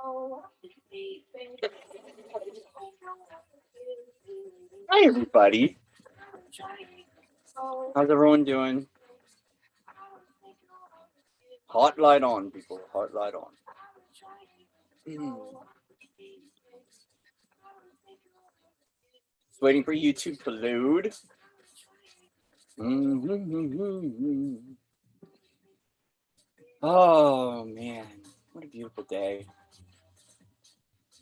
Hi, everybody. How's everyone doing? Hot light on, people. Hot light on. Just waiting for YouTube to load. Oh, man. What a beautiful day.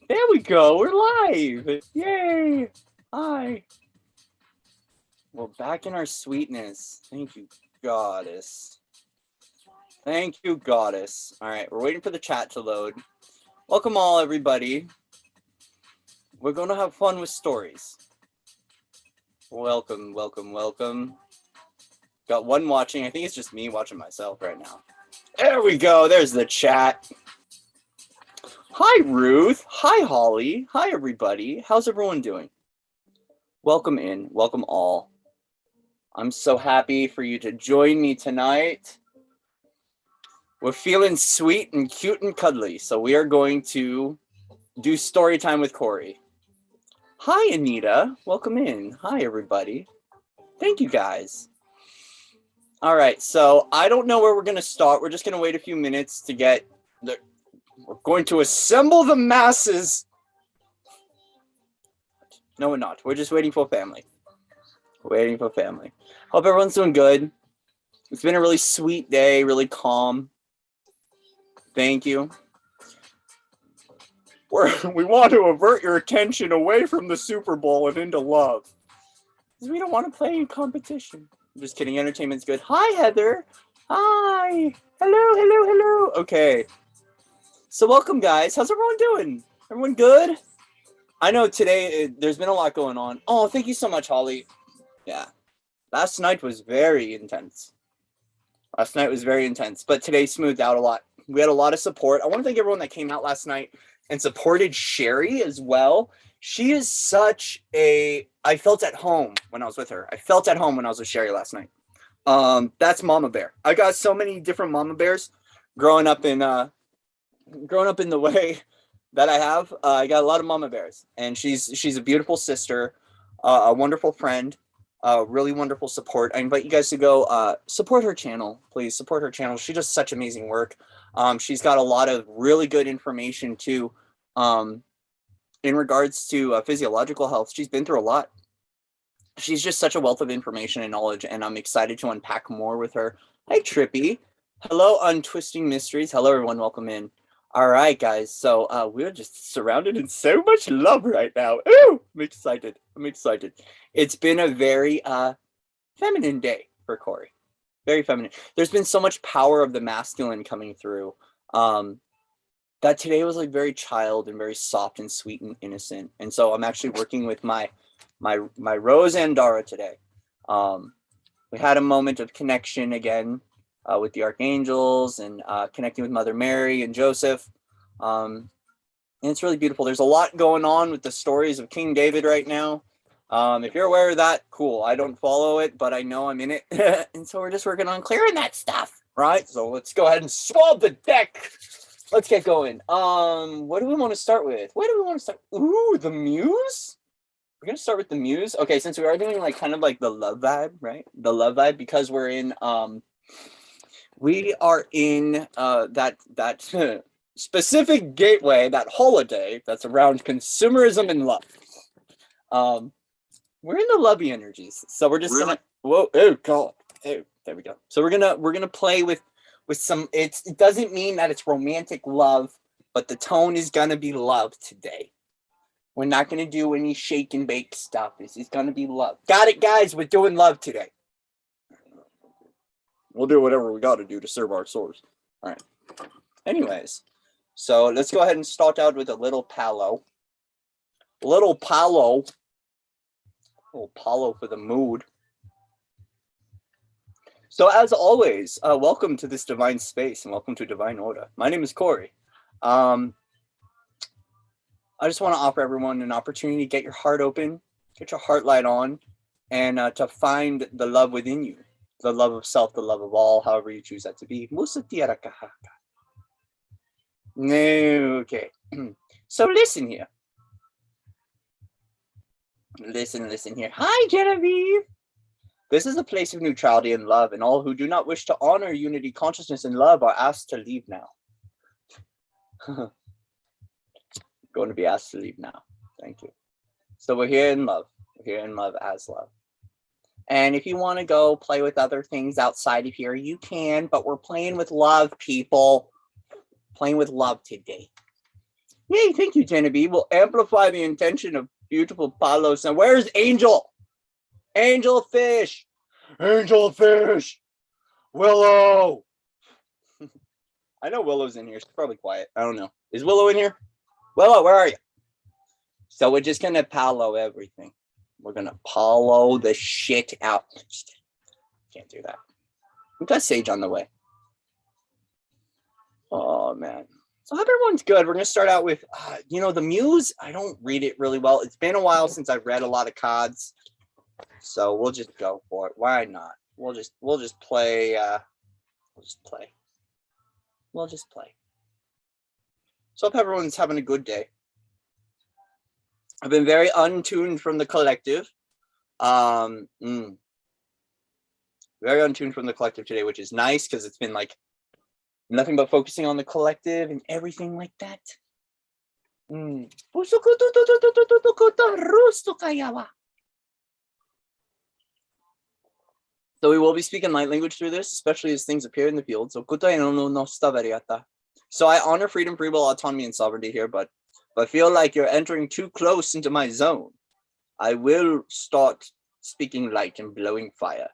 There we go. We're live. Yay. Hi. We're back in our sweetness. Thank you, goddess. Thank you, goddess. All right, we're waiting for the chat to load. Welcome all, everybody. We're going to have fun with stories. Welcome, welcome, welcome. Got one watching. I think it's just me watching myself right now. There we go. There's the chat. Hi, Ruth. Hi, Holly. Hi, everybody. How's everyone doing? Welcome in. Welcome all. I'm so happy for you to join me tonight. We're feeling sweet and cute and cuddly, so we are going to do story time with Cory. Hi, Anita. Welcome in. Hi, everybody. Thank you, guys. All right, so I don't know where we're going to start. We're just going to wait a few minutes to get the... We're going to assemble the masses. No, we're not. We're just waiting for family. Waiting for family. Hope everyone's doing good. It's been a really sweet day, really calm. Thank you. We want to avert your attention away from the Super Bowl and into love. Because we don't want to play in competition. I'm just kidding. Entertainment's good. Hi, Heather. Hi. Hello, hello, hello. Okay. So welcome, guys. How's everyone doing? Everyone good? I know today there's been a lot going on. Oh, thank you so much, Holly. Yeah. Last night was very intense. But today smoothed out a lot. We had a lot of support. I want to thank everyone that came out last night and supported Sherry as well. She is such a... I felt at home when I was with her. I felt at home when I was with Sherry last night. That's Mama Bear. I got so many different Mama Bears growing up in the way that I have. I got a lot of Mama Bears, and she's a beautiful sister, a wonderful friend, really wonderful support. I invite you guys to go support her channel, please. Support her channel. She does such amazing work. She's got a lot of really good information too, in regards to physiological health. She's been through a lot. She's just such a wealth of information and knowledge, and I'm excited to unpack more with her. Hi, Trippy. Hello, Untwisting Mysteries. Hello, everyone. Welcome in. All right, guys. So we're just surrounded in so much love right now. Ooh, I'm excited. It's been a very feminine day for Cory. Very feminine. There's been so much power of the masculine coming through. That today was like very child and very soft and sweet and innocent. And so I'm actually working with my Rose Andara today. We had a moment of connection again with the archangels and connecting with Mother Mary and Joseph. And it's really beautiful. There's a lot going on with the stories of King David right now. If you're aware of that, cool. I don't follow it, but I know I'm in it. And so we're just working on clearing that stuff, right? So let's go ahead and swab the deck. Let's get going. What do we want to start with? Ooh, the Muse? We're going to start with the Muse. Okay, since we are doing like kind of like the love vibe, right? The love vibe, because we are in that specific gateway, that holiday that's around consumerism and love. We're in the lovey energies, so we're just gonna... Whoa! Oh God! Oh, there we go. So we're gonna play with some... It doesn't mean that it's romantic love, but the tone is gonna be love today. We're not gonna do any shake and bake stuff. This is gonna be love. Got it, guys? We're doing love today. We'll do whatever we got to do to serve our souls. All right. Anyways, so let's go ahead and start out with a little Palo. Little Palo for the mood. So as always, welcome to this divine space and welcome to Divine Order. My name is Cory. I just want to offer everyone an opportunity to get your heart open, get your heart light on, and to find the love within you. The love of self, the love of all, however you choose that to be. Okay. So listen here. Listen here. Hi, Genevieve. This is a place of neutrality and love, and all who do not wish to honor unity, consciousness, and love are asked to leave now. Going to be asked to leave now. Thank you. So we're here in love. We're here in love as love. And if you want to go play with other things outside of here, you can, but we're playing with love, people. Playing with love today. Yay, thank you, Genevieve. We'll amplify the intention of beautiful Palos. And where's Angel? Angel Fish. Angel Fish. Willow. I know Willow's in here. She's probably quiet. I don't know. Is Willow in here? Willow, where are you? So we're just going to Palo everything. We're going to Palo the shit out. Can't do that. We've got Sage on the way. Oh, man. So I hope everyone's good. We're going to start out with, the Muse. I don't read it really well. It's been a while since I've read a lot of cards. So we'll just go for it. Why not? We'll just play. We'll just play. So I hope everyone's having a good day. I've been very untuned from the collective. Very untuned from the collective today, which is nice because it's been like nothing but focusing on the collective and everything like that. So we will be speaking light language through this, especially as things appear in the field. So I honor freedom, free will, autonomy, and sovereignty here, but if I feel like you're entering too close into my zone, I will start speaking light and blowing fire.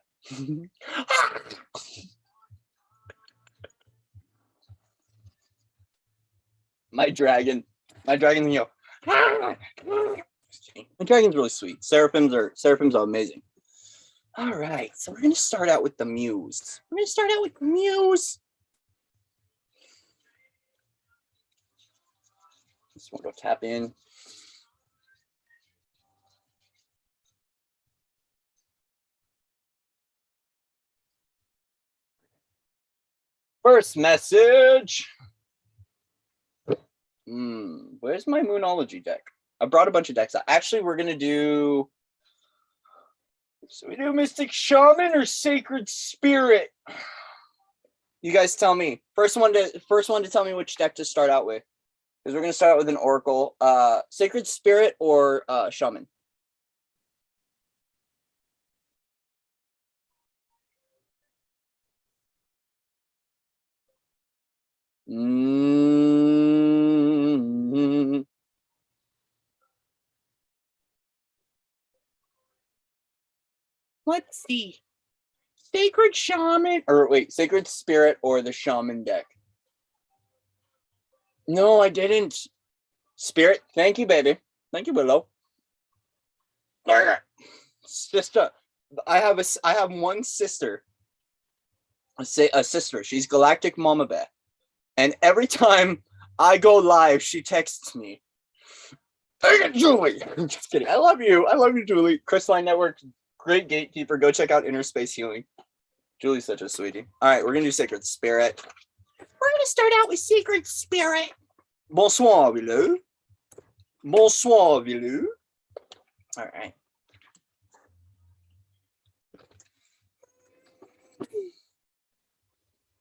My dragon, my dragon's really sweet. Seraphims are amazing. All right, so we're going to start out with the Muse. Just want to go tap in. First message. Where's my Moonology deck? I brought a bunch of decks out. Actually, we're going to do... So we do Mystic Shaman or Sacred Spirit? You guys tell me. First one to tell me which deck to start out with. Because we're going to start out with an Oracle. Sacred Spirit or Shaman? Let's see. Sacred Shaman, or wait, Sacred Spirit or the Shaman deck? No, I didn't. Spirit, thank you, baby. Thank you, Willow. Sister, I have one sister. A sister. She's Galactic Mama Bear, and every time I go live, she texts me. Hey, Julie. I'm just kidding. I love you, Julie. Crystalline Network. Great gatekeeper. Go check out Inner Space Healing. Julie's such a sweetie. All right, we're going to do Sacred Spirit. We're going to start out with Sacred Spirit. Bonsoir, Willow. Bonsoir, Willow. All right.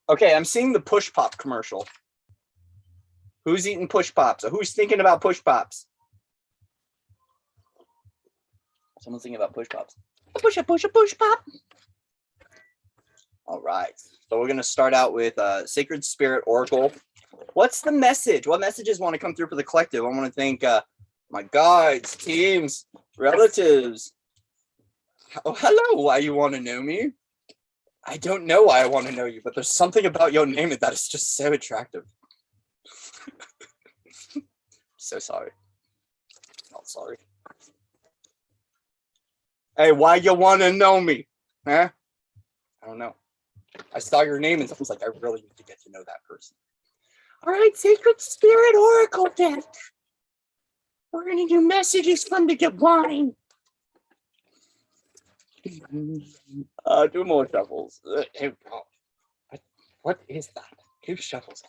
Okay, I'm seeing the Push Pop commercial. Who's eating Push Pops? Or who's thinking about Push Pops? Someone's thinking about Push Pops. Push pop. All right. So we're going to start out with Sacred Spirit Oracle. What's the message? What messages want to come through for the collective? I want to thank my guides, teams, relatives. Oh, hello. Why you want to know me? I don't know why I want to know you, but there's something about your name that is just so attractive. So sorry. Not sorry. Hey, why you want to know me? Huh? I don't know. I saw your name and someone's like, I really need to get to know that person. All right, Sacred Spirit Oracle deck. We're going to do messages from the divine. Do more shuffles. What is that? 2 shuffles.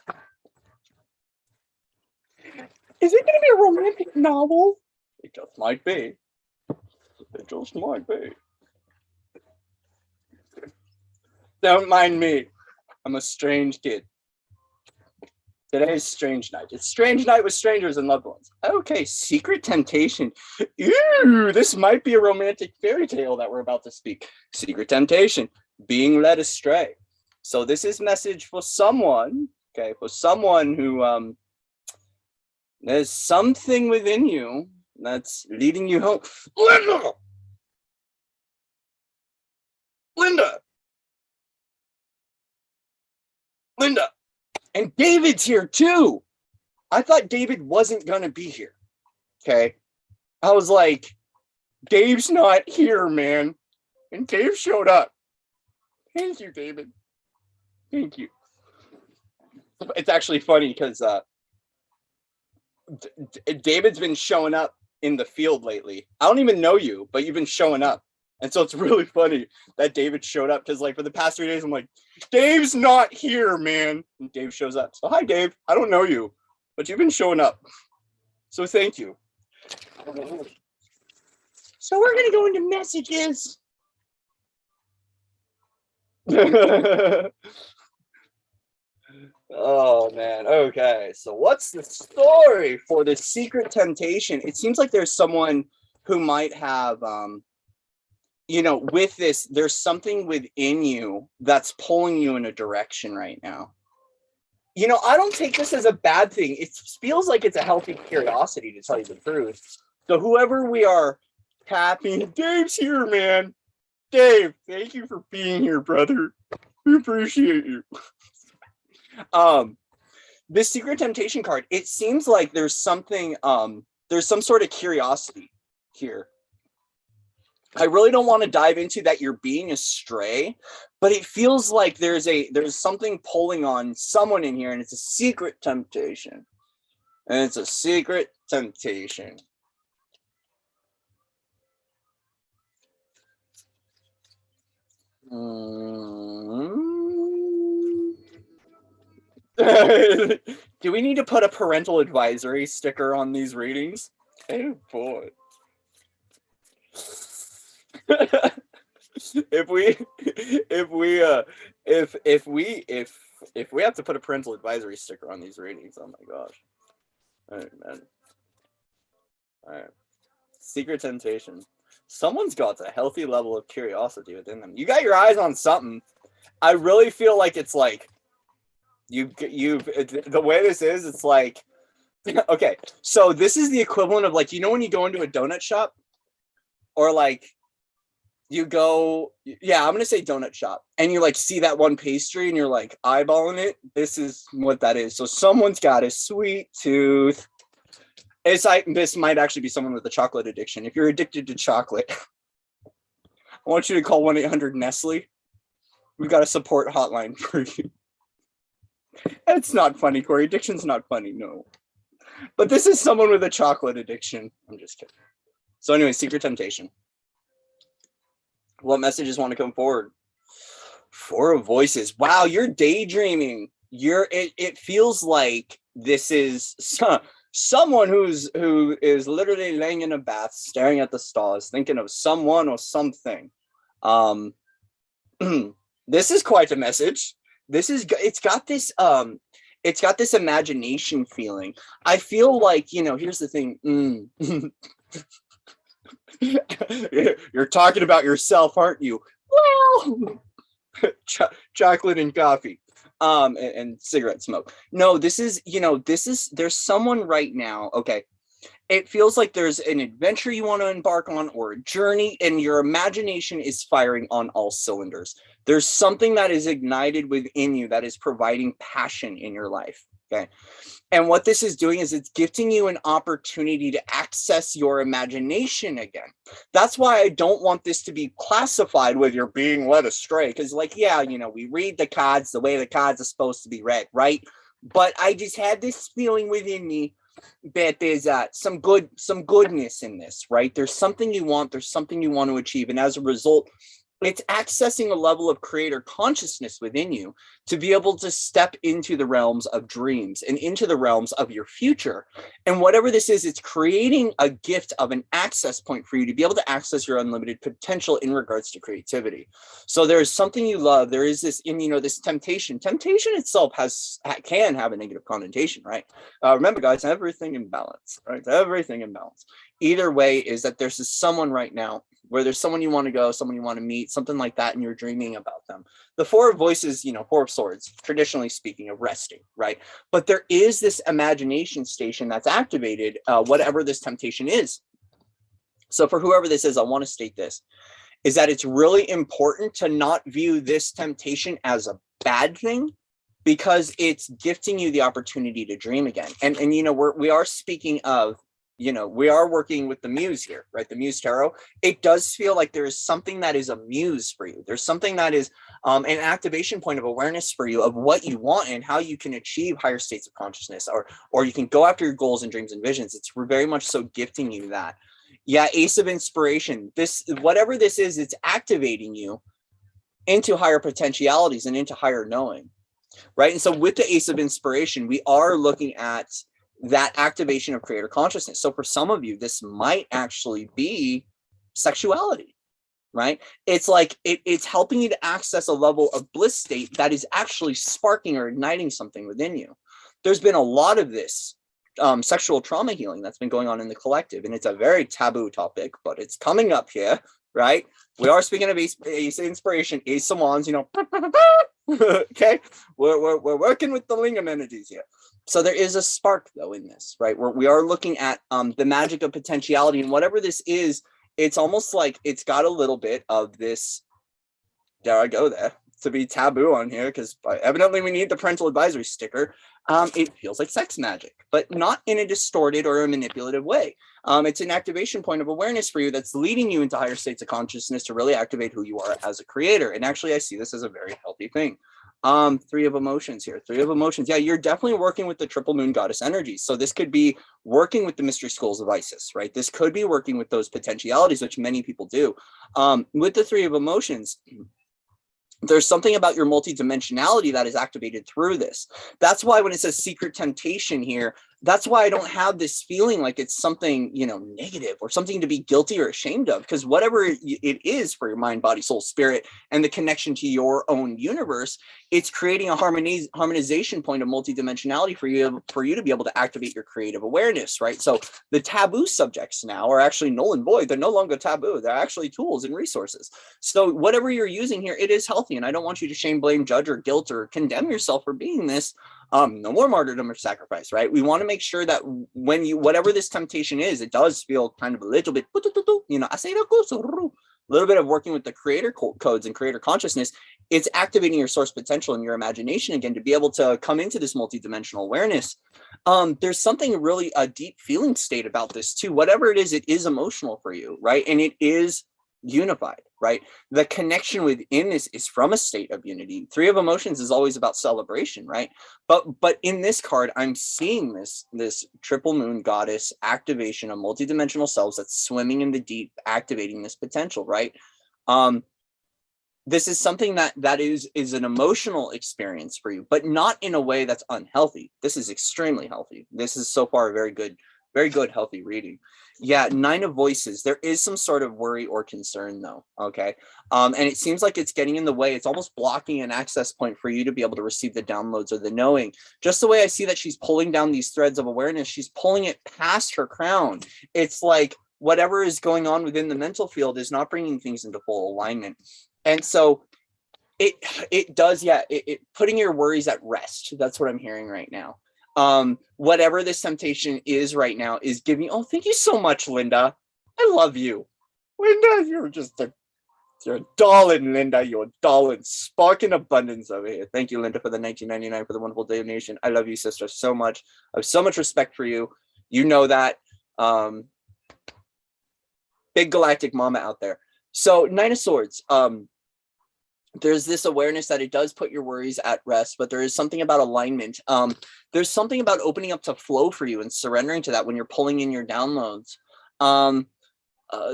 Is it going to be a romantic novel? It just might be. It just might be. Don't mind me. I'm a strange kid. Today's strange night. It's strange night with strangers and loved ones. Okay, secret temptation. Ew, this might be a romantic fairy tale that we're about to speak. Secret temptation, being led astray. So this is message for someone, okay, for someone who there's something within you that's leading you home. Linda! Linda! Linda! And David's here too. I thought David wasn't going to be here. Okay. I was like, Dave's not here, man. And Dave showed up. Thank you, David. Thank you. It's actually funny because David's been showing up in the field lately. I don't even know you, but you've been showing up. And so it's really funny that David showed up because, like, for the past 3 days, I'm like, Dave's not here, man. And Dave shows up. So, hi, Dave. I don't know you, but you've been showing up. So, thank you. So, we're going to go into messages. Oh, man. Okay. So, what's the story for this secret temptation? It seems like there's someone who might have... you know, with this, there's something within you that's pulling you in a direction right now. You know, I don't take this as a bad thing. It feels like it's a healthy curiosity, to tell you the truth. So whoever we are tapping, Dave's here, man. Dave, thank you for being here, brother. We appreciate you. This secret temptation card, it seems like there's something, there's some sort of curiosity here. I really don't want to dive into that you're being astray, but it feels like there's something pulling on someone in here, and it's a secret temptation. And it's a secret temptation. Do we need to put a parental advisory sticker on these readings? Oh boy. if we have to put a parental advisory sticker on these readings, oh my gosh. All right, man. All right. Secret temptation. Someone's got a healthy level of curiosity within them. You got your eyes on something. I really feel like it's like you've the way this is, it's like, okay, so this is the equivalent of, like, you know, when you go into a donut shop, or like you go, yeah, I'm gonna say donut shop, and you like see that one pastry and you're like eyeballing it. This is what that is. So someone's got a sweet tooth. It's like, this might actually be someone with a chocolate addiction. If you're addicted to chocolate, I want you to call 1-800-Nestle. We've got a support hotline for you. It's not funny, Cory. Addiction's not funny, no. But this is someone with a chocolate addiction. I'm just kidding. So anyway, secret temptation. What messages want to come forward? 4 of Voices. Wow, you're daydreaming. It feels like this is someone who is literally laying in a bath, staring at the stars, thinking of someone or something. This is quite a message. It's got this imagination feeling. I feel like, you know, here's the thing. You're talking about yourself, aren't you? Well, chocolate and coffee, and cigarette smoke. No, there's someone right now. Okay, it feels like there's an adventure you want to embark on, or a journey, and your imagination is firing on all cylinders. There's something that is ignited within you that is providing passion in your life. Okay. And what this is doing is it's gifting you an opportunity to access your imagination again. That's why I don't want this to be classified with you're being led astray. Because, like, yeah, you know, we read the cards the way the cards are supposed to be read, right? But I just had this feeling within me that there's some goodness in this, right? There's something you want. There's something you want to achieve. And as a result, It's accessing a level of creator consciousness within you to be able to step into the realms of dreams and into the realms of your future. And whatever this is, it's creating a gift of an access point for you to be able to access your unlimited potential in regards to creativity. So there's something you love. There is this, and this temptation. Temptation itself can have a negative connotation, right? Remember, guys, everything in balance, right? Everything in balance. Either way is that there's this someone right now where there's someone you want to go, someone you want to meet, something like that, and you're dreaming about them. The Four of Voices, Four of Swords, traditionally speaking, of resting, right? But there is this imagination station that's activated, whatever this temptation is. So for whoever this is, I want to state this, is that it's really important to not view this temptation as a bad thing, because it's gifting you the opportunity to dream again. And we are speaking of, we are working with the muse here, right? The muse tarot. It does feel like there is something that is a muse for you. There's something that is an activation point of awareness for you of what you want and how you can achieve higher states of consciousness, or you can go after your goals and dreams and visions. It's very much so gifting you that. Yeah, Ace of Inspiration. This, whatever this is, it's activating you into higher potentialities and into higher knowing, right? And so with the Ace of Inspiration, we are looking at that activation of creator consciousness. So for some of you, this might actually be sexuality, right? It's like it's helping you to access a level of bliss state that is actually sparking or igniting something within you. There's been a lot of this sexual trauma healing that's been going on in the collective, and it's a very taboo topic, but it's coming up here, right? We are speaking of Ace of Inspiration, Ace of Wands, okay? We're working with the lingam energies here. So there is a spark, though, in this, right? Where we are looking at the magic of potentiality, and whatever this is, it's almost like it's got a little bit of this, dare I go there, to be taboo on here, because evidently we need the parental advisory sticker. It feels like sex magic, but not in a distorted or a manipulative way. It's an activation point of awareness for you that's leading you into higher states of consciousness to really activate who you are as a creator. And actually, I see this as a very healthy thing. Three of Emotions here. Three of Emotions. Yeah, you're definitely working with the triple moon goddess energies. So this could be working with the mystery schools of Isis, right? This could be working with those potentialities, which many people do. With the Three of Emotions, there's something about your multidimensionality that is activated through this. That's why when it says secret temptation here, that's why I don't have this feeling like it's something, negative or something to be guilty or ashamed of, because whatever it is for your mind, body, soul, spirit, and the connection to your own universe, it's creating a harmonization point of multidimensionality for you to be able to activate your creative awareness, right? So the taboo subjects now are actually null and void. They're no longer taboo. They're actually tools and resources. So whatever you're using here, it is healthy. And I don't want you to shame, blame, judge, or guilt, or condemn yourself for being this. No more martyrdom or sacrifice, right? We want to make sure that when whatever this temptation is, it does feel kind of a little bit, a little bit of working with the creator codes and creator consciousness. It's activating your source potential and your imagination again to be able to come into this multidimensional awareness. There's something really a deep feeling state about this too. Whatever it is emotional for you, right? And it is unified, right? The connection within this is from a state of unity. Three of Emotions is always about celebration, right? But in this card, I'm seeing this triple moon goddess activation of multidimensional selves that's swimming in the deep, activating this potential, right? This is something that is an emotional experience for you, but not in a way that's unhealthy. This is extremely healthy. This is so far a very good, healthy reading. Yeah, Nine of Voices. There is some sort of worry or concern, though. Okay. And it seems like it's getting in the way. It's almost blocking an access point for you to be able to receive the downloads or the knowing. Just the way I see that she's pulling down these threads of awareness, she's pulling it past her crown. It's like whatever is going on within the mental field is not bringing things into full alignment. And so it does, yeah, it putting your worries at rest. That's what I'm hearing right now. Whatever this temptation is right now is giving, oh, thank you so much, Linda. I love you. Linda, you're a darling, Linda. You're a darling. Spark in abundance over here. Thank you, Linda, for the $19.99 for the wonderful donation. I love you, sister, so much. I have so much respect for you. You know that. Big galactic mama out there. So Nine of Swords. There's this awareness that it does put your worries at rest, but there is something about alignment. There's something about opening up to flow for you and surrendering to that when you're pulling in your downloads.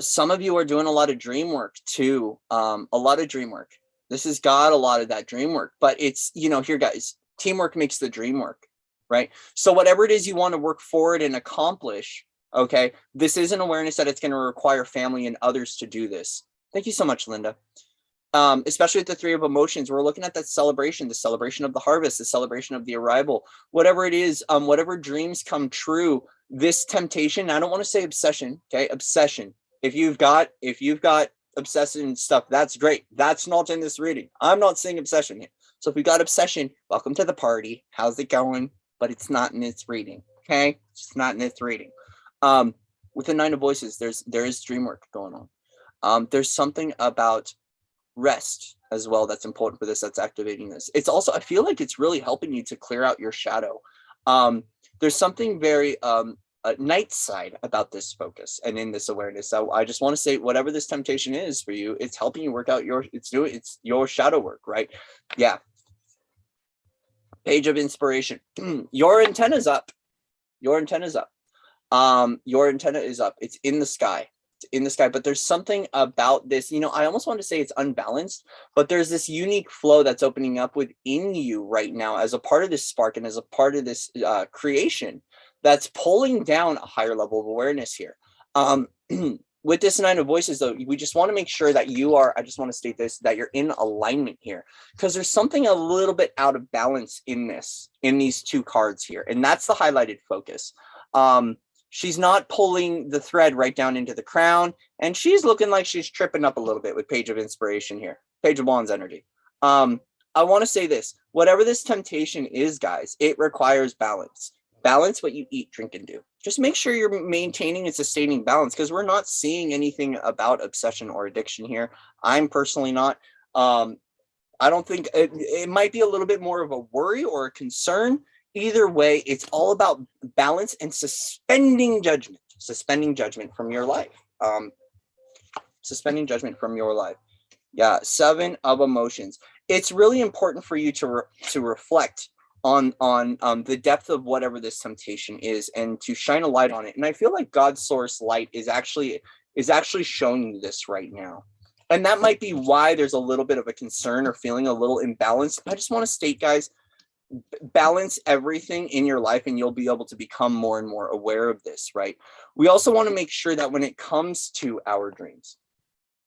Some of you are doing a lot of dream work too. A lot of dream work. This has got a lot of that dream work, but it's, here guys, teamwork makes the dream work, right? So whatever it is you want to work forward and accomplish, okay, this is an awareness that it's going to require family and others to do this. Thank you so much, Linda. Especially with the three of emotions, we're looking at that celebration, the celebration of the harvest, the celebration of the arrival, whatever it is, whatever dreams come true, this temptation, I don't want to say obsession, okay, obsession. If you've got obsession stuff, that's great. That's not in this reading. I'm not saying obsession here. So if we got obsession, welcome to the party. How's it going? But it's not in this reading, okay? It's not in this reading. With the Nine of Voices, there is dream work going on. There's something about rest as well that's important for this, that's activating this. It's also, I feel like it's really helping you to clear out your shadow. There's something very night side about this focus and in this awareness. So I just want to say, whatever this temptation is for you, it's helping you work out it's your shadow work, right? Yeah. Page of Inspiration. Your antenna's up. Your antenna's up. Your antenna is up. It's in the sky. It's in the sky. But there's something about this, I almost want to say it's unbalanced, but there's this unique flow that's opening up within you right now as a part of this spark and as a part of this creation that's pulling down a higher level of awareness here. With this Nine of Voices, though, we just want to make sure that I just want to state this, that you're in alignment here, because there's something a little bit out of balance in these two cards here. And that's the highlighted focus. She's not pulling the thread right down into the crown, and she's looking like she's tripping up a little bit with Page of Inspiration here, Page of Wands energy. I want to say this, whatever this temptation is, guys, it requires balance. Balance what you eat, drink, and do. Just make sure you're maintaining and sustaining balance, because we're not seeing anything about obsession or addiction here. I'm personally not. I don't think it might be a little bit more of a worry or a concern. Either way, it's all about balance and suspending judgment from your life. Suspending judgment from your life. Yeah, Seven of Emotions. It's really important for you to reflect on the depth of whatever this temptation is, and to shine a light on it. And I feel like God's source light is actually showing you this right now. And that might be why there's a little bit of a concern or feeling a little imbalanced. I just want to state, guys, balance everything in your life and you'll be able to become more and more aware of this, right? We also want to make sure that when it comes to our dreams,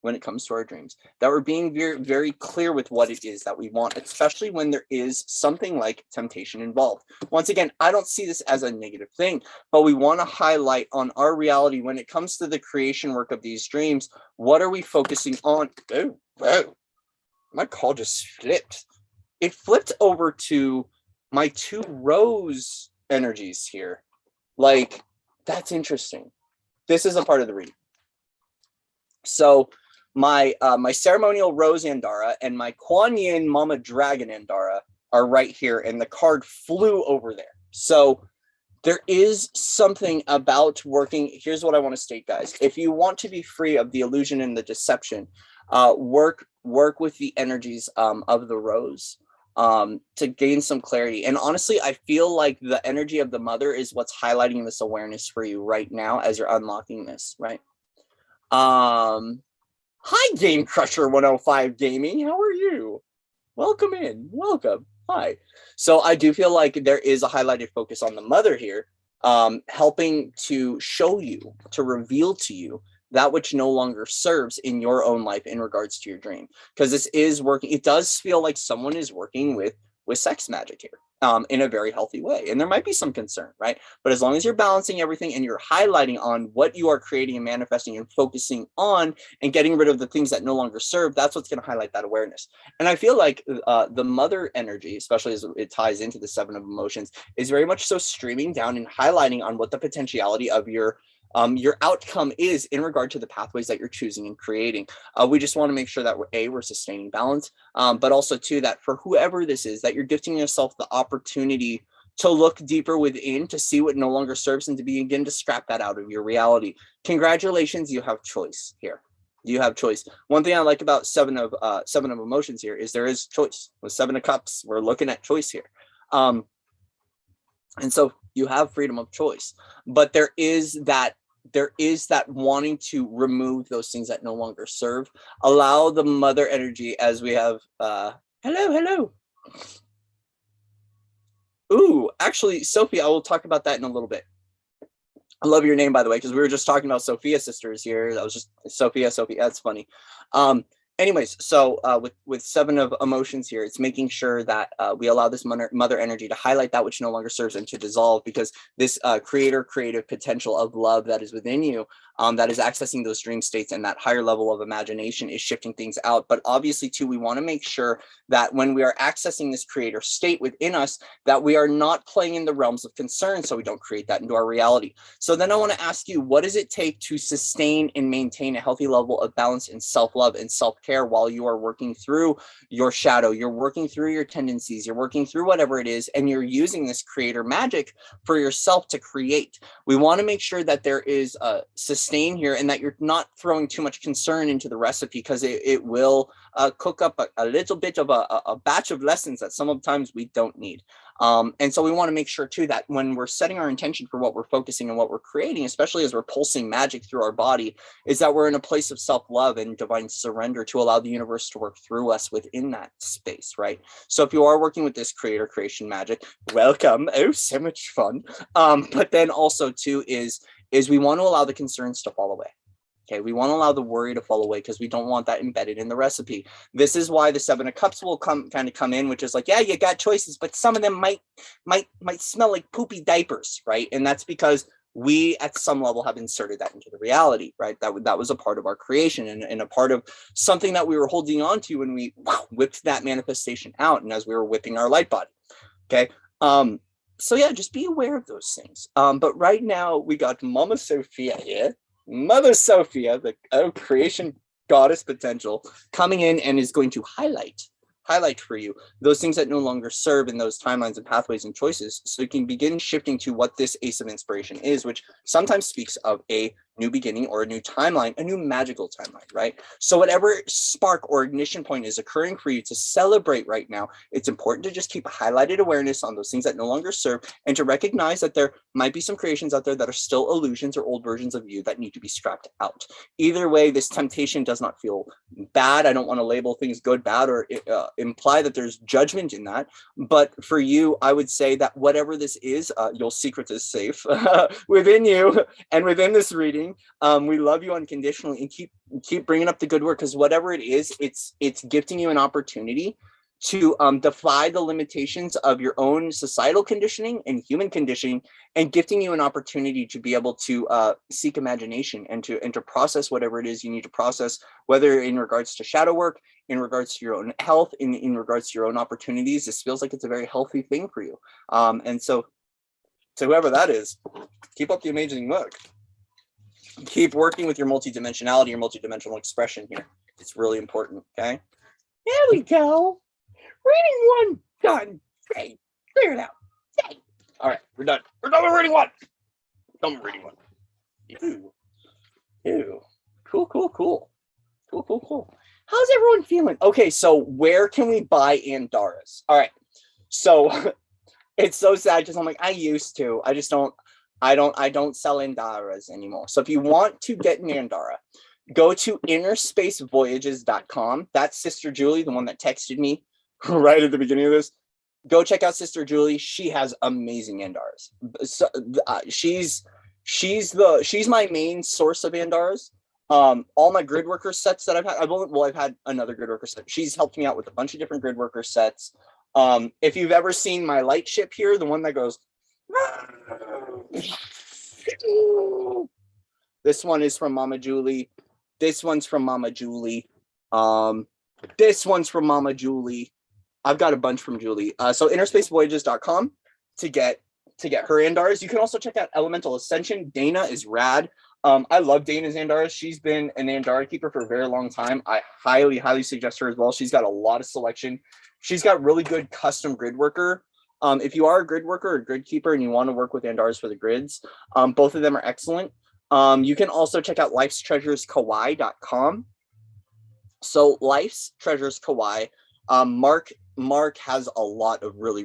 that we're being very, very clear with what it is that we want, especially when there is something like temptation involved. Once again, I don't see this as a negative thing, but we want to highlight on our reality when it comes to the creation work of these dreams. What are we focusing on? Oh, my call just flipped. It flipped over to my two rose energies here. Like, that's interesting. This is a part of the reading. So my ceremonial rose Andara and my Kuan Yin Mama Dragon Andara are right here, and the card flew over there. So there is something about working. Here's what I want to state, guys. If you want to be free of the illusion and the deception, work with the energies of the rose to gain some clarity. And honestly, I feel like the energy of the mother is what's highlighting this awareness for you right now as you're unlocking this, right? Hi, Game Crusher 105 Gaming. How are you? Welcome in. Welcome. Hi. So I do feel like there is a highlighted focus on the mother here, helping to show you, to reveal to you that which no longer serves in your own life in regards to your dream. Because this is working. It does feel like someone is working with sex magic here. In a very healthy way. And there might be some concern, right? But as long as you're balancing everything and you're highlighting on what you are creating and manifesting and focusing on and getting rid of the things that no longer serve, that's what's going to highlight that awareness. And I feel like the mother energy, especially as it ties into the Seven of Emotions, is very much so streaming down and highlighting on what the potentiality of your outcome is in regard to the pathways that you're choosing and creating. We just want to make sure that we're sustaining balance, but also too, that for whoever this is, that you're gifting yourself the opportunity to look deeper within, to see what no longer serves, and to begin to scrap that out of your reality. Congratulations, you have choice here. You have choice. One thing I like about Seven of Emotions here is there is choice. With Seven of Cups, we're looking at choice here. And so you have freedom of choice, but there is that there is that wanting to remove those things that no longer serve. Allow the mother energy, as we have, hello. Ooh, actually, Sophie, I will talk about that in a little bit. I love your name, by the way, because we were just talking about Sophia sisters here. That was just Sophia. That's funny. Anyways, so with 7 of emotions here, it's making sure that we allow this mother energy to highlight that which no longer serves and to dissolve, because this creative potential of love that is within you, that is accessing those dream states, and that higher level of imagination is shifting things out. But obviously, too, we want to make sure that when we are accessing this creator state within us, that we are not playing in the realms of concern, so we don't create that into our reality. So then I want to ask you, what does it take to sustain and maintain a healthy level of balance and self-love and self-care while you are working through your shadow, you're working through your tendencies, you're working through whatever it is, and you're using this creator magic for yourself to create? We want to make sure that there is a sustain here, and that you're not throwing too much concern into the recipe, because it will cook up a little bit of a batch of lessons that sometimes we don't need. And so we want to make sure too that when we're setting our intention for what we're focusing and what we're creating, especially as we're pulsing magic through our body, is that we're in a place of self-love and divine surrender to allow the universe to work through us within that space, right? So if you are working with this creator creation magic, welcome. Oh, so much fun. But then also too is we want to allow the concerns to fall away. Okay, we want to allow the worry to fall away, because we don't want that embedded in the recipe. This is why the 7 of Cups will come in, which is like, yeah, you got choices, but some of them might smell like poopy diapers, right? And that's because we at some level have inserted that into the reality, right? That was a part of our creation, and a part of something that we were holding on to when we whipped that manifestation out, and as we were whipping our light body. Okay. So yeah, just be aware of those things. But right now we got Mama Sophia here. Mother Sophia, the creation goddess potential, coming in and is going to highlight for you those things that no longer serve in those timelines and pathways and choices, so you can begin shifting to what this Ace of Inspiration is, which sometimes speaks of a new beginning or a new timeline, a new magical timeline, right? So whatever spark or ignition point is occurring for you to celebrate right now, it's important to just keep a highlighted awareness on those things that no longer serve, and to recognize that there might be some creations out there that are still illusions or old versions of you that need to be scrapped out. Either way, this temptation does not feel bad. I don't want to label things good, bad, or imply that there's judgment in that. But for you, I would say that whatever this is, your secret is safe within you and within this reading. We love you unconditionally, and keep bringing up the good work, because whatever it is, it's gifting you an opportunity to defy the limitations of your own societal conditioning and human conditioning, and gifting you an opportunity to be able to seek imagination and to process whatever it is you need to process, whether in regards to shadow work, in regards to your own health, in regards to your own opportunities. This feels like it's a very healthy thing for you. And so to whoever that is, keep up the amazing work. Keep working with your multidimensionality, your multidimensional expression here. It's really important, okay? There we go. Reading 1 done. Great. Clear it out. Yay. All right, we're done. We're done with reading 1. Done with reading 1. Ew. Cool. How's everyone feeling? Okay, so where can we buy Andaras? All right, so it's so sad, because I'm like, I used to. I don't sell Andaras anymore. So if you want to get an Andara, go to innerspacevoyages.com. That's Sister Julie, the one that texted me right at the beginning of this. Go check out Sister Julie. She has amazing Andaras. So, she's my main source of Andaras. All my grid worker sets that I've had another grid worker set. She's helped me out with a bunch of different grid worker sets. If you've ever seen my light ship here, the one that goes, this one is from Mama Julie. This one's from Mama Julie. This one's from Mama Julie. I've got a bunch from Julie. So innerspacevoyages.com to get her Andaras. You can also check out Elemental Ascension. Dana is rad. I love Dana's Andaras. She's been an Andara keeper for a very long time. I highly suggest her as well. She's got a lot of selection. She's got really good custom grid worker. If you are a grid worker or grid keeper and you want to work with Andaras for the grids, both of them are excellent. You can also check out lifestreasureskawaii.com. So Life's Treasures Kawaii, Mark has a lot of really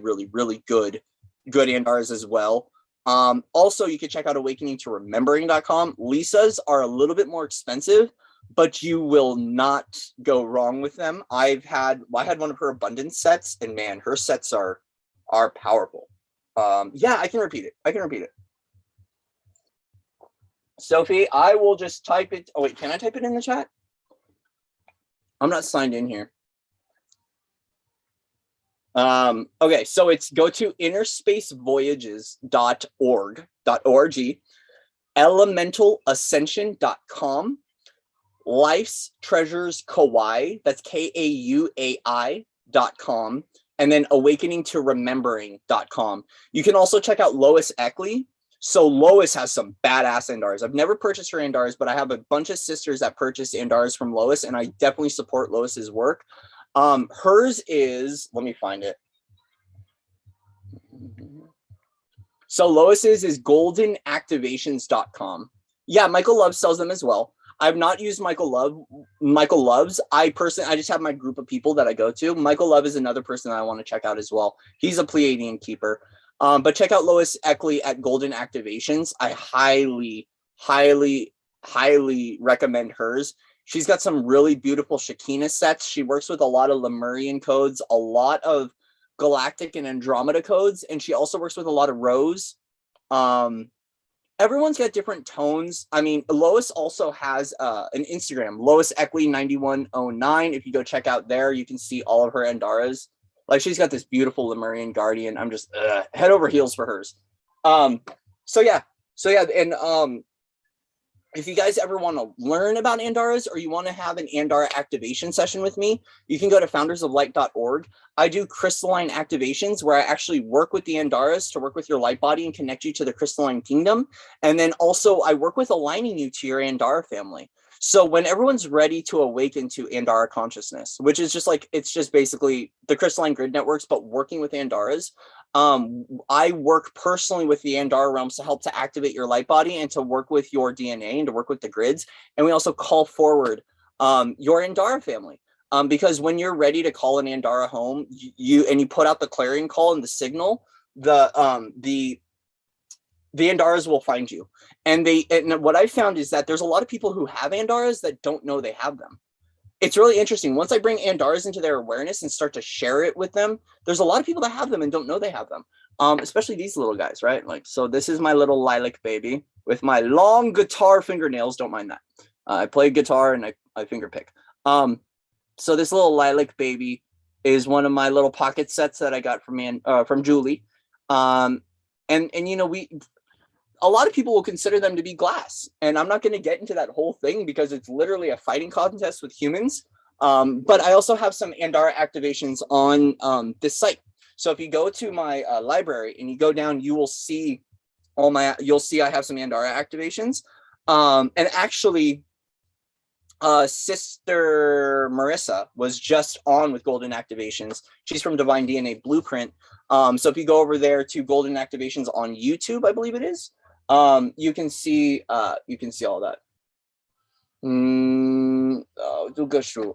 good Andaras as well. Also, you can check out awakeningtoremembering.com. Lisa's are a little bit more expensive, but you will not go wrong with them. I had one of her abundance sets, and man, her sets are powerful. Yeah, I can repeat it. Sophie, I will just type it. Oh wait, can I type it in the chat? I'm not signed in here. Okay, so it's go to innerspacevoyages.org, elementalascension.com, Life's Treasures Kauai, that's KAUAI.com, and then awakeningtoremembering.com. You can also check out Lois Eckley. So Lois has some badass Andars. I've never purchased her Andars, but I have a bunch of sisters that purchased Andars from Lois, and I definitely support Lois's work. Hers is, let me find it. So Lois's is goldenactivations.com. Yeah, Michael Love sells them as well. I've not used Michael Love's. I just have my group of people that I go to. Michael Love is another person that I want to check out as well. He's a Pleiadian keeper. But check out Lois Eckley at Golden Activations. I highly, highly, highly recommend hers. She's got some really beautiful Shekinah sets. She works with a lot of Lemurian codes, a lot of Galactic and Andromeda codes, and she also works with a lot of Rose. Everyone's got different tones. I mean, Lois also has an Instagram, Lois Eckley 9109. If you go check out there, you can see all of her Andaras. Like, she's got this beautiful Lemurian Guardian. I'm just head over heels for hers. So yeah, and if you guys ever want to learn about Andaras, or you want to have an Andara activation session with me, you can go to foundersoflight.org. I do crystalline activations where I actually work with the Andaras to work with your light body and connect you to the crystalline kingdom. And then also I work with aligning you to your Andara family. So when everyone's ready to awaken to Andara consciousness, which is just like, it's just basically the crystalline grid networks, but working with Andaras, I work personally with the Andara realms to help to activate your light body and to work with your DNA and to work with the grids. And we also call forward your Andara family. Because when you're ready to call an Andara home, you put out the clarion call and the signal, the Andaras will find you. And what I found is that there's a lot of people who have Andaras that don't know they have them. It's really interesting. Once I bring Andaras into their awareness and start to share it with them, there's a lot of people that have them and don't know they have them. Especially these little guys, right? Like, so this is my little lilac baby with my long guitar fingernails. Don't mind that. I play guitar and I finger pick. So this little lilac baby is one of my little pocket sets that I got from Julie. And you know, a lot of people will consider them to be glass, and I'm not going to get into that whole thing because it's literally a fighting contest with humans. But I also have some Andara activations on this site. So if you go to my library and you go down, you will see you'll see I have some Andara activations. And actually, Sister Marissa was just on with Golden Activations. She's from Divine DNA Blueprint. So if you go over there to Golden Activations on YouTube, I believe it is, you can see all that.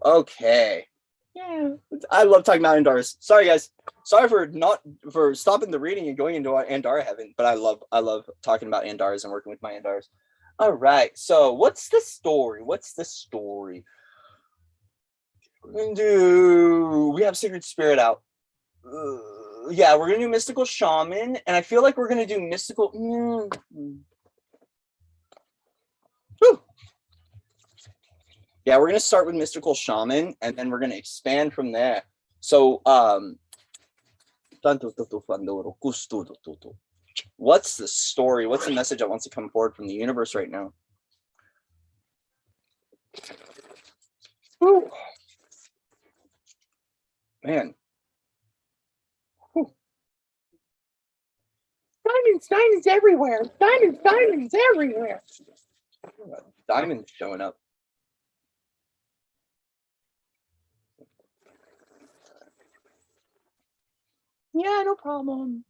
Okay. Yeah, I love talking about Andaras. Sorry guys. Sorry for stopping the reading and going into Andara heaven, but I love talking about Andaras and working with my Andaras. All right. So what's the story? We're gonna do. We have Secret Spirit out. Yeah, we're gonna do Mystical Shaman, and I feel like we're gonna do Mystical. Yeah, we're gonna start with Mystical Shaman, and then we're gonna expand from there. So, what's the story? What's the message that wants to come forward from the universe right now? Whew. Man. Whew. Diamonds everywhere. Diamonds everywhere. Diamonds showing up. Yeah, no problem.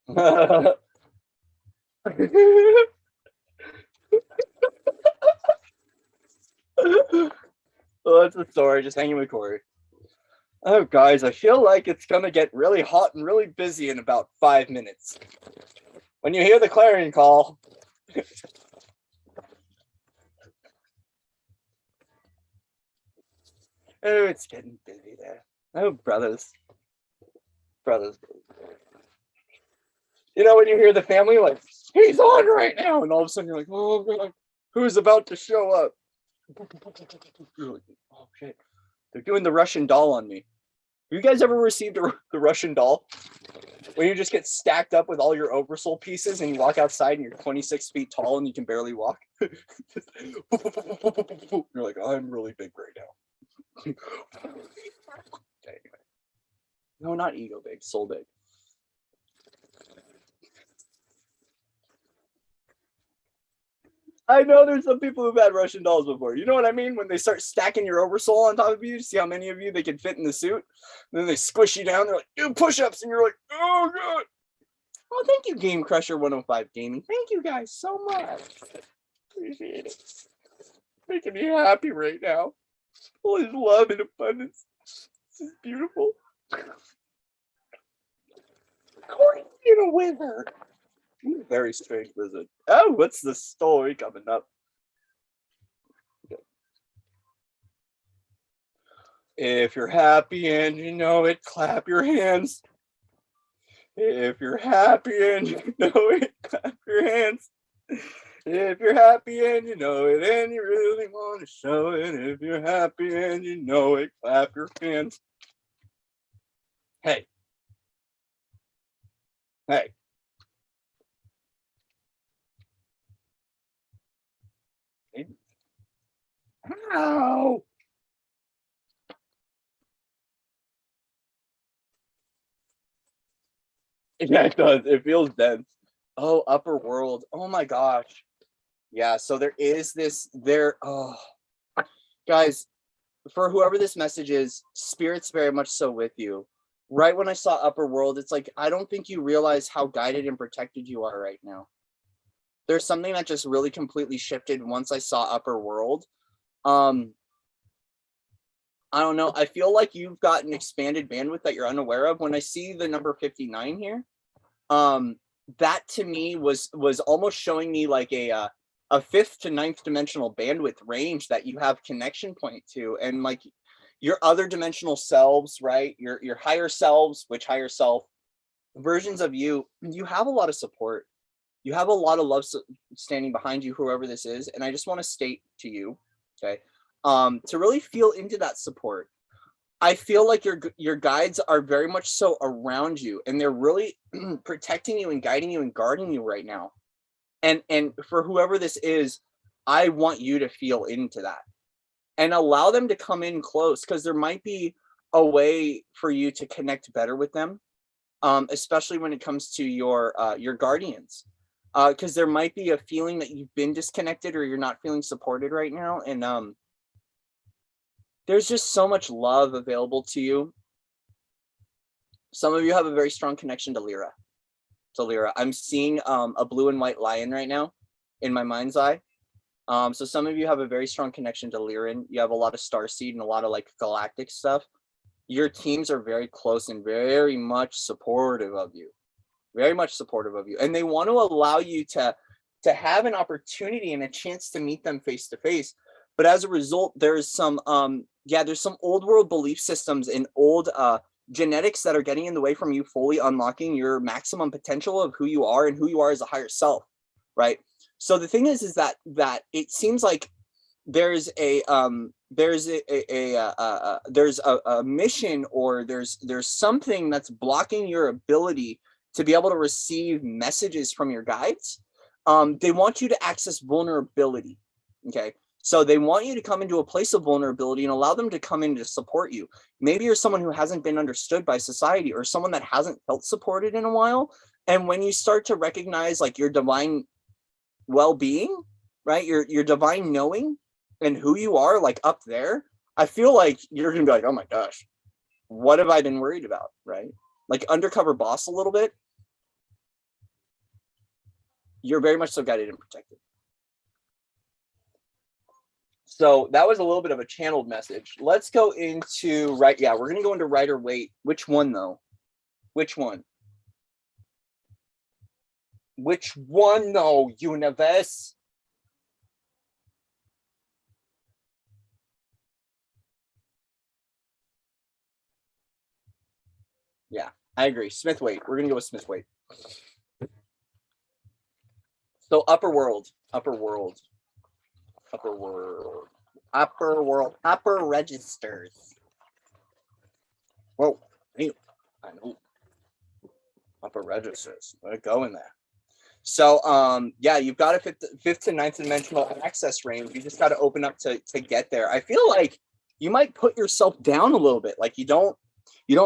Well, that's the story. Just hanging with Cory. Oh, guys, I feel like it's gonna get really hot and really busy in about 5 minutes. When you hear the clarion call. Oh, it's getting busy there. Oh, brothers. Brothers. You know, when you hear the family, like, he's on right now, and all of a sudden you're like, oh, God, who's about to show up? You're like, oh, shit. They're doing the Russian doll on me. Have you guys ever received the Russian doll? When you just get stacked up with all your oversoul pieces and you walk outside and you're 26 feet tall and you can barely walk. You're like, I'm really big right now. Anyway. No, not ego big, soul big. I know there's some people who've had Russian dolls before. You know what I mean? When they start stacking your oversoul on top of you to see how many of you they can fit in the suit. And then they squish you down. They're like, do push-ups. And you're like, oh, God. Oh, thank you, Game Crusher 105 Gaming. Thank you guys so much. Appreciate it. Making me happy right now. All his love and abundance. This is beautiful. Cory in a wizard. Very strange wizard. Oh, what's the story coming up? If you're happy and you know it, clap your hands. If you're happy and you know it, clap your hands. If you're happy and you know it and you really want to show it. If you're happy and you know it, clap your hands. Hey. Hey. Ow! Yeah, it does. It feels dense. Oh, upper world. Oh my gosh. Yeah, so there is this there. Oh, guys, for whoever this message is, spirit's very much so with you. Right when I saw upper world, it's like, I don't think you realize how guided and protected you are right now. There's something that just really completely shifted once I saw upper world. I don't know. I feel like you've got an expanded bandwidth that you're unaware of. When I see the number 59 here, that to me was almost showing me like a fifth to ninth dimensional bandwidth range that you have connection point to, and like your other dimensional selves, right? Your higher selves, which higher self versions of you have a lot of support. You have a lot of love standing behind you, whoever this is. And I just want to state to you, okay, to really feel into that support. I feel like your guides are very much so around you, and they're really protecting you and guiding you and guarding you right now. And for whoever this is, I want you to feel into that and allow them to come in close, because there might be a way for you to connect better with them, especially when it comes to your guardians, because there might be a feeling that you've been disconnected or you're not feeling supported right now, and there's just so much love available to you. Some of you have a very strong connection to Lyra. I'm seeing a blue and white lion right now in my mind's eye. So some of you have a very strong connection to Lyran. You have a lot of starseed and a lot of like galactic stuff. Your teams are very close and very much supportive of you. Very much supportive of you. And they want to allow you to have an opportunity and a chance to meet them face to face. But as a result, there's some there's some old world belief systems and old genetics that are getting in the way from you fully unlocking your maximum potential of who you are and who you are as a higher self, right? So the thing is that it seems like there's a mission, or there's something that's blocking your ability to be able to receive messages from your guides. They want you to access vulnerability. Okay. So they want you to come into a place of vulnerability and allow them to come in to support you. Maybe you're someone who hasn't been understood by society, or someone that hasn't felt supported in a while. And when you start to recognize like your divine well-being, right? Your divine knowing and who you are, like up there, I feel like you're gonna be like, oh my gosh, what have I been worried about, right? Like undercover boss a little bit. You're very much so guided and protected. So that was a little bit of a channeled message. Let's go into right. Yeah, we're going to go into Rider Waite. Which one though? Which one? Which one though, universe? Yeah, I agree. Smith Waite. We're going to go with Smith Waite. So upper world, upper world, upper world, upper world, upper registers. Whoa, I know. Upper registers. Let it go in there. So yeah, you've got a fifth to ninth dimensional access range. You just got to open up to get there. I feel like you might put yourself down a little bit. Like you don't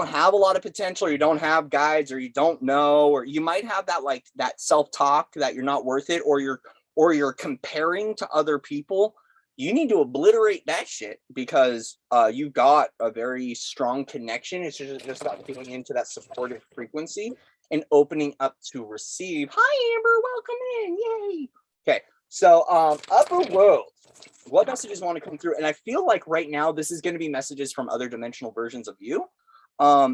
have a lot of potential, or you don't have guides, or you don't know, or you might have that like that self-talk that you're not worth it, or you're comparing to other people. You need to obliterate that shit, because you got a very strong connection. It's just about getting into that supportive frequency and opening up to receive. Hi, Amber, welcome in. Yay. Okay, so upper world. What messages want to come through? And I feel like right now this is going to be messages from other dimensional versions of you,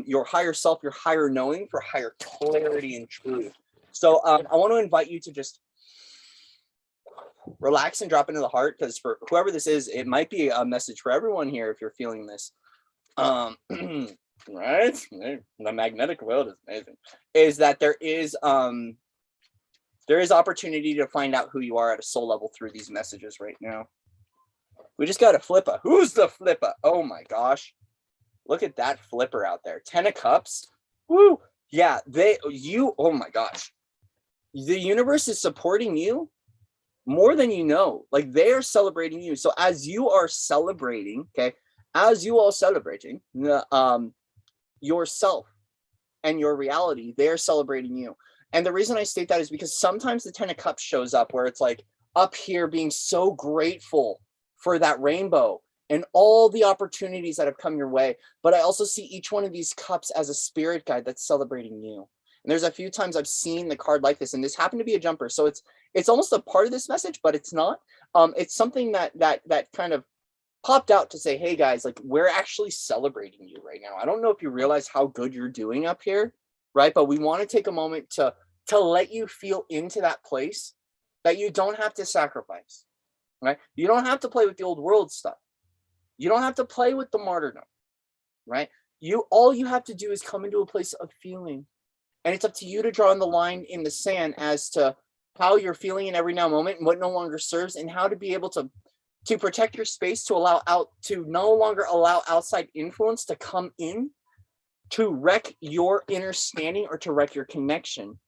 your higher self, your higher knowing, for higher clarity and truth. So I want to invite you to just relax and drop into the heart, because for whoever this is, it might be a message for everyone here if you're feeling this. Right, the magnetic world is amazing. Is that there is opportunity to find out who you are at a soul level through these messages right now. We just got a flipper. Who's the flipper? Oh my gosh, look at that flipper out there. 10 of Cups. Woo. Yeah, oh my gosh, the universe is supporting you more than you know. Like, they are celebrating you. So as you are celebrating, okay, as you are celebrating yourself and your reality, they're celebrating you. And the reason I state that is because sometimes the 10 of Cups shows up where it's like up here being so grateful for that rainbow and all the opportunities that have come your way. But I also see each one of these cups as a spirit guide that's celebrating you. And there's a few times I've seen the card like this, and this happened to be a jumper. So it's almost a part of this message, but it's not. It's something that kind of popped out to say, hey guys, like, we're actually celebrating you right now. I don't know if you realize how good you're doing up here, right? But we want to take a moment to let you feel into that place that you don't have to sacrifice, right? You don't have to play with the old world stuff. You don't have to play with the martyrdom, right? All you have to do is come into a place of feeling. And it's up to you to draw in the line in the sand as to how you're feeling in every now moment and what no longer serves, and how to be able to protect your space, to no longer allow outside influence to come in to wreck your inner standing or to wreck your connection.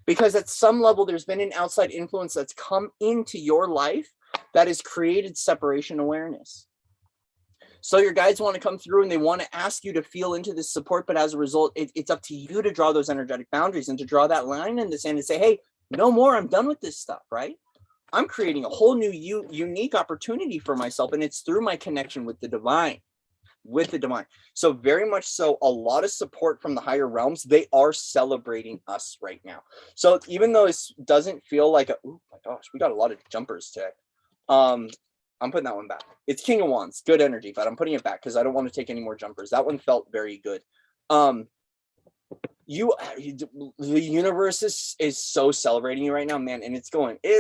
Because at some level, there's been an outside influence that's come into your life that has created separation awareness. So your guides want to come through and they want to ask you to feel into this support, but as a result, it's up to you to draw those energetic boundaries and to draw that line in the sand and say, hey, no more, I'm done with this stuff, right? I'm creating a whole new unique opportunity for myself, and it's through my connection with the divine. So very much so, a lot of support from the higher realms. They are celebrating us right now. So even though it doesn't feel like oh my gosh, we got a lot of jumpers today. I'm putting that one back. It's King of Wands, good energy, but I'm putting it back because I don't want to take any more jumpers. That one felt very good. The universe is so celebrating you right now, man, and it's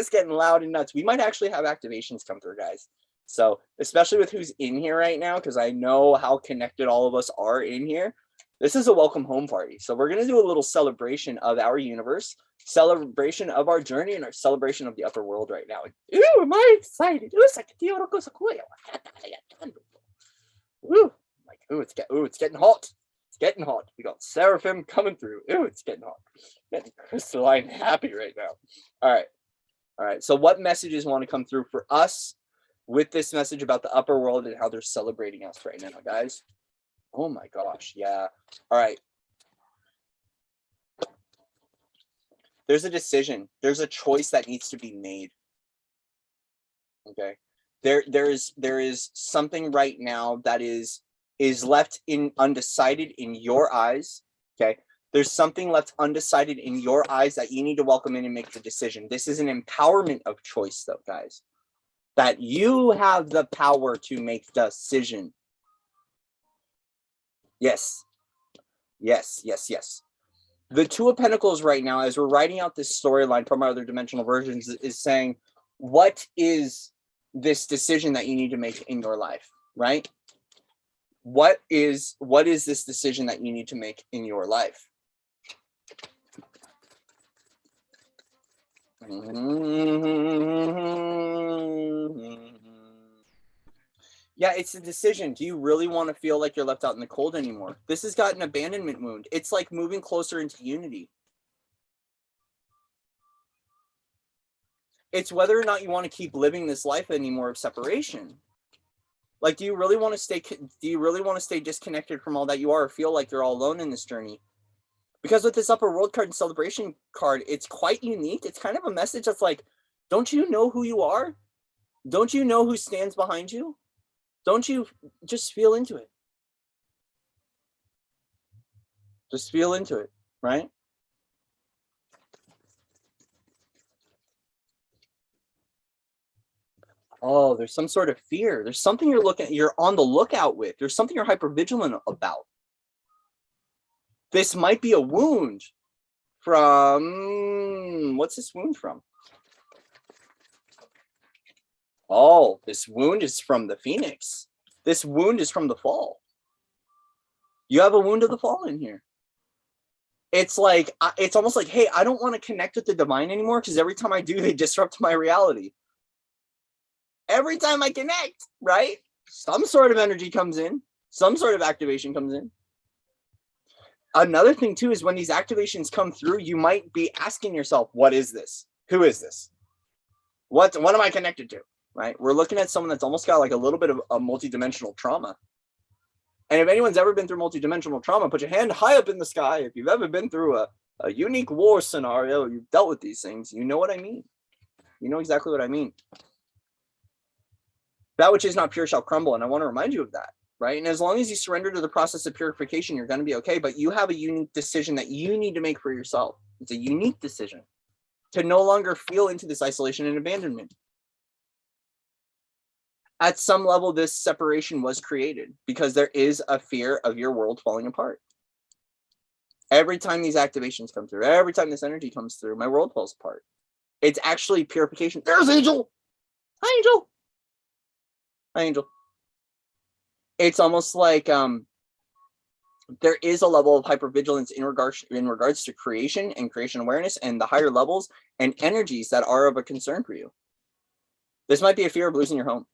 getting loud and nuts. We might actually have activations come through, guys. So especially with who's in here right now, because I know how connected all of us are in here. This is a welcome home party. So we're going to do a little celebration of our universe, celebration of our journey, and our celebration of the upper world right now. Ooh, am I excited? Ooh, it's getting hot. It's getting hot. We got Seraphim coming through. Ooh, it's getting hot. Getting crystalline happy right now. All right. So what messages want to come through for us with this message about the upper world and how they're celebrating us right now, guys? Oh my gosh, yeah. All right. There's a decision. There's a choice that needs to be made. Okay. There is something right now that is left undecided in your eyes. Okay. There's something left undecided in your eyes that you need to welcome in and make the decision. This is an empowerment of choice, though, guys. that you have the power to make decision. Yes. Yes, yes, yes. The Two of Pentacles right now, as we're writing out this storyline from our other dimensional versions, is saying, what is this decision that you need to make in your life, right? What is this decision that you need to make in your life? Yeah, it's a decision. Do you really want to feel like you're left out in the cold anymore? This has got an abandonment wound. It's like moving closer into unity. It's whether or not you want to keep living this life anymore of separation. Like, do you really want to stay disconnected from all that you are, or feel like you're all alone in this journey? Because with this upper world card and celebration card, it's quite unique. It's kind of a message that's like, don't you know who you are? Don't you know who stands behind you? Don't you just feel into it? Just feel into it, right? Oh, there's some sort of fear. There's something you're on the lookout with. There's something you're hypervigilant about. This might be a wound from, what's this wound from? Oh, this wound is from the Phoenix. This wound is from the fall. You have a wound of the fall in here. It's like, it's almost like, hey, I don't want to connect with the divine anymore because every time I do, they disrupt my reality. Every time I connect, right? Some sort of energy comes in. Some sort of activation comes in. Another thing too is when these activations come through, you might be asking yourself, what is this? Who is this? What am I connected to? Right? We're looking at someone that's almost got like a little bit of a multidimensional trauma. And if anyone's ever been through multidimensional trauma, put your hand high up in the sky. If you've ever been through a unique war scenario, you've dealt with these things, you know what I mean. You know exactly what I mean. That which is not pure shall crumble. And I want to remind you of that, right? And as long as you surrender to the process of purification, you're going to be okay. But you have a unique decision that you need to make for yourself. It's a unique decision to no longer feel into this isolation and abandonment. At some level, this separation was created because there is a fear of your world falling apart. Every time these activations come through, every time this energy comes through, my world falls apart. It's actually purification. There's Angel. Hi, Angel. Hi, Angel. It's almost like there is a level of hypervigilance in regards to creation and creation awareness and the higher levels and energies that are of a concern for you. This might be a fear of losing your home.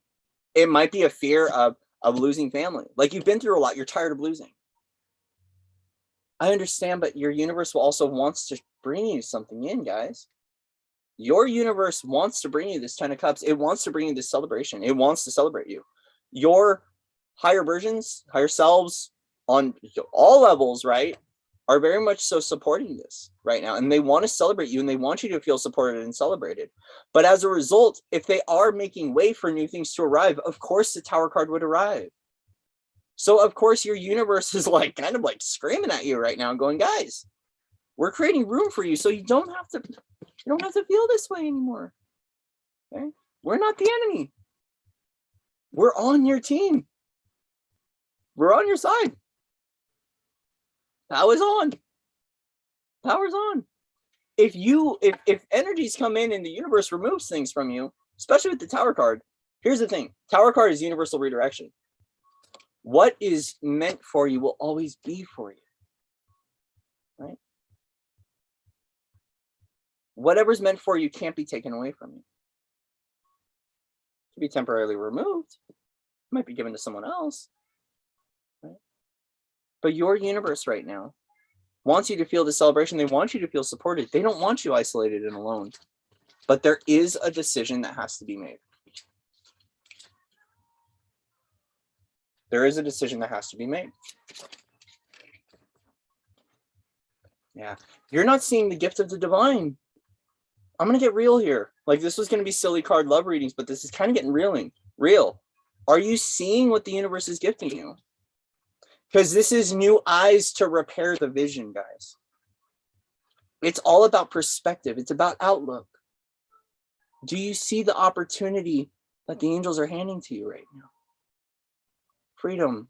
It might be a fear of losing family. Like, you've been through a lot. You're tired of losing. I understand, but your universe also wants to bring you something in, guys. Your universe wants to bring you this 10 of Cups. It wants to bring you this celebration. It wants to celebrate you. Your higher versions, higher selves on all levels, right, are very much so supporting this right now. And they want to celebrate you and they want you to feel supported and celebrated. But as a result, if they are making way for new things to arrive, of course the Tower card would arrive. So of course your universe is like kind of like screaming at you right now and going, guys, we're creating room for you so you don't have to feel this way anymore. Okay? We're not the enemy. We're on your team. We're on your side. Power's on. Power's on. If energies come in and the universe removes things from you, especially with the Tower card, here's the thing. Tower card is universal redirection. What is meant for you will always be for you. Right? Whatever's meant for you can't be taken away from you. It can be temporarily removed. It might be given to someone else. Right? But your universe right now wants you to feel the celebration. They want you to feel supported. They don't want you isolated and alone. But there is a decision that has to be made. There is a decision that has to be made. Yeah. You're not seeing the gift of the divine. I'm going to get real here. Like, this was going to be silly card love readings, but this is kind of getting real. Are you seeing what the universe is gifting you? Because this is new eyes to repair the vision, guys. It's all about perspective. It's about outlook. Do you see the opportunity that the angels are handing to you right now. Freedom,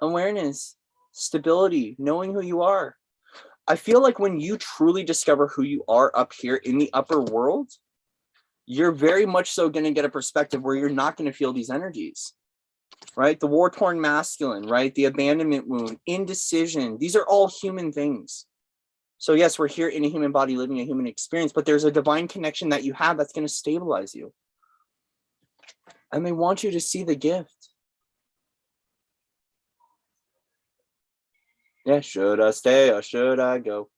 awareness, stability, knowing who you are. I feel like when you truly discover who you are up here in the upper world, you're very much so going to get a perspective where you're not going to feel these energies, right? The war-torn masculine, right? The abandonment wound, indecision. These are all human things. So yes, we're here in a human body living a human experience, but there's a divine connection that you have that's going to stabilize you. And they want you to see the gift. Yeah, should I stay or should I go?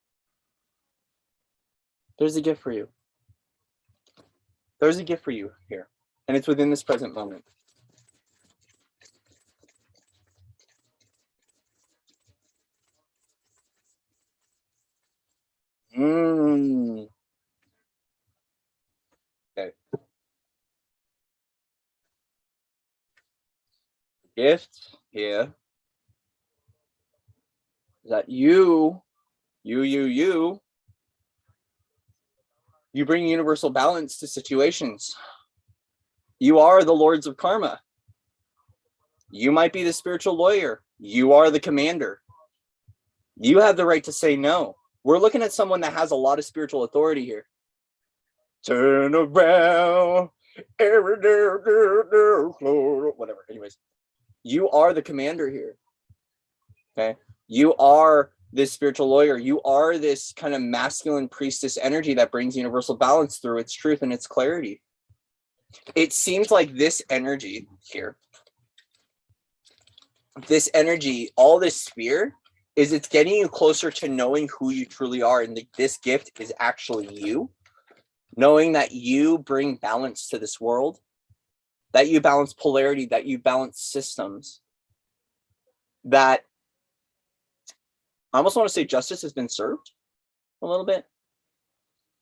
There's a gift for you. There's a gift for you here. And it's within this present moment. Okay. Gift here is that you bring universal balance to situations. You are the lords of karma. You might be the spiritual lawyer. You are the commander. You have the right to say no. We're looking at someone that has a lot of spiritual authority here. Turn around. Whatever. Anyways, you are the commander here. Okay. You are this spiritual lawyer. You are this kind of masculine priestess energy that brings universal balance through its truth and its clarity. It seems like this energy here, this energy, all this sphere, is it's getting you closer to knowing who you truly are. And this gift is actually you, knowing that you bring balance to this world, that you balance polarity, that you balance systems, that I almost want to say justice has been served a little bit.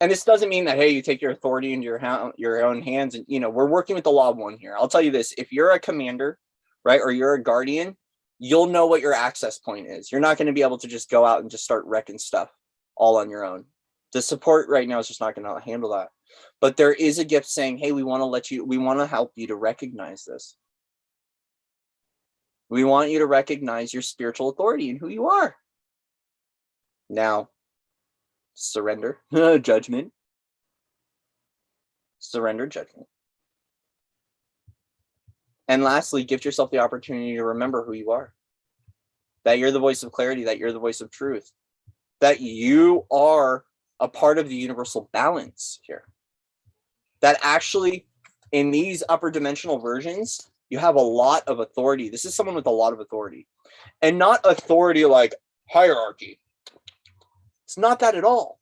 And this doesn't mean that, hey, you take your authority into your own hands. And, we're working with the law of one here. I'll tell you this, if you're a commander, right, or you're a guardian, you'll know what your access point is. You're not going to be able to just go out and just start wrecking stuff all on your own. The support right now is just not going to handle that. But there is a gift saying, hey, we want to help you to recognize this. We want you to recognize your spiritual authority and who you are. Now, surrender, judgment. Surrender, judgment. And lastly, give yourself the opportunity to remember who you are. That you're the voice of clarity, that you're the voice of truth. That you are a part of the universal balance here. That actually, in these upper dimensional versions, you have a lot of authority. This is someone with a lot of authority. And not authority like hierarchy. It's not that at all.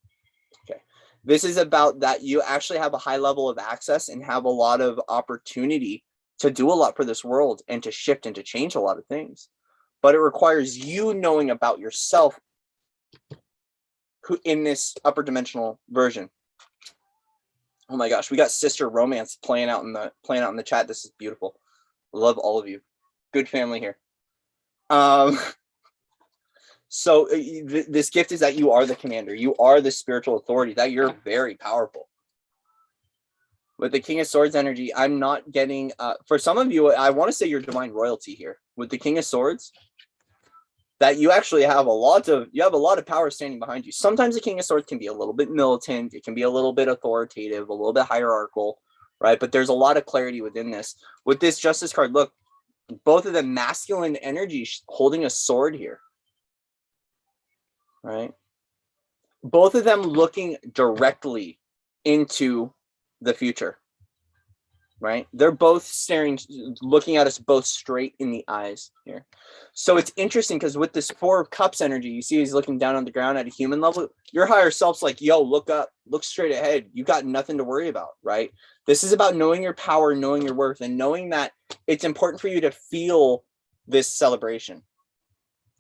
Okay. This is about that you actually have a high level of access and have a lot of opportunity to do a lot for this world and to shift and to change a lot of things. But it requires you knowing about yourself who in this upper dimensional version. Oh my gosh, we got Sister Romance playing out in the chat. This is beautiful. Love all of you. Good family here. So this gift is that you are the commander. You are the spiritual authority, that you're very powerful. With the King of Swords energy, I'm not getting, for some of you, I want to say you're divine royalty here. With the King of Swords, that you actually have a lot of power standing behind you. Sometimes the King of Swords can be a little bit militant. It can be a little bit authoritative, a little bit hierarchical, right? But there's a lot of clarity within this. With this Justice card, look, both of them masculine energy holding a sword here, right? Both of them looking directly into the future, right? They're both looking at us both straight in the eyes here. So it's interesting because with this Four of Cups energy, you see he's looking down on the ground at a human level. Your higher self's like, yo, look up, look straight ahead. You got nothing to worry about, right? This is about knowing your power, knowing your worth, and knowing that it's important for you to feel this celebration.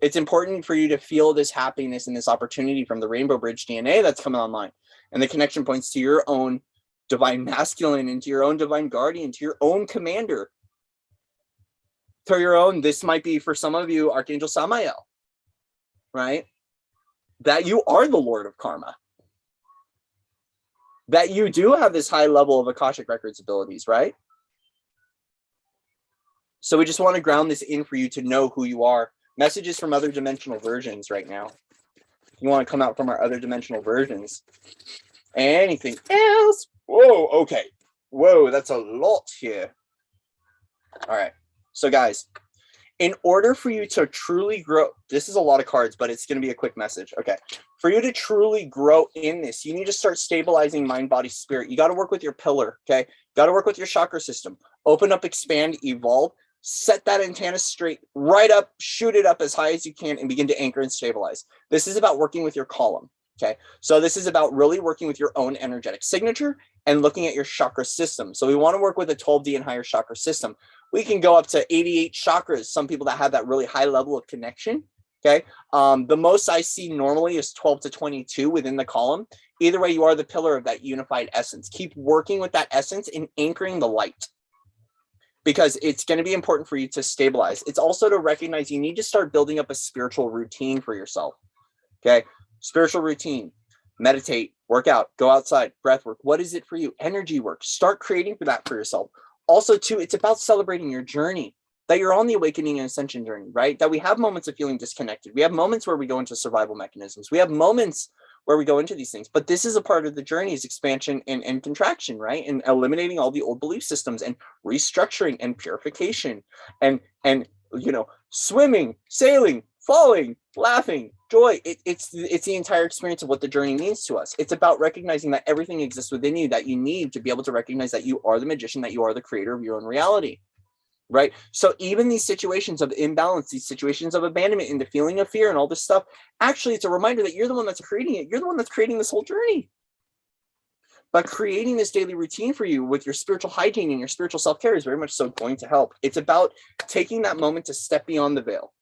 It's important for you to feel this happiness and this opportunity from the Rainbow Bridge DNA that's coming online, and the connection points to your own divine masculine, into your own divine guardian, to your own commander, to your own, this might be for some of you, Archangel Samael, right? That you are the Lord of Karma. That you do have this high level of Akashic Records abilities, right? So we just want to ground this in for you to know who you are. Messages from other dimensional versions right now. You want to come out from our other dimensional versions. Anything else? Whoa, okay. Whoa, that's a lot here. All right. So guys, in order for you to truly grow, this is a lot of cards, but it's going to be a quick message. Okay. For you to truly grow in this, you need to start stabilizing mind, body, spirit. You got to work with your pillar. Okay. Got to work with your chakra system. Open up, expand, evolve. Set that antenna straight, right up, shoot it up as high as you can, and begin to anchor and stabilize. This is about working with your column. Okay. So this is about really working with your own energetic signature and looking at your chakra system. So we want to work with a 12D and higher chakra system. We can go up to 88 chakras. Some people that have that really high level of connection. Okay. The most I see normally is 12 to 22 within the column. Either way, you are the pillar of that unified essence. Keep working with that essence and anchoring the light, because it's going to be important for you to stabilize. It's also to recognize you need to start building up a spiritual routine for yourself. Okay. Spiritual routine, meditate, work out, go outside, breath work. What is it for you? Energy work. Start creating for that for yourself. Also, too, it's about celebrating your journey, that you're on the awakening and ascension journey, right? That we have moments of feeling disconnected. We have moments where we go into survival mechanisms. We have moments where we go into these things. But this is a part of the journey, is expansion and contraction, right? And eliminating all the old belief systems and restructuring and purification and you know, swimming, sailing, falling, laughing, joy. It's the entire experience of what the journey means to us. It's about recognizing that everything exists within you that you need to be able to recognize that you are the magician, that you are the creator of your own reality, right? So even these situations of imbalance, these situations of abandonment and the feeling of fear and all this stuff, actually, it's a reminder that you're the one that's creating it. You're the one that's creating this whole journey. But creating this daily routine for you with your spiritual hygiene and your spiritual self-care is very much so going to help. It's about taking that moment to step beyond the veil,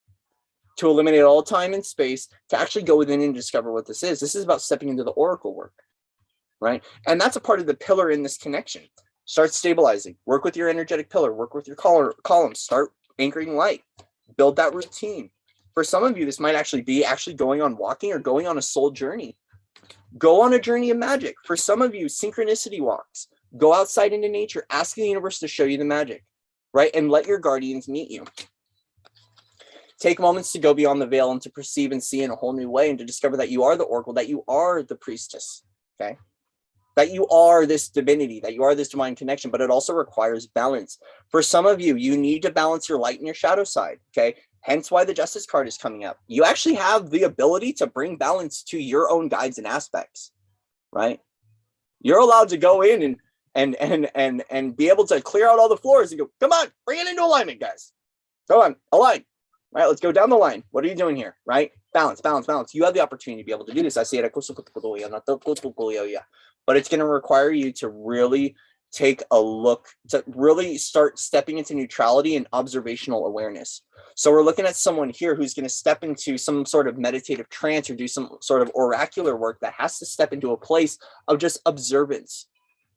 to eliminate all time and space, to actually go within and discover what this is. This is about stepping into the oracle work, right? And that's a part of the pillar in this connection. Start stabilizing, work with your energetic pillar, work with your column, start anchoring light, build that routine. For some of you, this might actually be going on walking or going on a soul journey. Go on a journey of magic. For some of you, synchronicity walks. Go outside into nature, ask the universe to show you the magic, right? And let your guardians meet you. Take moments to go beyond the veil and to perceive and see in a whole new way, and to discover that you are the oracle, that you are the priestess, okay? That you are this divinity, that you are this divine connection, but it also requires balance. For some of you, you need to balance your light and your shadow side, okay? Hence why the Justice card is coming up. You actually have the ability to bring balance to your own guides and aspects, right? You're allowed to go in and be able to clear out all the floors and go, come on, bring it into alignment, guys. Go on, align. Right, let's go down the line. What are you doing here? Right? Balance, balance, balance. You have the opportunity to be able to do this. I say it, but it's going to require you to really take a look, to really start stepping into neutrality and observational awareness. So we're looking at someone here who's going to step into some sort of meditative trance or do some sort of oracular work that has to step into a place of just observance,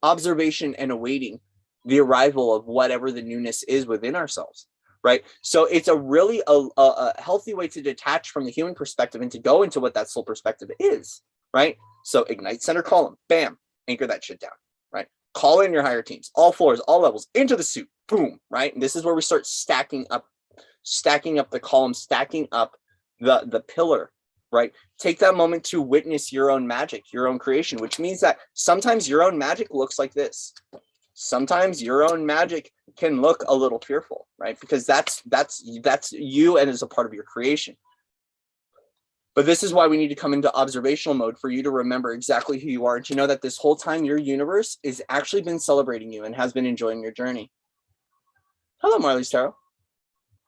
observation, and awaiting the arrival of whatever the newness is within ourselves. Right. So it's a really a healthy way to detach from the human perspective and to go into what that soul perspective is. Right. So ignite, center, column, bam, anchor that shit down. Right. Call in your higher teams, all floors, all levels, into the suit. Boom. Right. And this is where we start stacking up the column, stacking up the pillar. Right. Take that moment to witness your own magic, your own creation, which means that sometimes your own magic looks like this. Sometimes your own magic can look a little fearful, right? Because that's you and is a part of your creation. But this is why we need to come into observational mode, for you to remember exactly who you are and to know that this whole time your universe has actually been celebrating you and has been enjoying your journey. Hello, Marley's Tarot.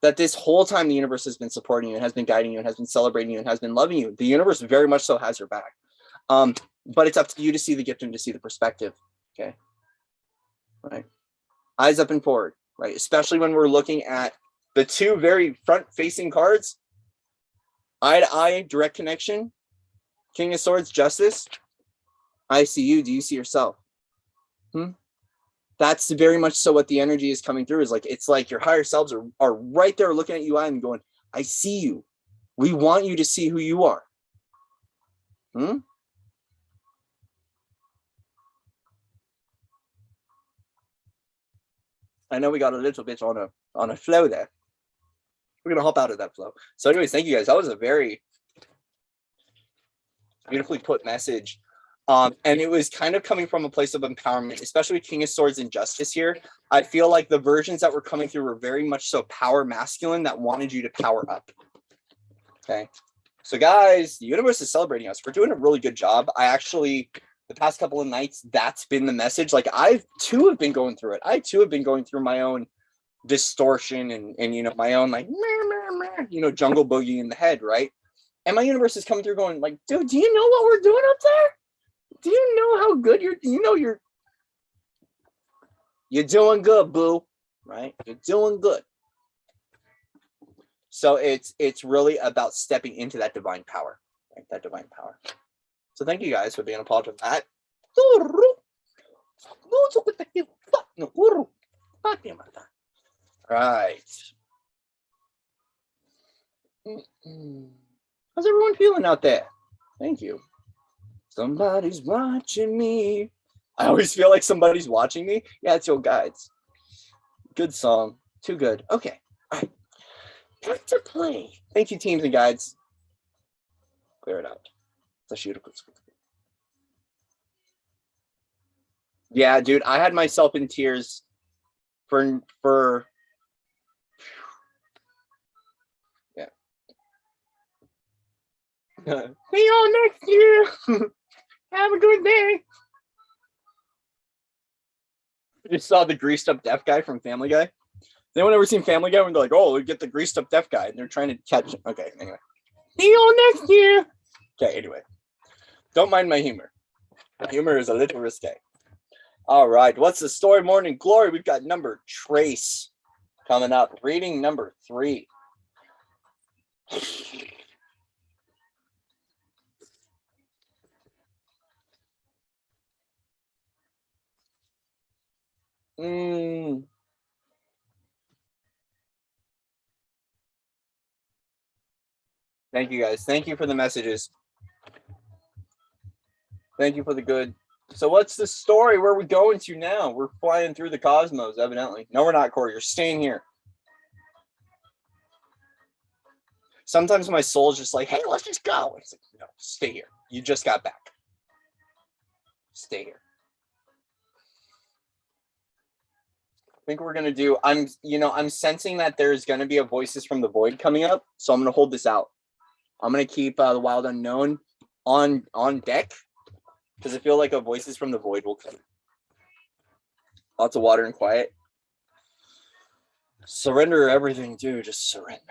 That this whole time the universe has been supporting you and has been guiding you and has been celebrating you and has been loving you. The universe very much so has your back. But it's up to you to see the gift and to see the perspective, okay? Right, eyes up and forward, right? Especially when we're looking at the two very front-facing cards, eye to eye, direct connection, King of Swords, Justice. I see you. Do you see yourself? That's very much so what the energy is coming through. Is like, it's like your higher selves are right there looking at you and going, I see you. We want you to see who you are. I know we got a little bit on a on a flow there. We're gonna hop out of that flow. So anyways, thank you guys. That was a very beautifully put message. And it was kind of coming from a place of empowerment, especially with King of Swords and Justice here. I feel like the versions that were coming through were very much so power masculine that wanted you to power up. Okay. So guys, the universe is celebrating us. We're doing a really good job. I actually, the past couple of nights, that's been the message. Like I too have been going through it. I too have been going through my own distortion and you know, my own like, you know, jungle boogie in the head, right? And my universe is coming through going like, dude, do you know what we're doing up there? Do you know how good you're doing good, boo, right? You're doing good. So it's really about stepping into that divine power, right? That divine power. So thank you guys for being a part of that. Right. How's everyone feeling out there? Thank you. Somebody's watching me. I always feel like somebody's watching me. Yeah, it's your guides. Good song. Too good. Okay. All right. Back to play. Thank you, teams and guides. Clear it out. It's a shoot. Yeah, dude, I had myself in tears for yeah. See you all next year. Have a good day. I just saw the greased up deaf guy from Family Guy. Has anyone ever seen Family Guy when they're like, oh, we get the greased up deaf guy and they're trying to catch him? Okay, anyway. See you all next year. Okay, anyway. Don't mind my humor. My humor is a little risque. All right, what's the story? Morning Glory. We've got number Trace coming up. Reading number 3. Thank you guys. Thank you for the messages. Thank you for the good. So what's the story? Where are we going to now? We're flying through the cosmos, evidently. No, we're not, Cory. You're staying here. Sometimes my soul's just like, hey, let's just go. It's like, no, stay here. You just got back. Stay here. I think we're gonna do. I'm sensing that there's gonna be a Voices from the Void coming up, so I'm gonna hold this out. I'm gonna keep the Wild Unknown on deck because I feel like a Voices from the Void will come. Lots of water and quiet. Surrender everything, dude. Just surrender.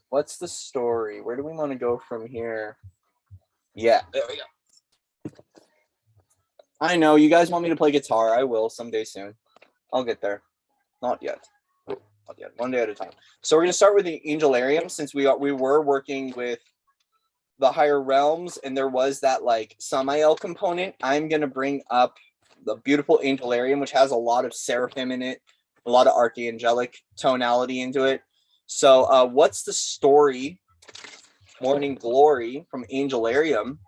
What's the story? Where do we want to go from here? Yeah, there we go. I know you guys want me to play guitar. I will someday soon. I'll get there. Not yet. Not yet. One day at a time. So we're gonna start with the Angelarium since we were working with the higher realms and there was that like Samael component. I'm gonna bring up the beautiful Angelarium, which has a lot of seraphim in it, a lot of archangelic tonality into it. So what's the story? Morning Glory from Angelarium.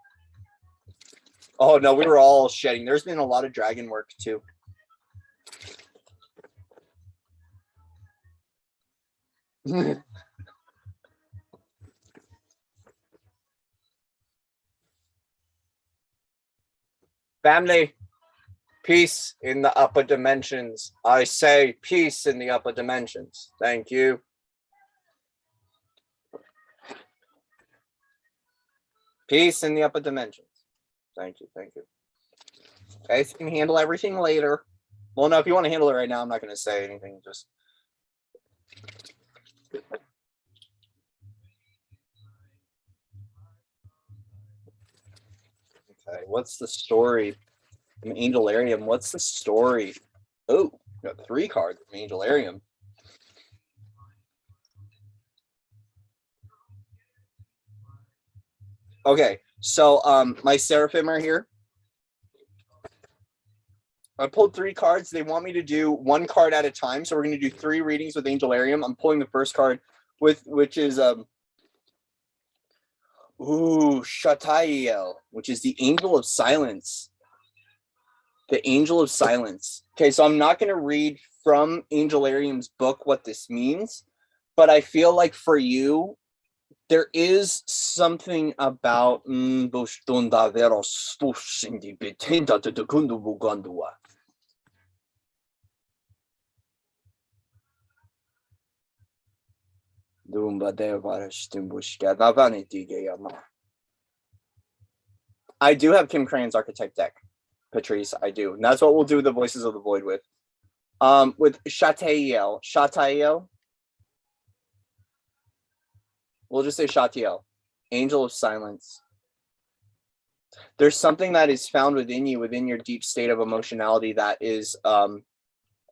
Oh no, we were all shedding. There's been a lot of dragon work too. Family, peace in the upper dimensions. I say peace in the upper dimensions. Thank you. Peace in the upper dimensions. Thank you. Thank you. Guys can handle everything later. Well, no, if you want to handle it right now, I'm not going to say anything. Just. Okay, what's the story from Angelarium? What's the story? Oh, got 3 cards from Angelarium. Okay, so my seraphim are here. I pulled 3 cards. They want me to do 1 card at a time, so we're going to do 3 readings with Angelarium. I'm pulling the first card, which is Ooh, Shatael, which is the angel of silence. The angel of silence. Okay, so I'm not going to read from Angelarium's book what this means, but I feel like for you, there is something about I do have Kim Crane's archetype deck, Patrice. I do. And that's what we'll do the Voices of the Void with. With Shatael. We'll just say Shatiel, Angel of Silence. There's something that is found within you, within your deep state of emotionality that is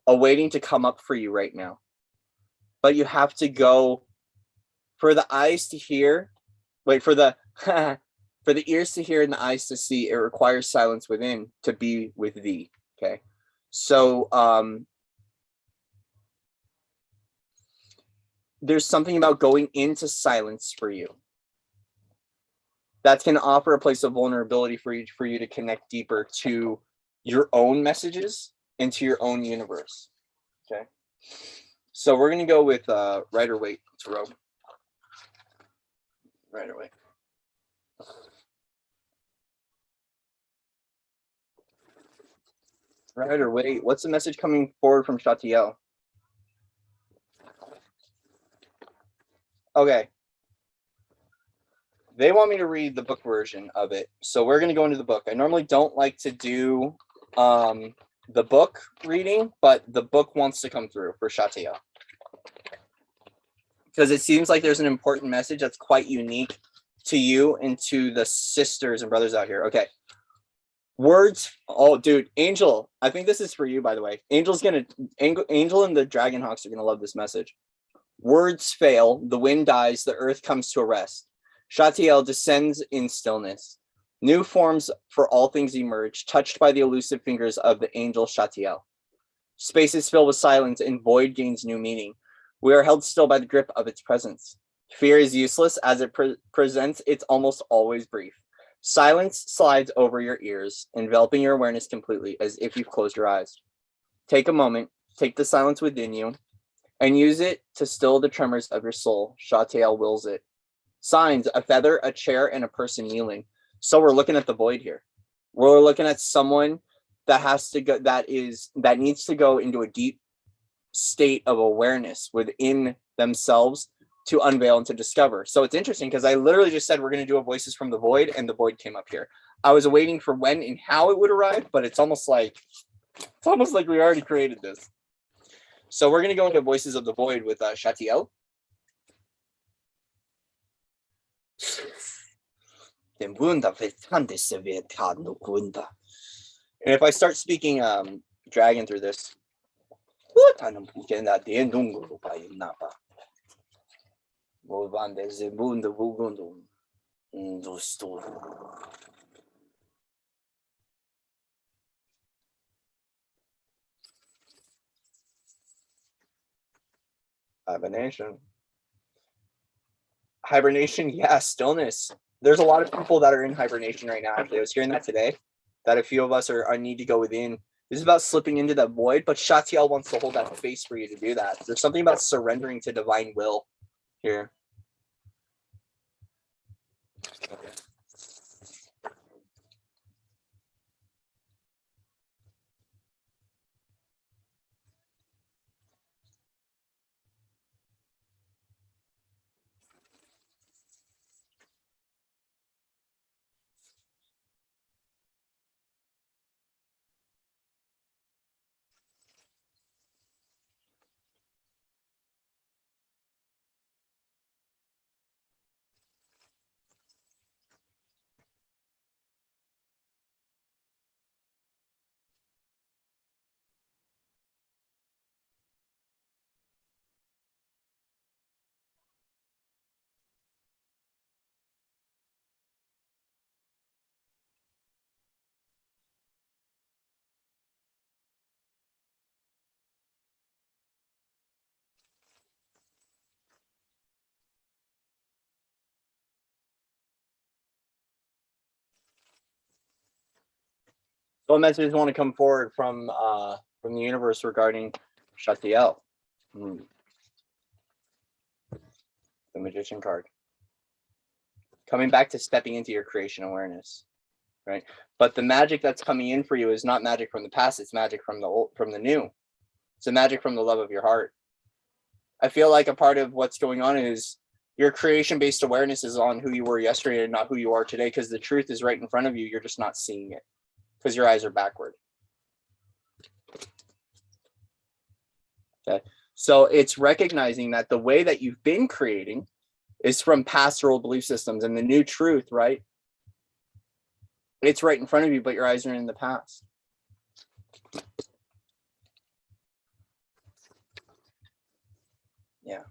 awaiting to come up for you right now. But you have to go for the eyes to hear. Wait, for the for the ears to hear and the eyes to see. It requires silence within to be with thee. Okay. So there's something about going into silence for you that's going to offer a place of vulnerability for you to connect deeper to your own messages and to your own universe. Okay. So we're going to go with Rider-Waite Tarot. Rider-Waite. Rider-Waite, what's the message coming forward from Shatiel? Okay. They want me to read the book version of it. So we're going to go into the book. I normally don't like to do the book reading, but the book wants to come through for Shatiel. Because it seems like there's an important message that's quite unique to you and to the sisters and brothers out here. Okay. Words. Oh, dude. Angel. I think this is for you, by the way. Angel and the Dragonhawks are going to love this message. Words fail. The wind dies. The earth comes to a rest. Shatiel descends in stillness. New forms for all things emerge, touched by the elusive fingers of the angel Shatiel. Space is filled with silence and void gains new meaning. We are held still by the grip of its presence. Fear is useless as it presents it's almost always brief. Silence slides over your ears, enveloping your awareness completely as if you've closed your eyes. Take a moment, take the silence within you, and use it to still the tremors of your soul. Shatiel wills it. Signs: a feather, a chair, and a person kneeling. So we're looking at the void here. We're looking at someone that has to go, that needs to go into a deep state of awareness within themselves to unveil and to discover. So it's interesting because I literally just said we're going to do a Voices from the Void, and the void came up here. I was waiting for when and how it would arrive, but it's almost like we already created this. So we're going to go into Voices of the Void with Shatiel. And if I start speaking dragon through this, hibernation, yeah, stillness. There's a lot of people that are in hibernation right now. Actually, I was hearing that today, that a few of us are need to go within. This is about slipping into that void, but Shatiel wants to hold that space for you to do that. There's something about surrendering to divine will here. Okay. What messages want to come forward from the universe regarding Shatiel? The Magician card. Coming back to stepping into your creation awareness, right? But the magic that's coming in for you is not magic from the past, it's magic from the old, from the new. It's a magic from the love of your heart. I feel like a part of what's going on is your creation-based awareness is on who you were yesterday and not who you are today, because the truth is right in front of you. You're just not seeing it because your eyes are backward. Okay. So it's recognizing that the way that you've been creating is from past or old belief systems, and the new truth, right? It's right in front of you, but your eyes are in the past. Yeah.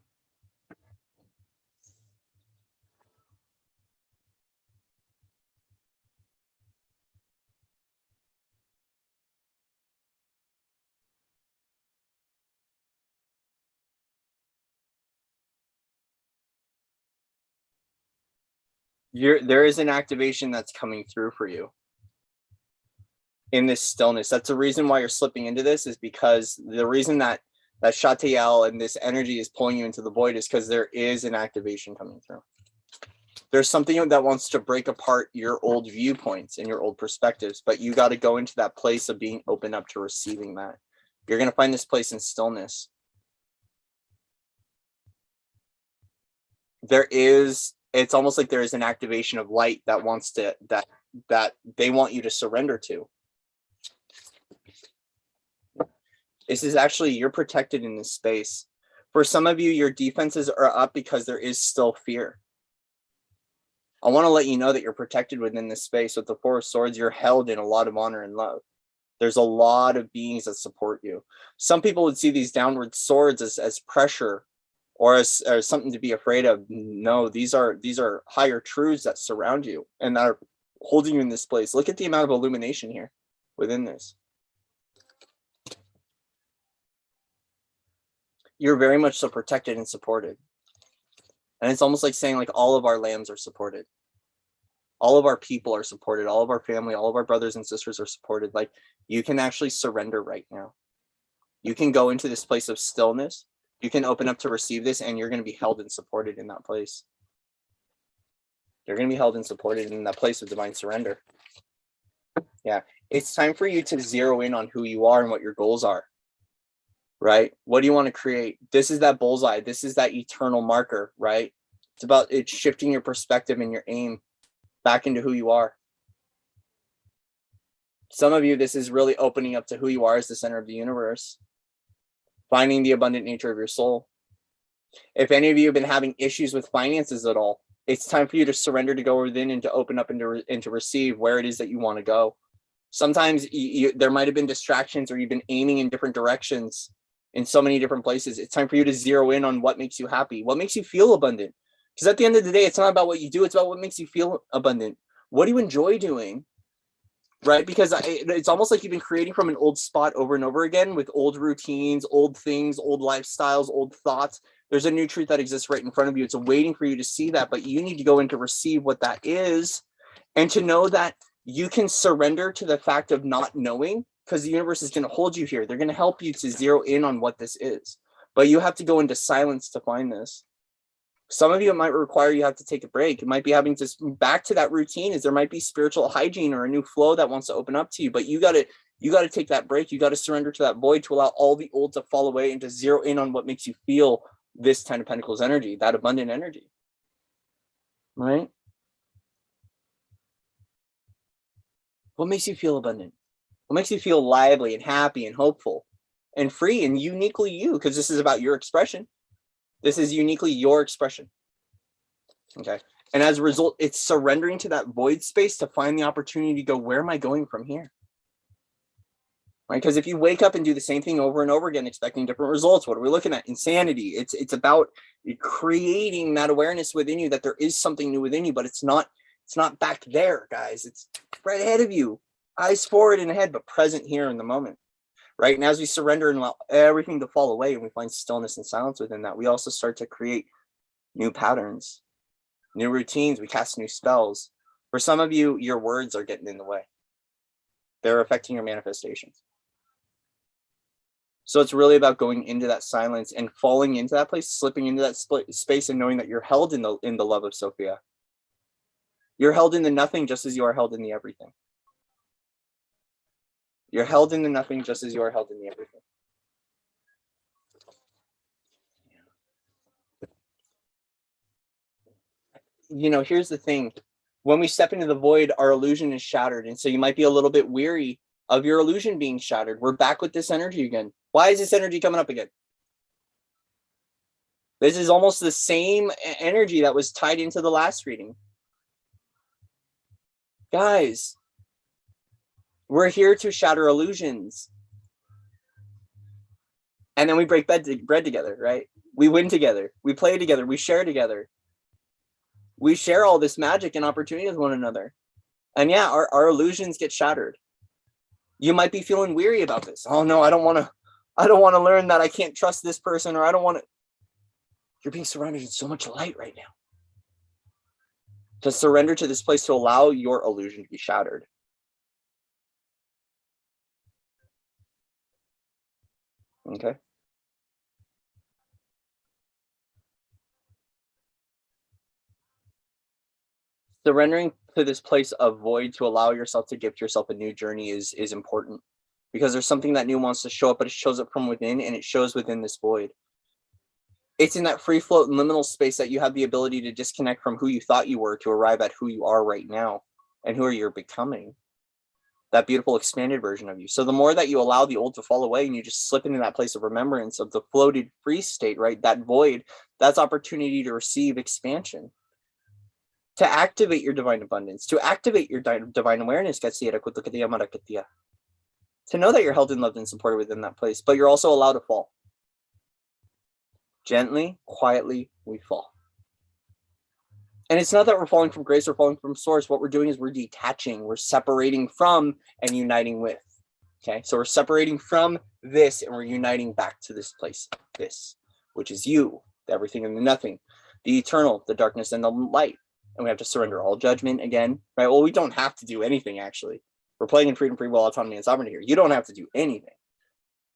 There is an activation that's coming through for you in this stillness. That's the reason why you're slipping into this, is because the reason that Shatiel and this energy is pulling you into the void is because there is an activation coming through. There's something that wants to break apart your old viewpoints and your old perspectives, but you got to go into that place of being open up to receiving that. You're going to find this place in stillness. It's almost like there is an activation of light that wants to, that they want you to surrender to. This is actually, you're protected in this space. For some of you, your defenses are up because there is still fear. I want to let you know that you're protected within this space. With the Four of Swords, you're held in a lot of honor and love. There's a lot of beings that support you. Some people would see these downward swords as pressure or as something to be afraid of. No, these are higher truths that surround you and that are holding you in this place. Look at the amount of illumination here within this. You're very much so protected and supported. And it's almost like saying, like, all of our lambs are supported. All of our people are supported. All of our family, all of our brothers and sisters are supported. Like, you can actually surrender right now. You can go into this place of stillness. You can open up to receive this, and you're going to be held and supported in that place. You're going to be held and supported in that place of divine surrender. Yeah. It's time for you to zero in on who you are and what your goals are. Right? What do you want to create? This is that bullseye. This is that eternal marker, right? It's shifting your perspective and your aim back into who you are. Some of you, this is really opening up to who you are as the center of the universe, finding the abundant nature of your soul. If any of you have been having issues with finances at all, it's time for you to surrender, to go within, and to open up and to receive where it is that you want to go. Sometimes there might have been distractions, or you've been aiming in different directions in so many different places. It's time for you to zero in on what makes you happy, what makes you feel abundant. Because at the end of the day, it's not about what you do, it's about what makes you feel abundant. What do you enjoy doing? Right? Because it's almost like you've been creating from an old spot over and over again, with old routines, old things, old lifestyles, old thoughts. There's a new truth that exists right in front of you. It's waiting for you to see that, but you need to go in to receive what that is, and to know that you can surrender to the fact of not knowing, because the universe is going to hold you here. They're going to help you to zero in on what this is, but you have to go into silence to find this. Some of you, it might require you have to take a break. It might be having to back to that routine, as there might be spiritual hygiene or a new flow that wants to open up to you, but you got to take that break. You got to surrender to that void, to allow all the old to fall away, and to zero in on what makes you feel this Ten of Pentacles energy, that abundant energy, right? What makes you feel abundant? What makes you feel lively and happy and hopeful and free and uniquely you? Because this is about your expression. This is uniquely your expression. Okay. And as a result, it's surrendering to that void space to find the opportunity to go, where am I going from here? Right? Because if you wake up and do the same thing over and over again, expecting different results, what are we looking at? Insanity. It's about creating that awareness within you that there is something new within you, but it's not back there, guys. It's right ahead of you. Eyes forward and ahead, but present here in the moment. Right? And as we surrender and allow everything to fall away, and we find stillness and silence within that, we also start to create new patterns, new routines. We cast new spells. For some of you, your words are getting in the way. They're affecting your manifestations. So it's really about going into that silence and falling into that place, slipping into that space and knowing that you're held in the love of Sophia. You're held in the nothing just as you are held in the everything. You're held in the nothing just as you are held in the everything. You know, here's the thing. When we step into the void, our illusion is shattered. And so you might be a little bit weary of your illusion being shattered. We're back with this energy again. Why is this energy coming up again? This is almost the same energy that was tied into the last reading. Guys, we're here to shatter illusions. And then we break bread together, right? We win together. We play together. We share together. We share all this magic and opportunity with one another. And yeah, our illusions get shattered. You might be feeling weary about this. Oh no, I don't want to learn that I can't trust this person, or I don't want to. You're being surrounded in so much light right now. To surrender to this place to allow your illusion to be shattered. Okay. Surrendering to this place of void to allow yourself to gift yourself a new journey is important, because there's something that new wants to show up, but it shows up from within, and it shows within this void. It's in that free float and liminal space that you have the ability to disconnect from who you thought you were to arrive at who you are right now and who you're becoming. That beautiful expanded version of you. So the more that you allow the old to fall away and you just slip into that place of remembrance of the floated free state, right? That void, that's opportunity to receive expansion, to activate your divine abundance, to activate your divine awareness, to know that you're held and loved and supported within that place, but you're also allowed to fall. Gently, quietly, we fall. And it's not that we're falling from grace or falling from source. What we're doing is we're detaching, we're separating from and uniting with. Okay, so we're separating from this and we're uniting back to this place, this, which is you, the everything and the nothing, the eternal, the darkness and the light. And we have to surrender all judgment again, right? Well, we don't have to do anything, actually. We're playing in freedom, free will, autonomy, and sovereignty here. You don't have to do anything.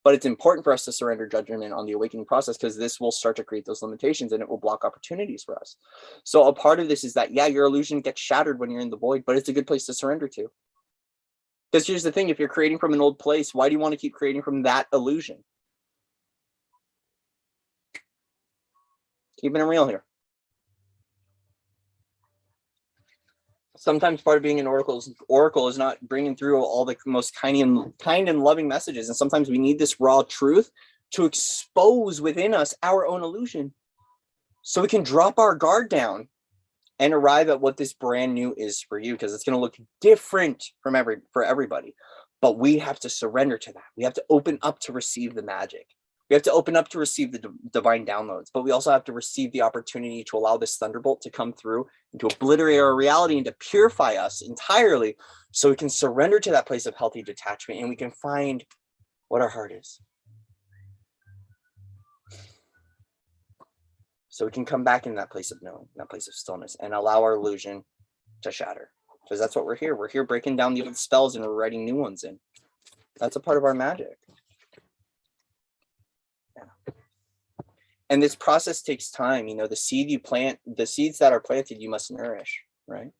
But it's important for us to surrender judgment on the awakening process, because this will start to create those limitations and it will block opportunities for us. So a part of this is that, yeah, your illusion gets shattered when you're in the void, but it's a good place to surrender to. Because here's the thing, if you're creating from an old place, why do you want to keep creating from that illusion? Keeping it real here. Sometimes part of being an oracle is not bringing through all the most kind and loving messages. And sometimes we need this raw truth to expose within us our own illusion, so we can drop our guard down and arrive at what this brand new is for you, because it's going to look different for everybody. But we have to surrender to that. We have to open up to receive the magic. We have to open up to receive the divine downloads, but we also have to receive the opportunity to allow this thunderbolt to come through and to obliterate our reality and to purify us entirely, so we can surrender to that place of healthy detachment and we can find what our heart is. So we can come back in that place of knowing, that place of stillness, and allow our illusion to shatter. Because that's what we're here. We're here breaking down the old spells and we're writing new ones in. That's a part of our magic. And this process takes time. You know, the seed you plant, the seeds that are planted, you must nourish, right?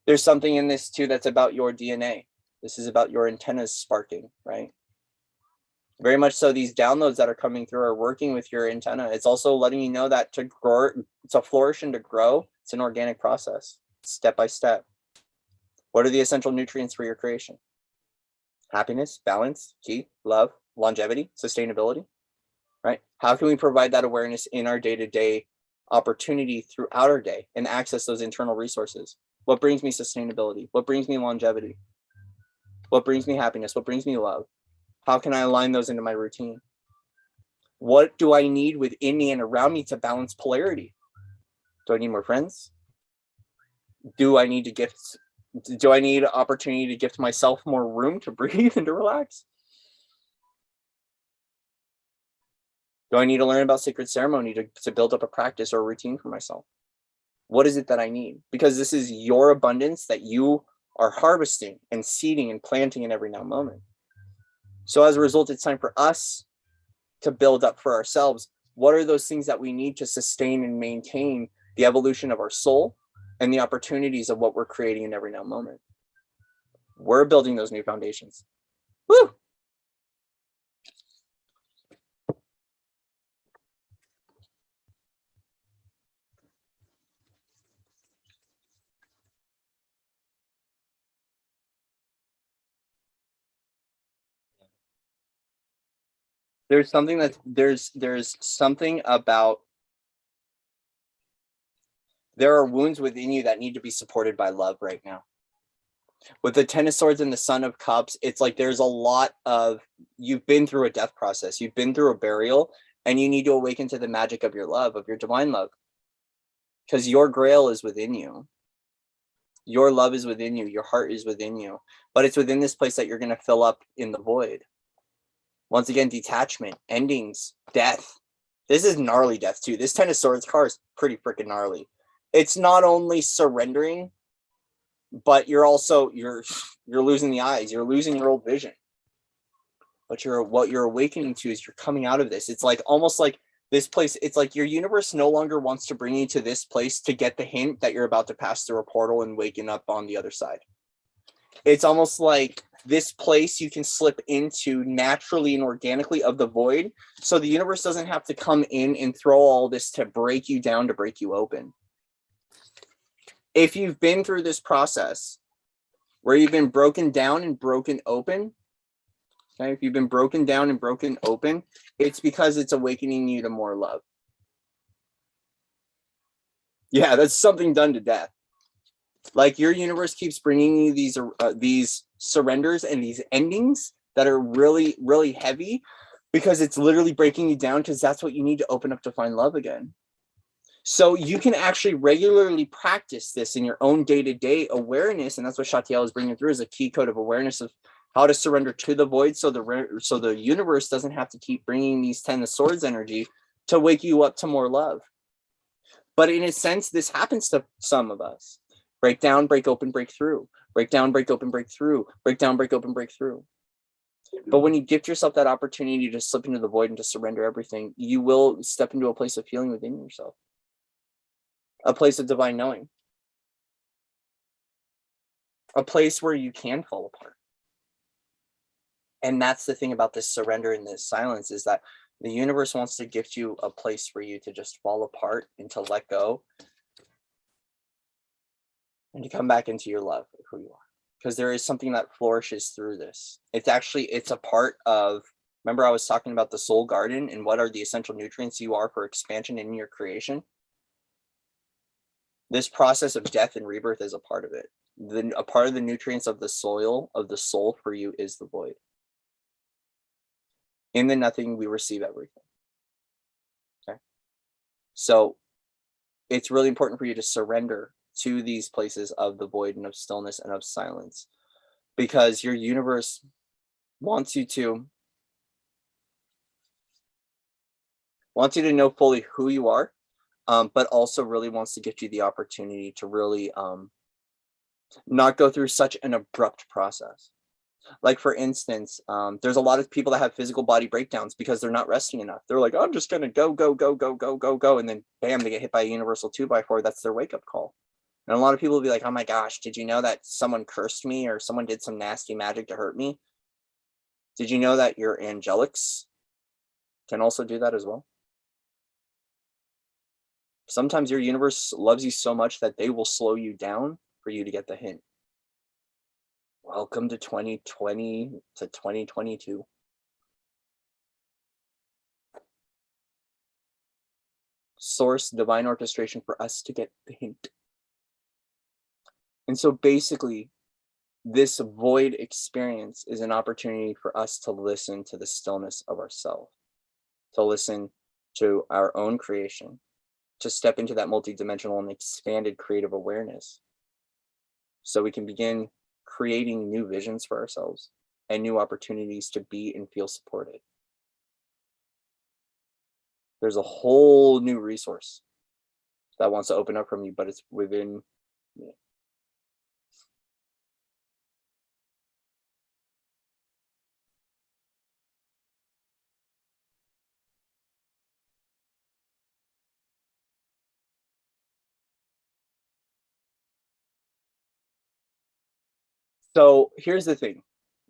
There's something in this too that's about your DNA. This is about your antennas sparking, right? Very much so, these downloads that are coming through are working with your antenna. It's also letting you know that to grow, to flourish and to grow, it's an organic process, step by step. What are the essential nutrients for your creation? Happiness, balance, key, love, longevity, sustainability. Right? How can we provide that awareness in our day-to-day opportunity throughout our day and access those internal resources? What brings me sustainability? What brings me longevity? What brings me happiness? What brings me love? How can I align those into my routine? What do I need within me and around me to balance polarity? Do I need more friends? Do I need opportunity to gift myself more room to breathe and to relax? Do I need to learn about sacred ceremony to build up a practice or a routine for myself? What is it that I need? Because this is your abundance that you are harvesting and seeding and planting in every now moment. So as a result, it's time for us to build up for ourselves. What are those things that we need to sustain and maintain the evolution of our soul and the opportunities of what we're creating in every now moment? We're building those new foundations. Woo! There's something that there's something about, there are wounds within you that need to be supported by love right now. With the Ten of Swords and the Son of Cups, it's like there's a lot of, you've been through a death process, you've been through a burial, and you need to awaken to the magic of your love, of your divine love. Because your grail is within you. Your love is within you. Your heart is within you. But it's within this place that you're going to fill up in the void. Once again, detachment, endings, death. This is gnarly death too. This Ten of Swords card is pretty freaking gnarly. It's not only surrendering, but you're also, you're losing the eyes. You're losing your old vision. But what you're awakening to is you're coming out of this. It's like almost like this place. It's like your universe no longer wants to bring you to this place to get the hint that you're about to pass through a portal and waking up on the other side. It's almost like this place you can slip into naturally and organically of the void. So the universe doesn't have to come in and throw all this to break you down, to break you open. If you've been through this process where you've been broken down and broken open, okay, if you've been broken down and broken open, it's because it's awakening you to more love. Yeah, that's something done to death. Like your universe keeps bringing you these surrenders and these endings that are really, really heavy, because it's literally breaking you down, because that's what you need to open up to find love again. So you can actually regularly practice this in your own day-to-day awareness, and that's what Shatiel is bringing through, is a key code of awareness of how to surrender to the void, so the universe doesn't have to keep bringing these Ten of Swords energy to wake you up to more love. But in a sense, this happens to some of us. Break down, break open, break through. Break down, break open, break through. Break down, break open, break through. But when you gift yourself that opportunity to slip into the void and to surrender everything, you will step into a place of healing within yourself. A place of divine knowing. A place where you can fall apart. And that's the thing about this surrender and this silence, is that the universe wants to gift you a place for you to just fall apart and to let go and to come back into your love of who you are. Because there is something that flourishes through this. It's a part of, remember I was talking about the soul garden and what are the essential nutrients you are for expansion in your creation? This process of death and rebirth is a part of it. A part of the nutrients of the soil, of the soul for you, is the void. In the nothing, we receive everything. Okay. So it's really important for you to surrender to these places of the void and of stillness and of silence, because your universe wants you to know fully who you are, but also really wants to give you the opportunity to really not go through such an abrupt process. Like for instance, there's a lot of people that have physical body breakdowns because they're not resting enough. They're like, I'm just gonna go, and then bam, they get hit by a universal 2x4. That's their wake-up call. And a lot of people will be like, oh my gosh, did you know that someone cursed me or someone did some nasty magic to hurt me? Did you know that your angelics can also do that as well? Sometimes your universe loves you so much that they will slow you down for you to get the hint. Welcome to 2020 to 2022. Source, divine orchestration for us to get the hint. And so basically, this void experience is an opportunity for us to listen to the stillness of ourselves, to listen to our own creation, to step into that multidimensional and expanded creative awareness, so we can begin creating new visions for ourselves and new opportunities to be and feel supported. There's a whole new resource that wants to open up from you, but it's within you. So here's the thing,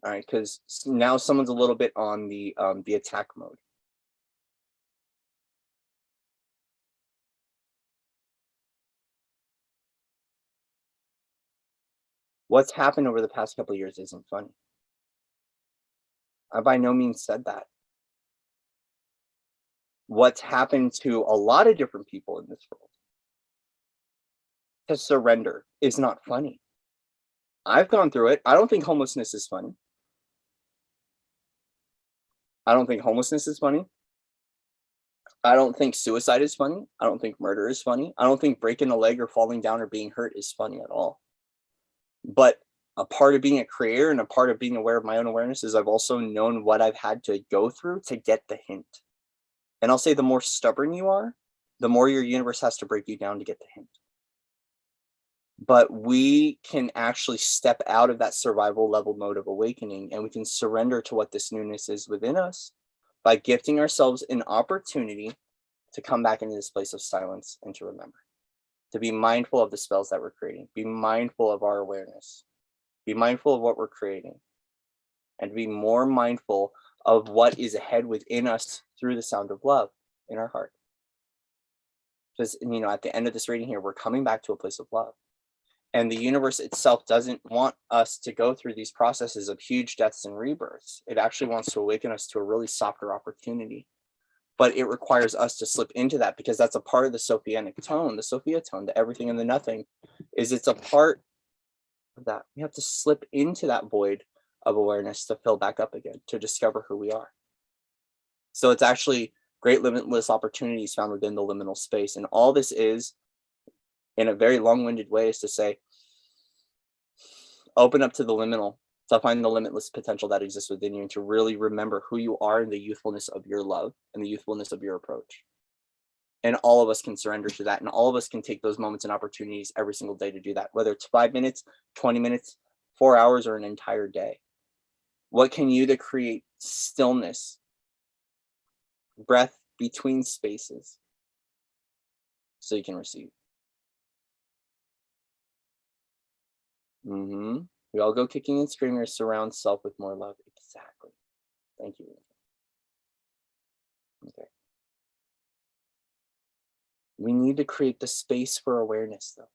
all right, because now someone's a little bit on the attack mode. What's happened over the past couple of years isn't funny. I by no means said that. What's happened to a lot of different people in this world to surrender is not funny. I've gone through it. I don't think homelessness is funny. I don't think homelessness is funny. I don't think suicide is funny. I don't think murder is funny. I don't think breaking a leg or falling down or being hurt is funny at all. But a part of being a creator and a part of being aware of my own awareness is I've also known what I've had to go through to get the hint. And I'll say the more stubborn you are, the more your universe has to break you down to get the hint. But we can actually step out of that survival level mode of awakening, and we can surrender to what this newness is within us by gifting ourselves an opportunity to come back into this place of silence and to remember, to be mindful of the spells that we're creating, be mindful of our awareness, be mindful of what we're creating, and be more mindful of what is ahead within us through the sound of love in our heart. Because, at the end of this reading here, we're coming back to a place of love. And the universe itself doesn't want us to go through these processes of huge deaths and rebirths. It actually wants to awaken us to a really softer opportunity. But it requires us to slip into that, because that's a part of the Sophianic tone, the Sophia tone, the everything and the nothing, is it's a part of that. We have to slip into that void of awareness to fill back up again, to discover who we are. So it's actually great limitless opportunities found within the liminal space. And all this is, in a very long-winded way, is to say, open up to the liminal, to find the limitless potential that exists within you, and to really remember who you are in the youthfulness of your love and the youthfulness of your approach. And all of us can surrender to that, and all of us can take those moments and opportunities every single day to do that, whether it's 5 minutes, 20 minutes, 4 hours, or an entire day. What can you do to create stillness, breath between spaces, so you can receive? We all go kicking and screaming or surround self with more love. Exactly. Thank you. Okay. We need to create the space for awareness, though.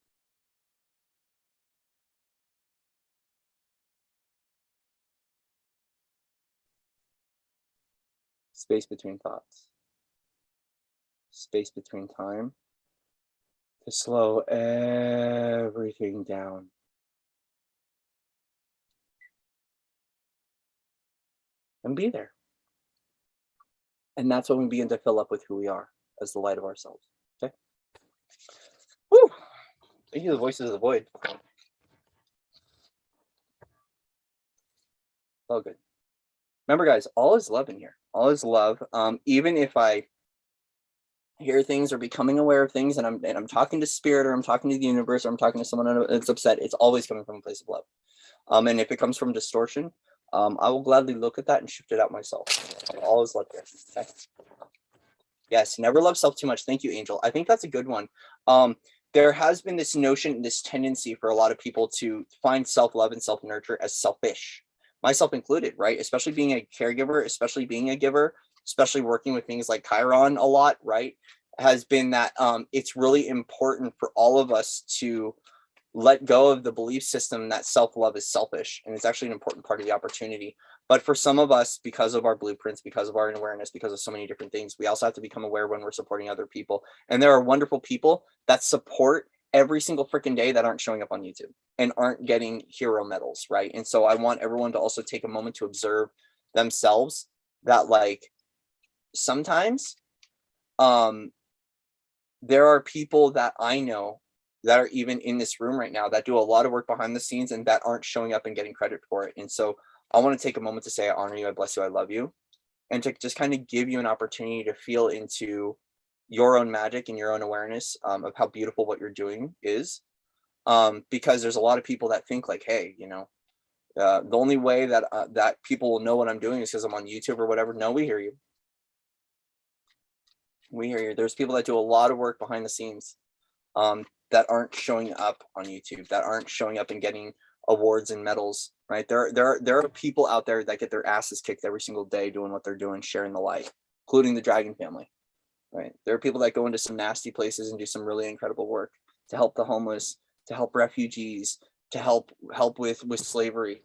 Space between thoughts. Space between time. To slow everything down. And be there. And that's when we begin to fill up with who we are as the light of ourselves. Okay? Woo! Thank you, the voices of the void. All good. Remember, guys, all is love in here. All is love. Even if I hear things or becoming aware of things, and I'm talking to spirit, or I'm talking to the universe, or I'm talking to someone that's upset, it's always coming from a place of love. And if it comes from distortion, I will gladly look at that and shift it out myself. All is love there. Okay? Yes, never love self too much. Thank you, Angel. I think that's a good one. There has been this notion, this tendency for a lot of people to find self-love and self-nurture as selfish, myself included, right? Especially being a caregiver, especially being a giver, especially working with things like Chiron a lot, right? Has been that it's really important for all of us to let go of the belief system that self-love is selfish, and it's actually an important part of the opportunity. But for some of us, because of our blueprints, because of our awareness, because of so many different things, we also have to become aware when we're supporting other people. And there are wonderful people that support every single freaking day that aren't showing up on YouTube and aren't getting hero medals, right? And so I want everyone to also take a moment to observe themselves, that like sometimes there are people that I know that are even in this room right now that do a lot of work behind the scenes and that aren't showing up and getting credit for it. And so I want to take a moment to say I honor you, I bless you, I love you, and to just kind of give you an opportunity to feel into your own magic and your own awareness of how beautiful what you're doing is. Because there's a lot of people that think like, hey, the only way that that people will know what I'm doing is because I'm on YouTube or whatever. No, we hear you. We hear you. There's people that do a lot of work behind the scenes that aren't showing up on YouTube, that aren't showing up and getting awards and medals, right? There are people out there that get their asses kicked every single day doing what they're doing, sharing the light, including the Dragon family, right? There are people that go into some nasty places and do some really incredible work to help the homeless, to help refugees, to help with slavery,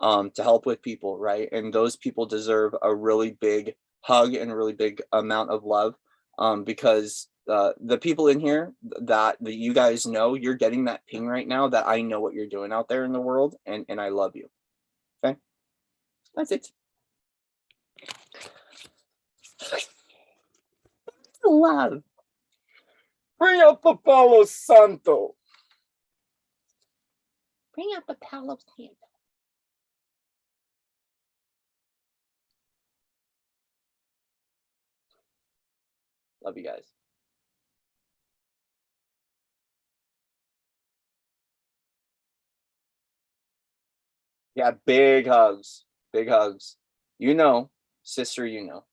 to help with people, right? And those people deserve a really big hug and a really big amount of love, because the people in here that you guys know, you're getting that ping right now that I know what you're doing out there in the world, and I love you. Okay, that's it. Love. Bring up the Palo Santo. Bring up the Palo Santo. Love you guys. Yeah, big hugs. Big hugs. You know, sister, you know.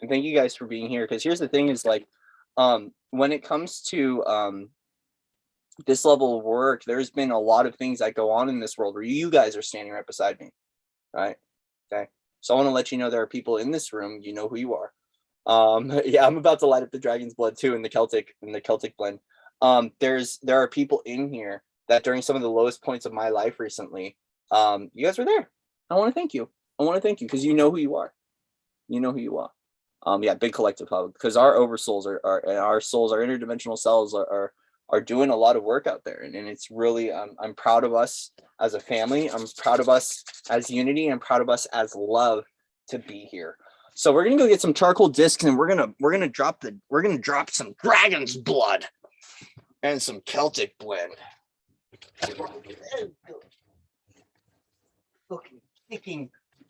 And thank you guys for being here, because here's the thing is, like, when it comes to this level of work, there's been a lot of things that go on in this world where you guys are standing right beside me, right? Okay, so I want to let you know there are people in this room, you know who you are. Yeah, I'm about to light up the dragon's blood too in the Celtic blend. There are people in here that during some of the lowest points of my life recently, you guys were there. I want to thank you. I want to thank you because you know who you are. You know who you are. Yeah, big collective hug, because our oversouls are our souls, our interdimensional selves are doing a lot of work out there, and it's really, I'm proud of us as a family. I'm proud of us as unity. I'm proud of us as love to be here. So we're gonna go get some charcoal discs, and we're gonna drop some dragon's blood and some Celtic blend.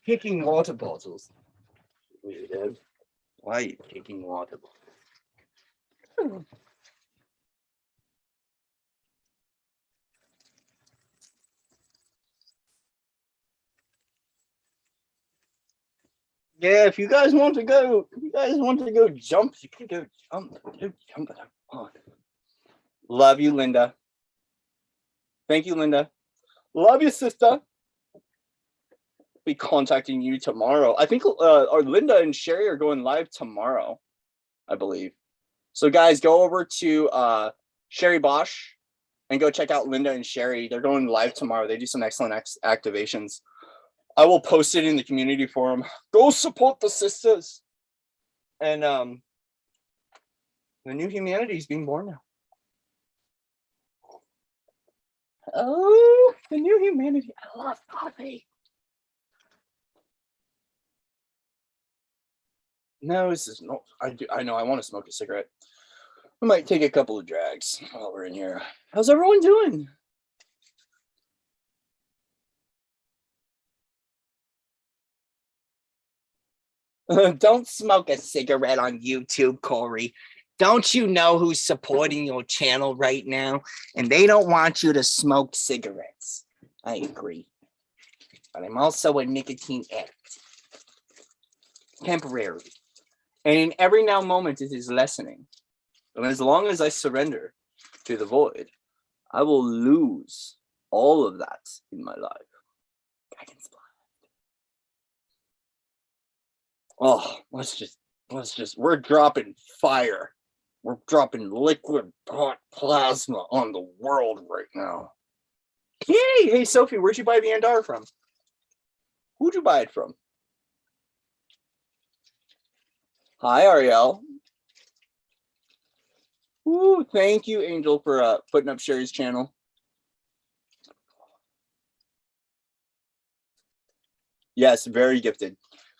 Kicking water bottles. Why are you kicking water bottles? Yeah, if you guys want to go jump, you can go jump. Go jump. Oh. Love you, Linda. Thank you, Linda. Love you, sister. Be contacting you tomorrow. I think our Linda and Sherry are going live tomorrow, I believe. So guys, go over to Sherry Bosch and go check out Linda and Sherry. They're going live tomorrow. They do some excellent activations. I will post it in the community forum. Go support the sisters. And the new humanity is being born now. Oh, the new humanity. I love coffee. No, this is not. I know. I want to smoke a cigarette. I might take a couple of drags while we're in here. How's everyone doing? Don't smoke a cigarette on YouTube, Cory. Don't you know who's supporting your channel right now? And they don't want you to smoke cigarettes. I agree. But I'm also a nicotine addict. Temporary. And in every now moment, it is lessening. And as long as I surrender to the void, I will lose all of that in my life. Dragon's blood. Oh, let's just, we're dropping fire. We're dropping liquid hot plasma on the world right now. Yay! Hey, Sophie, where'd you buy the Andar from? Who'd you buy it from? Hi, Ariel. Ooh, thank you, Angel, for putting up Sherry's channel. Yes, very gifted.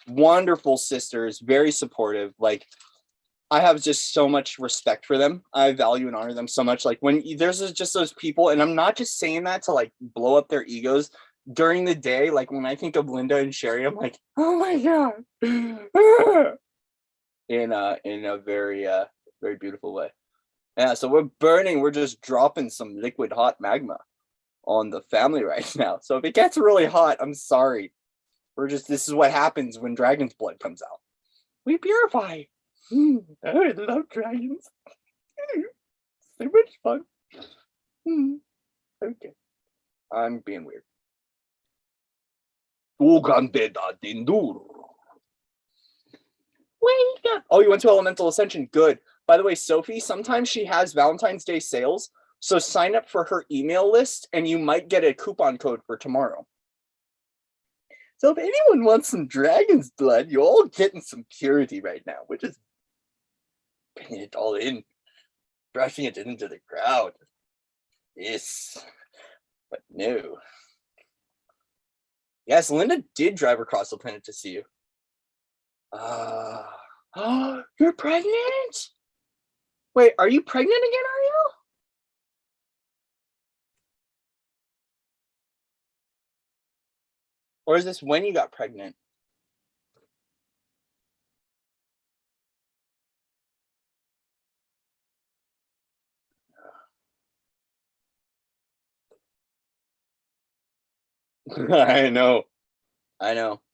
Wonderful sisters, very supportive. Like, I have just so much respect for them. I value and honor them so much. Like, when there's just those people, and I'm not just saying that to like blow up their egos. During the day, like when I think of Linda and Sherry, I'm like, oh my god, in a very very beautiful way. Yeah, so we're burning. We're just dropping some liquid hot magma on the family right now. So if it gets really hot, I'm sorry. This is what happens when dragon's blood comes out. We purify. I love dragons. So much fun. Okay. I'm being weird. Wake up. Oh, you went to Elemental Ascension. Good. By the way, Sophie, sometimes she has Valentine's Day sales. So sign up for her email list and you might get a coupon code for tomorrow. So if anyone wants some dragon's blood, you're all getting some purity right now. We're just bringing it all in, brushing it into the ground. Yes. But no. Yes, Linda did drive across the planet to see you. You're pregnant? Wait, are you pregnant again, Ariel? Or is this when you got pregnant? I know.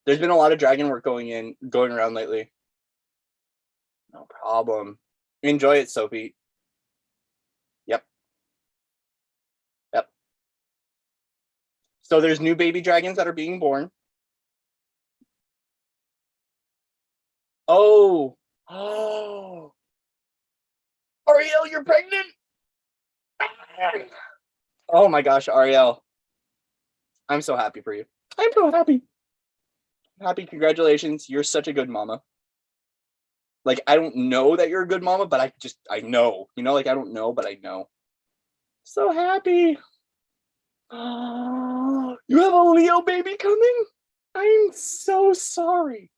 There's been a lot of dragon work going around lately. No problem. Enjoy it, Sophie. Yep. So there's new baby dragons that are being born. Oh. Ariel, you're pregnant? Oh my gosh, Ariel. I'm so happy for you. I'm so happy. Happy, congratulations. You're such a good mama. Like, I don't know that you're a good mama, but I know. You know, like, I don't know, but I know. So happy. You have a Leo baby coming? I'm so sorry.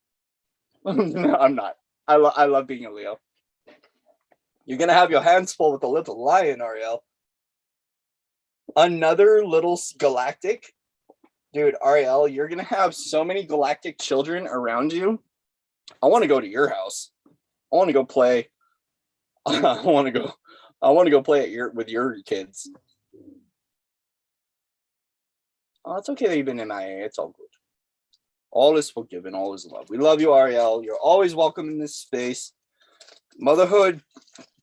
No, I'm not. I love being a Leo. You're going to have your hands full with a little lion, Ariel. Another little galactic. Dude, Ariel, you're going to have so many galactic children around you. I want to go to your house. I want to go play. I want to go play with your kids. Oh, it's okay that you've been MIA. It's all good. All is forgiven. All is love. We love you, Ariel. You're always welcome in this space. Motherhood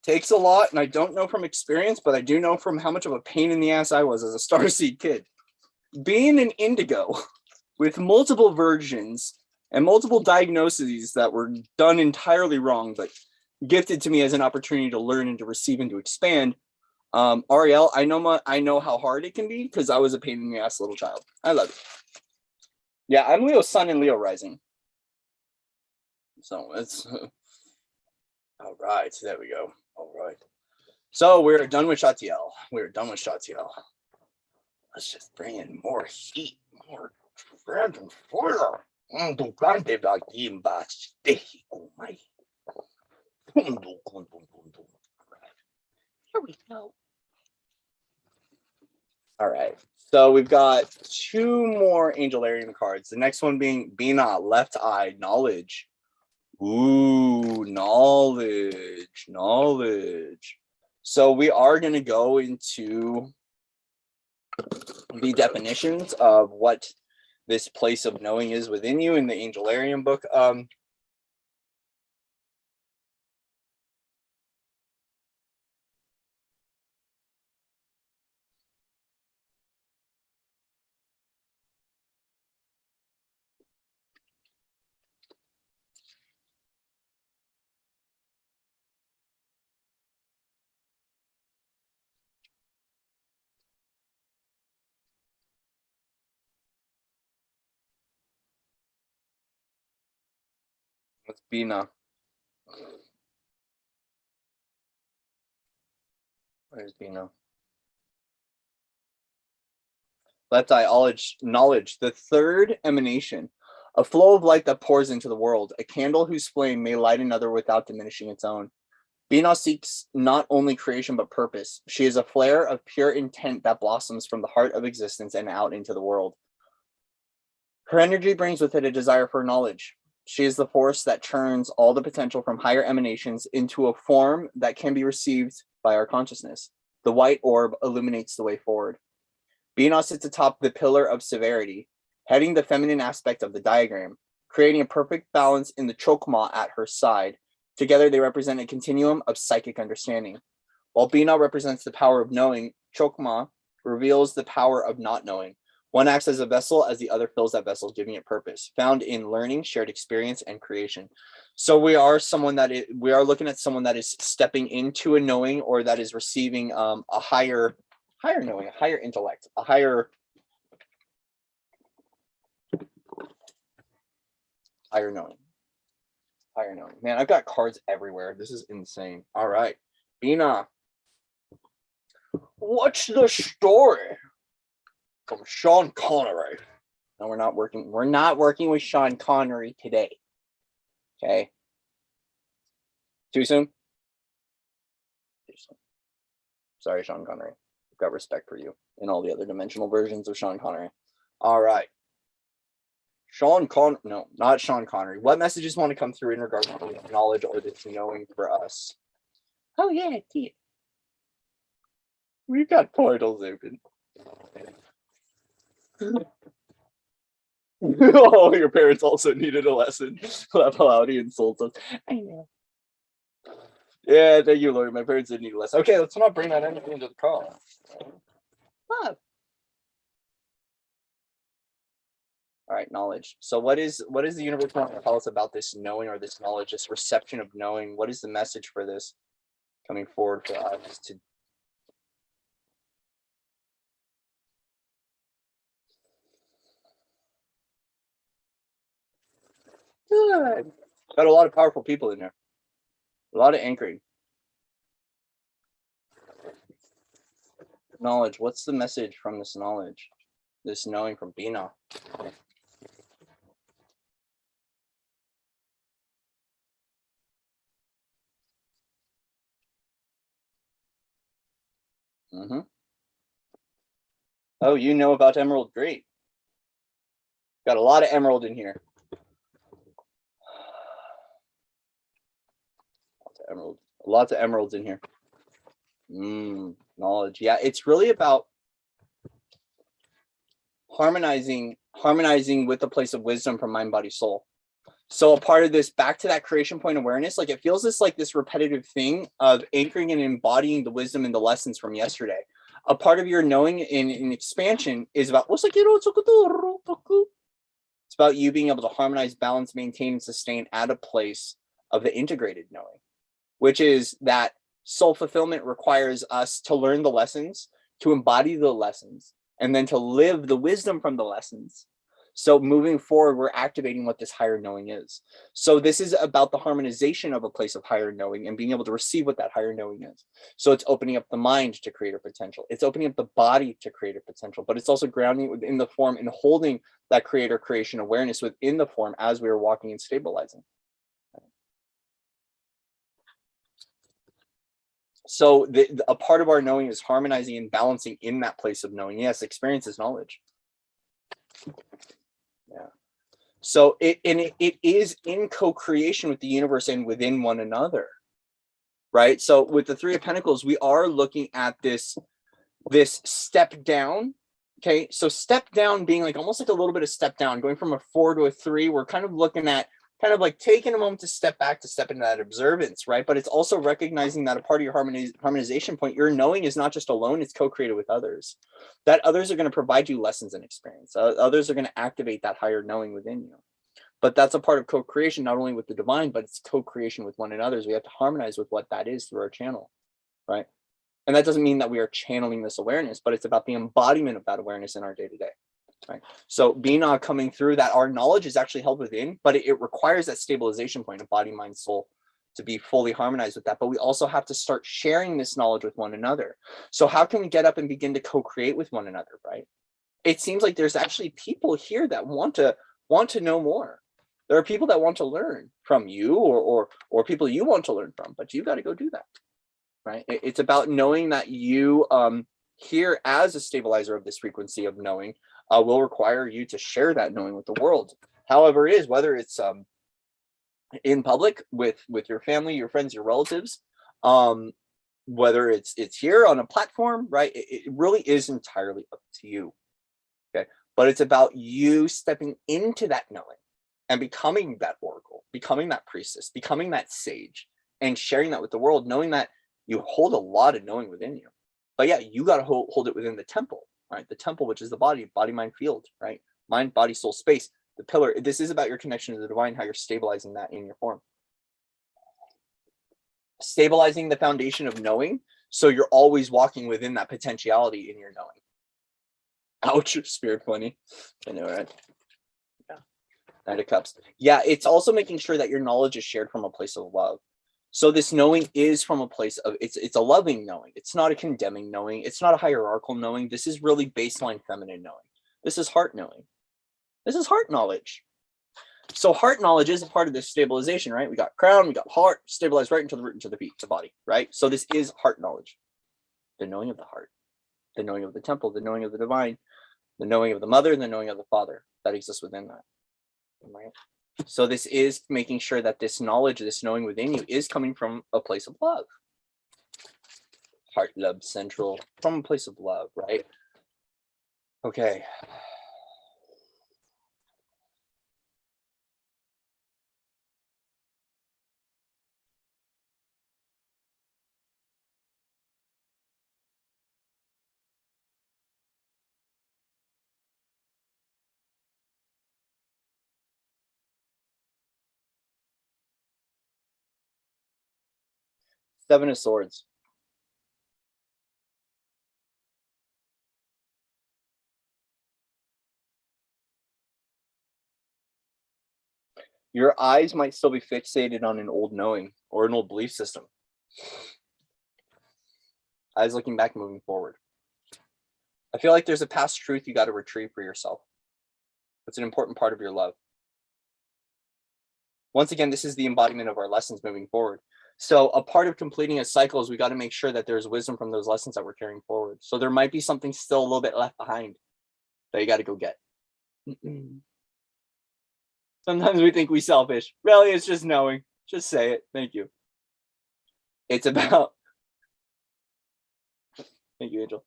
takes a lot, and I don't know from experience, but I do know from how much of a pain in the ass I was as a starseed kid. Being an indigo with multiple versions and multiple diagnoses that were done entirely wrong, but gifted to me as an opportunity to learn and to receive and to expand. Ariel, I know how hard it can be because I was a pain in the ass little child. I love it. Yeah, I'm Leo Sun and Leo Rising. So it's all right. There we go. All right. So we're done with Shatiel. Let's just bring in more heat, more dragon fire. Here we go. All right. So we've got 2 more Angelarium cards. The next one being Bina, Left Eye, Knowledge. Ooh, knowledge. So we are going to go into the definitions of what this place of knowing is within you in the Angelarium book. What's Bina? Where's Bina? Left Eye, knowledge, the third emanation, a flow of light that pours into the world, a candle whose flame may light another without diminishing its own. Bina seeks not only creation but purpose. She is a flare of pure intent that blossoms from the heart of existence and out into the world. Her energy brings with it a desire for knowledge. She is the force that turns all the potential from higher emanations into a form that can be received by our consciousness. The white orb illuminates the way forward. Bina sits atop the pillar of severity, heading the feminine aspect of the diagram. creating a perfect balance in the chokma at her side. Together, they represent a continuum of psychic understanding. While Bina represents the power of knowing, chokma reveals the power of not knowing. One acts as a vessel as the other fills that vessel, giving it purpose, found in learning, shared experience, and creation. So we are looking at someone that is stepping into a knowing, or that is receiving a higher knowing, a higher intellect, a higher knowing. Man, I've got cards everywhere. This is insane. All right, Bina, what's the story from Sean Connery? No, we're not working with Sean Connery today. Okay. Too soon? Sorry, Sean Connery. I've got respect for you and all the other dimensional versions of Sean Connery. All right. No, not Sean Connery. What messages want to come through in regards to knowledge or this knowing for us? Oh, yeah, dear. We've got portals open. Oh, your parents also needed a lesson. Laugh how loud he insults us. I know. Yeah, thank you, Lord. My parents did need a lesson. Okay, let's not bring that energy into the call. Love. All right, knowledge. So what is the universe want to tell us about this knowing, or this knowledge, this reception of knowing? What is the message for this coming forward for us to? Good. Got a lot of powerful people in there. A lot of anchoring. Knowledge. What's the message from this knowledge? This knowing from Bina. Mm-hmm. Oh, you know about emerald? Great. Got a lot of emerald in here. Lots of emeralds in here. Knowledge. Yeah, it's really about harmonizing with the place of wisdom from mind, body, soul. So a part of this, back to that creation point awareness, like it feels this repetitive thing of anchoring and embodying the wisdom and the lessons from yesterday. A part of your knowing in expansion is about it's about you being able to harmonize, balance, maintain, and sustain at a place of the integrated knowing, which is that soul fulfillment requires us to learn the lessons, to embody the lessons, and then to live the wisdom from the lessons. So moving forward, we're activating what this higher knowing is. So this is about the harmonization of a place of higher knowing and being able to receive what that higher knowing is. So it's opening up the mind to create a potential. It's opening up the body to create a potential, but it's also grounding within the form and holding that creator creation awareness within the form as we are walking and stabilizing. So a part of our knowing is harmonizing and balancing in that place of knowing. Yes, experience is knowledge. Yeah. So it is in co-creation with the universe and within one another, right? So with the Three of Pentacles, we are looking at this step down. Okay, so step down being like almost like a little bit of step down, going from a 4 to a 3. We're kind of looking at like taking a moment to step back, to step into that observance, right? But it's also recognizing that a part of your harmonization point, your knowing is not just alone, it's co-created with others. That others are going to provide you lessons and experience. Others are going to activate that higher knowing within you. But that's a part of co-creation, not only with the divine, but it's co-creation with one another. We have to harmonize with what that is through our channel, right? And that doesn't mean that we are channeling this awareness, but it's about the embodiment of that awareness in our day-to-day. Right. So Bina coming through that our knowledge is actually held within, but it requires that stabilization point of body, mind, soul to be fully harmonized with that. But we also have to start sharing this knowledge with one another. So how can we get up and begin to co-create with one another, right? It seems like there's actually people here that want to know more. There are people that want to learn from you or people you want to learn from, but you got to go do that, right? It's about knowing that you here as a stabilizer of this frequency of knowing will require you to share that knowing with the world. However it is, whether it's in public with your family, your friends, your relatives, whether it's here on a platform, right? It really is entirely up to you. Okay. But it's about you stepping into that knowing, and becoming that oracle, becoming that priestess, becoming that sage, and sharing that with the world, knowing that you hold a lot of knowing within you. But yeah, you got to hold it within the temple, right? The temple, which is the body, mind, field, right? Mind, body, soul, space, the pillar. This is about your connection to the divine, how you're stabilizing that in your form. Stabilizing the foundation of knowing, so you're always walking within that potentiality in your knowing. Ouch, spirit funny. I know, right? Yeah. Knight of Cups. Yeah, it's also making sure that your knowledge is shared from a place of love. So this knowing is from a place of, it's a loving knowing. It's not a condemning knowing. It's not a hierarchical knowing. This is really baseline feminine knowing. This is heart knowing. This is heart knowledge. So heart knowledge is a part of this stabilization, right? We got crown, we got heart, stabilized right into the root, into the feet, the body, right? So this is heart knowledge. The knowing of the heart, the knowing of the temple, the knowing of the divine, the knowing of the mother, and the knowing of the father that exists within that, right? So this is making sure that this knowledge, this knowing within you is coming from a place of love. Heart, love, central, from a place of love, right? Okay. Seven of Swords. Your eyes might still be fixated on an old knowing or an old belief system. Eyes looking back, moving forward. I feel like there's a past truth you got to retrieve for yourself. It's an important part of your love. Once again, this is the embodiment of our lessons moving forward. So a part of completing a cycle is we got to make sure that there's wisdom from those lessons that we're carrying forward. So there might be something still a little bit left behind that you got to go get. Sometimes we think we selfish. Really, it's just knowing. Just say it. Thank you. It's about... Thank you, Angel.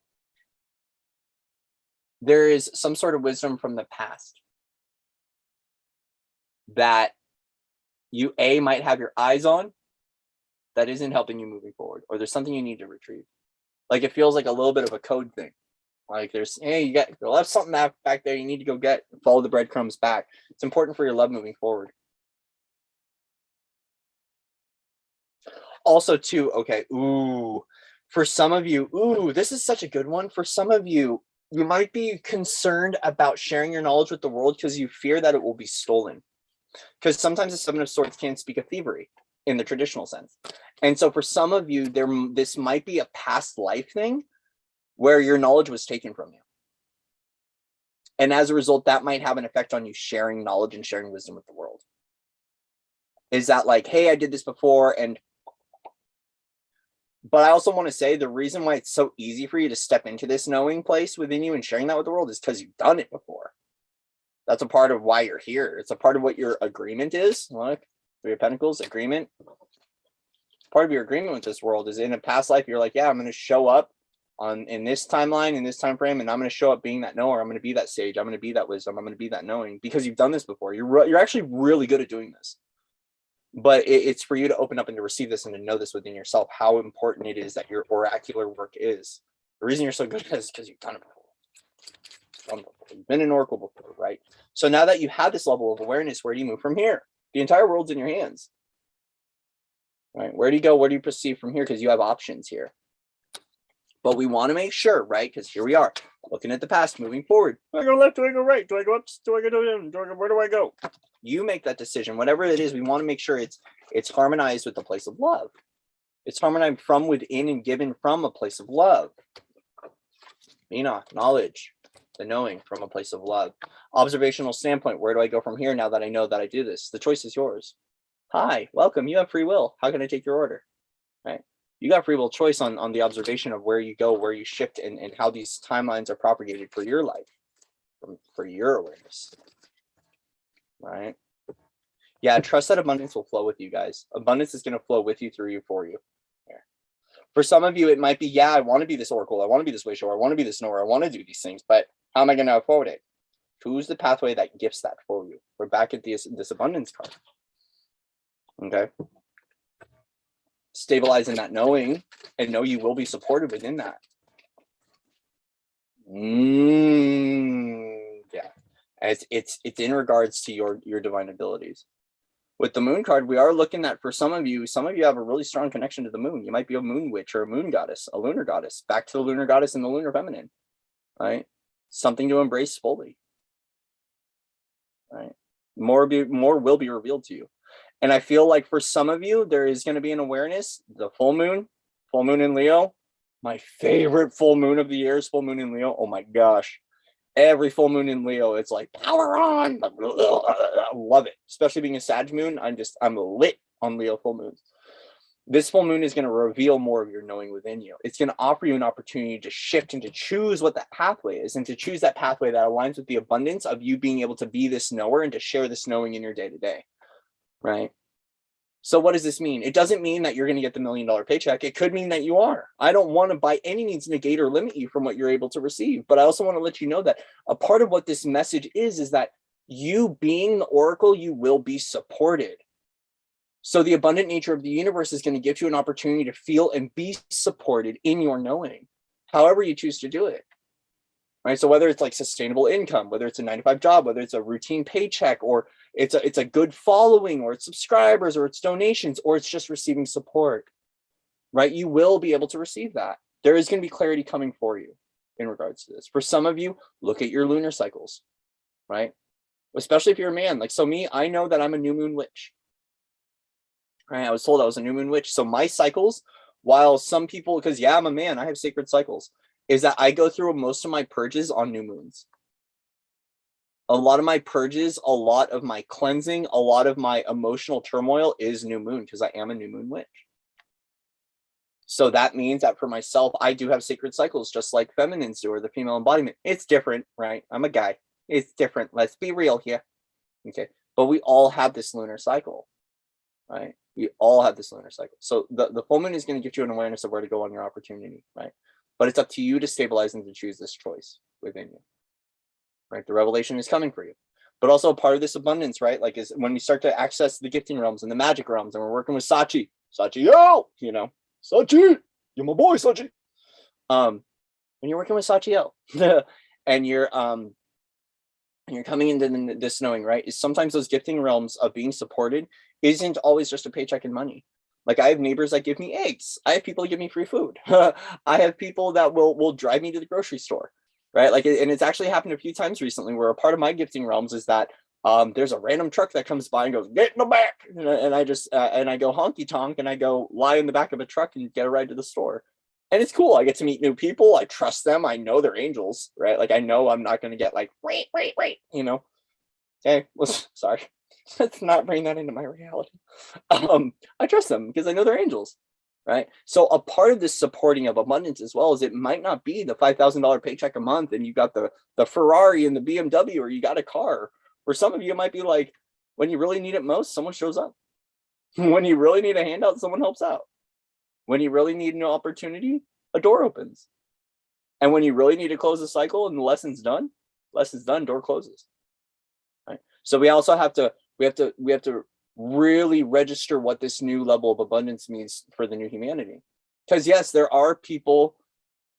There is some sort of wisdom from the past that you might have your eyes on that isn't helping you moving forward, or there's something you need to retrieve. Like it feels like a little bit of a code thing. Like there's, hey, you'll have something back there you need to go get. Follow the breadcrumbs back. It's important for your love moving forward. Also, too, okay, for some of you, this is such a good one. For some of you, you might be concerned about sharing your knowledge with the world because you fear that it will be stolen. Because sometimes the Seven of Swords can speak of thievery in the traditional sense. And so for some of you, this might be a past life thing where your knowledge was taken from you. And as a result, that might have an effect on you sharing knowledge and sharing wisdom with the world. Is that like, hey, I did this before, but I also want to say the reason why it's so easy for you to step into this knowing place within you and sharing that with the world is because you've done it before. That's a part of why you're here. It's a part of what your agreement is. Look, Three of Pentacles, agreement. Part of your agreement with this world is in a past life, you're like, yeah, I'm going to show up in this timeline, in this time frame, and I'm going to show up being that knower. I'm going to be that sage. I'm going to be that wisdom. I'm going to be that knowing, because you've done this before. You're actually really good at doing this. But it's for you to open up and to receive this and to know this within yourself, how important it is that your oracular work is. The reason you're so good at it is because you've done it before. You've been an oracle before, right? So now that you have this level of awareness, where do you move from here? The entire world's in your hands. Right? Where do you go? Where do you proceed from here? Because you have options here. But we want to make sure, right? Because here we are, looking at the past, moving forward. Do I go left? Do I go right? Do I go up? Do I go down? Where do I go? You make that decision. Whatever it is, we want to make sure it's harmonized with the place of love. It's harmonized from within and given from a place of love. Mina, knowledge, the knowing from a place of love. Observational standpoint, where do I go from here now that I know that I do this? The choice is yours. Hi, welcome. You have free will. How can I take your order? Right? You got free will choice on the observation of where you go, where you shift, and how these timelines are propagated for your life, for your awareness. Right? Yeah, trust that abundance will flow with you guys. Abundance is going to flow with you, through you, for you. Yeah. For some of you, it might be, yeah, I want to be this oracle. I want to be this way show. I want to be this knower. I want to do these things, but how am I going to afford it? Choose the pathway that gifts that for you. We're back at this abundance card. Okay. Stabilize in that knowing and know you will be supported within that. Yeah. As it's in regards to your divine abilities. With the moon card, we are looking at, for some of you have a really strong connection to the moon. You might be a moon witch or a moon goddess, a lunar goddess, back to the lunar goddess and the lunar feminine, right? Something to embrace fully, right? More will be revealed to you. And I feel like for some of you, there is going to be an awareness, the full moon in Leo, my favorite full moon of the year is full moon in Leo. Oh my gosh. Every full moon in Leo, it's like power on. I love it, especially being a Sag moon. I'm lit on Leo full moons. This full moon is going to reveal more of your knowing within you. It's going to offer you an opportunity to shift and to choose what that pathway is, and to choose that pathway that aligns with the abundance of you being able to be this knower and to share this knowing in your day-to-day, right? So what does this mean? It doesn't mean that you're going to get the $1 million paycheck. It could mean that you are. I don't want to by any means negate or limit you from what you're able to receive, but I also want to let you know that a part of what this message is that you being the oracle, you will be supported. So the abundant nature of the universe is going to give you an opportunity to feel and be supported in your knowing, however you choose to do it. Right. So whether it's like sustainable income, whether it's a 9-to-5 job, whether it's a routine paycheck, or it's a good following, or it's subscribers, or it's donations, or it's just receiving support, right? You will be able to receive that. There is going to be clarity coming for you in regards to this. For some of you, look at your lunar cycles, right? Especially if you're a man. Like, so me, I know that I'm a new moon witch. Right. I was told I was a new moon witch. So my cycles, while some people, because yeah, I'm a man, I have sacred cycles, is that I go through most of my purges on new moons. A lot of my purges, a lot of my cleansing, a lot of my emotional turmoil is new moon, because I am a new moon witch. So that means that for myself, I do have sacred cycles, just like feminines do, or the female embodiment. It's different, right? I'm a guy. It's different. Let's be real here. Okay. But we all have this lunar cycle, right? We all have this lunar cycle. So the full moon is going to give you an awareness of where to go on your opportunity, right? But it's up to you to stabilize and to choose this choice within you, right? The revelation is coming for you. But also part of this abundance, right? Like, is when we start to access the gifting realms and the magic realms, and we're working with Sachi, yo, you know, Sachi, you're my boy, Sachi. When you're working with Sachi, and you're coming into this knowing, right? Is sometimes those gifting realms of being supported isn't always just a paycheck and money. Like, I have neighbors that give me eggs. I have people that give me free food. I have people that will drive me to the grocery store, right? Like, and it's actually happened a few times recently where a part of my gifting realms is that there's a random truck that comes by and goes, get in the back. And I just, and I go honky tonk and I go lie in the back of a truck and get a ride to the store. And it's cool. I get to meet new people. I trust them. I know they're angels, right? Like, I know I'm not going to get like, wait, you know? Okay, well, sorry. Let's not bring that into my reality. I trust them because I know they're angels, right? So a part of this supporting of abundance as well is it might not be the $5,000 paycheck a month and you got the Ferrari and the BMW, or you got a car. For some of you, it might be like, when you really need it most, someone shows up. When you really need a handout, someone helps out. When you really need an opportunity, a door opens. And when you really need to close a cycle and the lesson's done, door closes. Right? So we also have to really register what this new level of abundance means for the new humanity. Because yes, there are people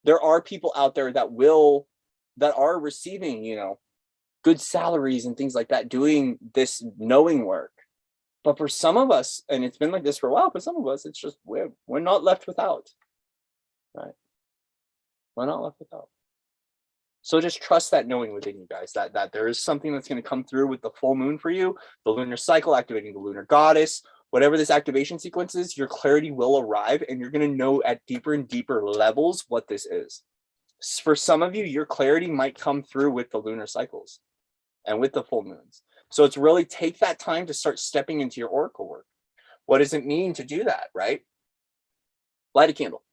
out there that are receiving, you know, good salaries and things like that, doing this knowing work. But for some of us, and it's been like this for a while, for some of us, it's just we're not left without. Right? We're not left without. So just trust that knowing within you guys, that there is something that's going to come through with the full moon for you, the lunar cycle, activating the lunar goddess, whatever this activation sequence is, your clarity will arrive and you're going to know at deeper and deeper levels what this is. For some of you, your clarity might come through with the lunar cycles and with the full moons. So it's really take that time to start stepping into your oracle work. What does it mean to do that, right? Light a candle,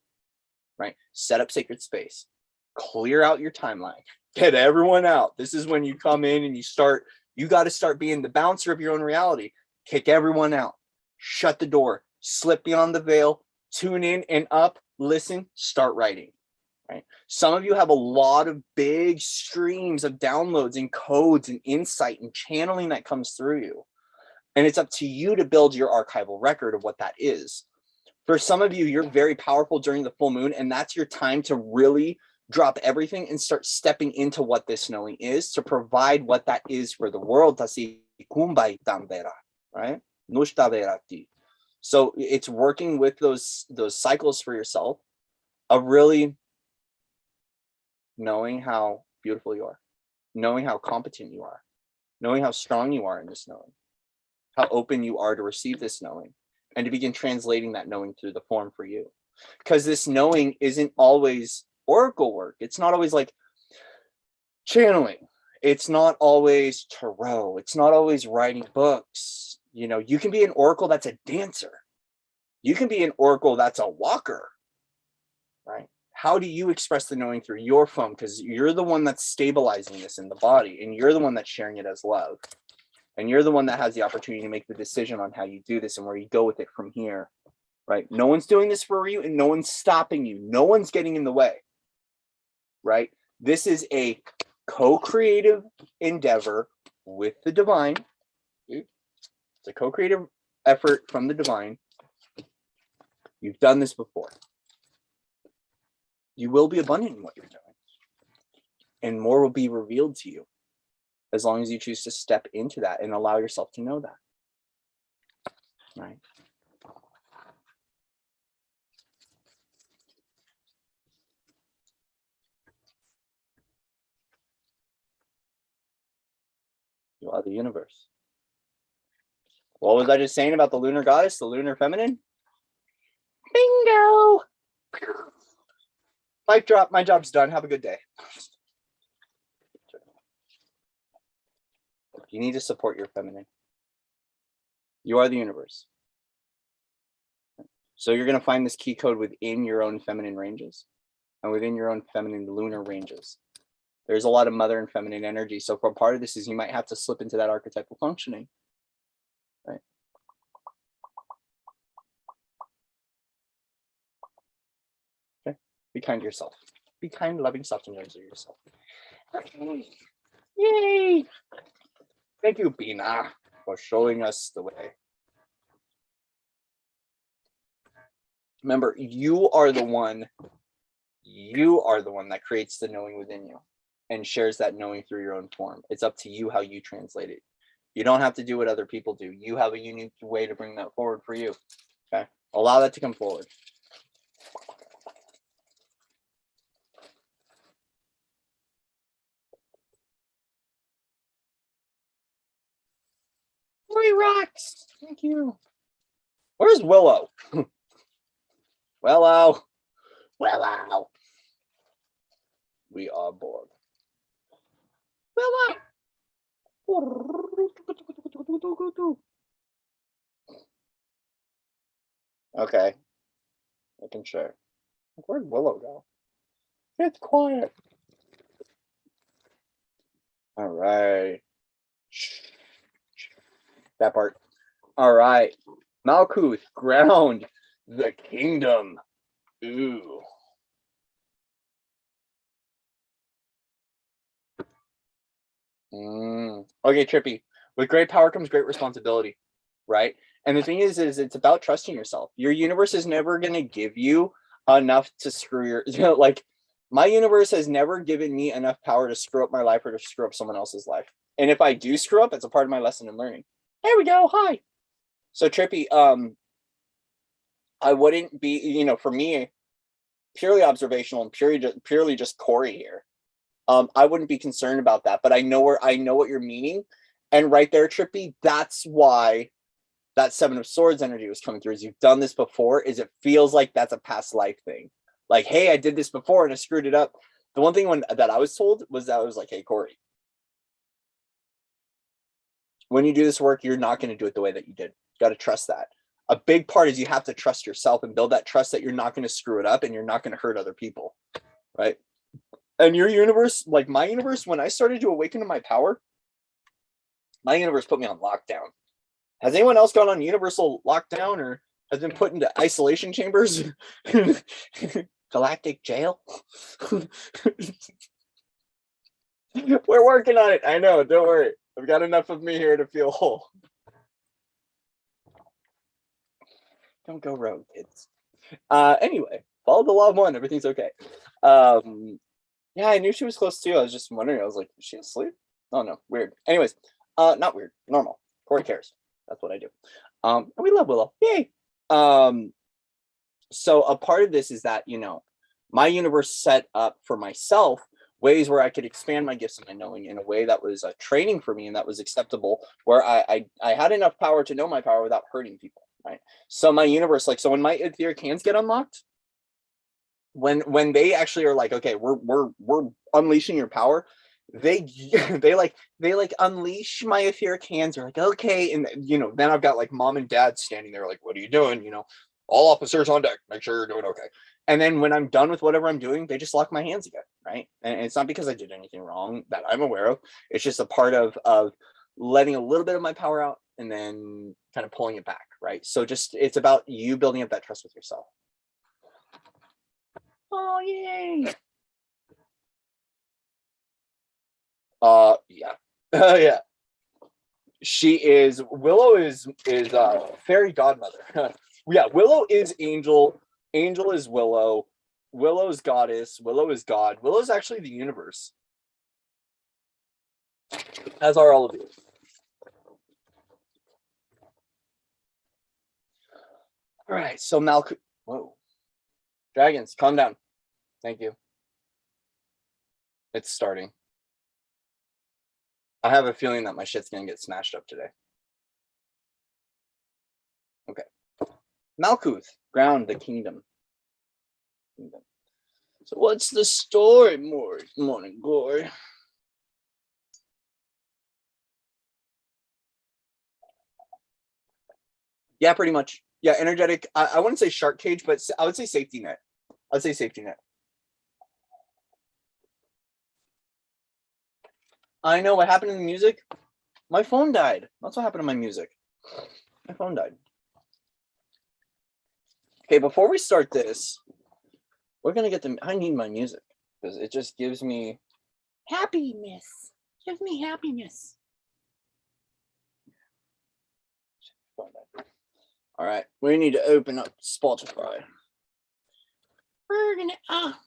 right? Set up sacred space. Clear out your timeline. Get everyone out. This is when you come in and you got to start being the bouncer of your own reality. Kick everyone out. Shut the door. Slip beyond the veil. Tune in and up. Listen. Start writing. right? Some of you have a lot of big streams of downloads and codes and insight and channeling that comes through you. And it's up to you to build your archival record of what that is. For some of you, you're very powerful during the full moon, and that's your time to really drop everything and start stepping into what this knowing is, to provide what that is for the world. Right? So it's working with those cycles for yourself of really knowing how beautiful you are, knowing how competent you are, knowing how strong you are in this knowing, how open you are to receive this knowing, and to begin translating that knowing through the form for you. Because this knowing isn't always oracle work. It's not always like channeling. It's not always tarot. It's not always writing books. You know, you can be an oracle that's a dancer. You can be an oracle that's a walker, right? How do you express the knowing through your form? Because you're the one that's stabilizing this in the body, and you're the one that's sharing it as love. And you're the one that has the opportunity to make the decision on how you do this and where you go with it from here, right? No one's doing this for you, and no one's stopping you. No one's getting in the way, right? This is a co-creative endeavor with the divine. It's a co-creative effort from the divine. You've done this before. You will be abundant in what you're doing, and more will be revealed to you as long as you choose to step into that and allow yourself to know that, right? You are the universe. What was I just saying about the lunar goddess, the lunar feminine? Bingo! Mic drop. My job's done. Have a good day. You need to support your feminine. You are the universe. So you're going to find this key code within your own feminine ranges and within your own feminine lunar ranges. There's a lot of mother and feminine energy. So for part of this is you might have to slip into that archetypal functioning, right? Okay. Be kind to yourself. Be kind, loving, soft, and gentle to yourself. Okay. Yay! Thank you, Bina, for showing us the way. Remember, you are the one that creates the knowing within you and shares that knowing through your own form. It's up to you how you translate it. You don't have to do what other people do. You have a unique way to bring that forward for you. Okay? Allow that to come forward. Cory rocks. Thank you. Where's Willow? Willow. Willow. We are bored. Willow. Okay. I can share. Where'd Willow go? It's quiet. All right. That part. All right. Malkuth, ground the kingdom. Ooh. Okay, Trippy. With great power comes great responsibility, right? And the thing is it's about trusting yourself. Your universe is never going to give you enough to screw your, like, my universe has never given me enough power to screw up my life or to screw up someone else's life. And if I do screw up, it's a part of my lesson in learning. There we go. Hi. So Trippy, I wouldn't be, for me, purely observational and purely just Cory here. I wouldn't be concerned about that, but I know what you're meaning. And right there, Trippy, that's why that Seven of Swords energy was coming through. Is you've done this before, is it feels like that's a past life thing. Like, hey, I did this before and I screwed it up. The one thing that I was told was that I was like, hey, Cory, when you do this work, you're not going to do it the way that you did. You got to trust that. A big part is you have to trust yourself and build that trust that you're not going to screw it up and you're not going to hurt other people, right? And your universe, like my universe, when I started to awaken to my power, my universe put me on lockdown. Has anyone else gone on universal lockdown or has been put into isolation chambers? galactic jail. We're working on it. I know. Don't worry. I've got enough of me here to feel whole. Don't go rogue, kids. Anyway, follow the law of one. Everything's okay. Yeah, I knew she was close too. I was just wondering. I was like, is she asleep? Oh no, weird. Anyways, not weird. Normal. Cory cares. That's what I do. And we love Willow. Yay. So a part of this is that, you know, my universe set up for myself ways where I could expand my gifts and my knowing in a way that was training for me and that was acceptable, where I had enough power to know my power without hurting people, right? So my universe, like, so when my etheric hands get unlocked, when they actually are like, okay, we're unleashing your power, they like unleash my etheric hands. They're like, okay, and you know, then I've got like mom and dad standing there like, what are you doing? You know, all officers on deck, make sure you're doing okay. And then when I'm done with whatever I'm doing, they just lock my hands again, right? And it's not because I did anything wrong that I'm aware of. It's just a part of letting a little bit of my power out and then kind of pulling it back, right? So just it's about you building up that trust with yourself. Oh yay! Yeah, yeah. Willow is fairy godmother. Yeah, Willow is Angel. Angel is Willow. Willow's goddess. Willow is God. Willow's actually the universe. As are all of you. All right, so whoa. Dragons, calm down. Thank you. It's starting. I have a feeling that my shit's gonna get smashed up today. Okay. Malkuth, ground the kingdom. So what's the story, morning glory? Yeah, pretty much. Yeah, energetic. I wouldn't say shark cage, but I would say safety net. I'd say safety net. I know what happened in the music. My phone died. That's what happened to my music. My phone died. Okay, before we start this, we're gonna get I need my music because it just gives me happiness. Gives me happiness. All right, we need to open up Spotify. We're gonna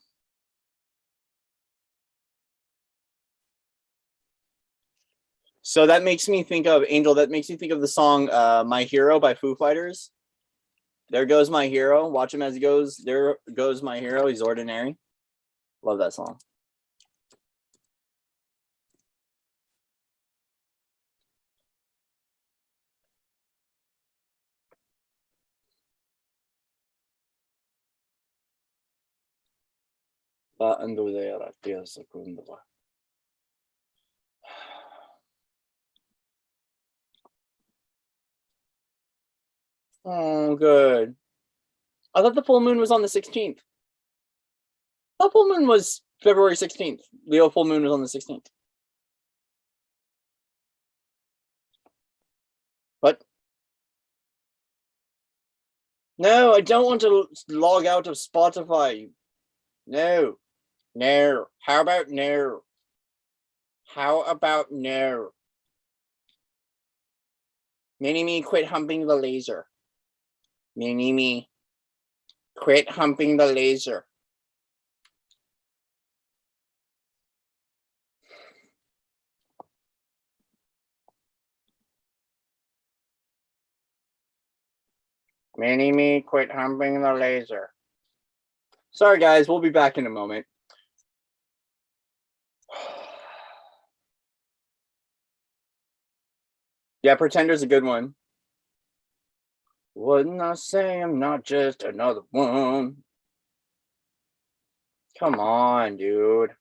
So that makes me think of Angel. That makes me think of the song "My Hero" by Foo Fighters. There goes my hero. Watch him as he goes. There goes my hero. He's ordinary. Love that song. Oh, good. I thought the full moon was on the 16th. The full moon was February 16th. Leo full moon was on the 16th. What? No, I don't want to log out of Spotify. No. No. How about no? How about no? Mini-me, quit humping the laser. Mini-me, quit humping the laser. Mini-me, quit humping the laser. Sorry, guys. We'll be back in a moment. Yeah, Pretender's a good one. Wouldn't I say I'm not just another one? Come on, dude.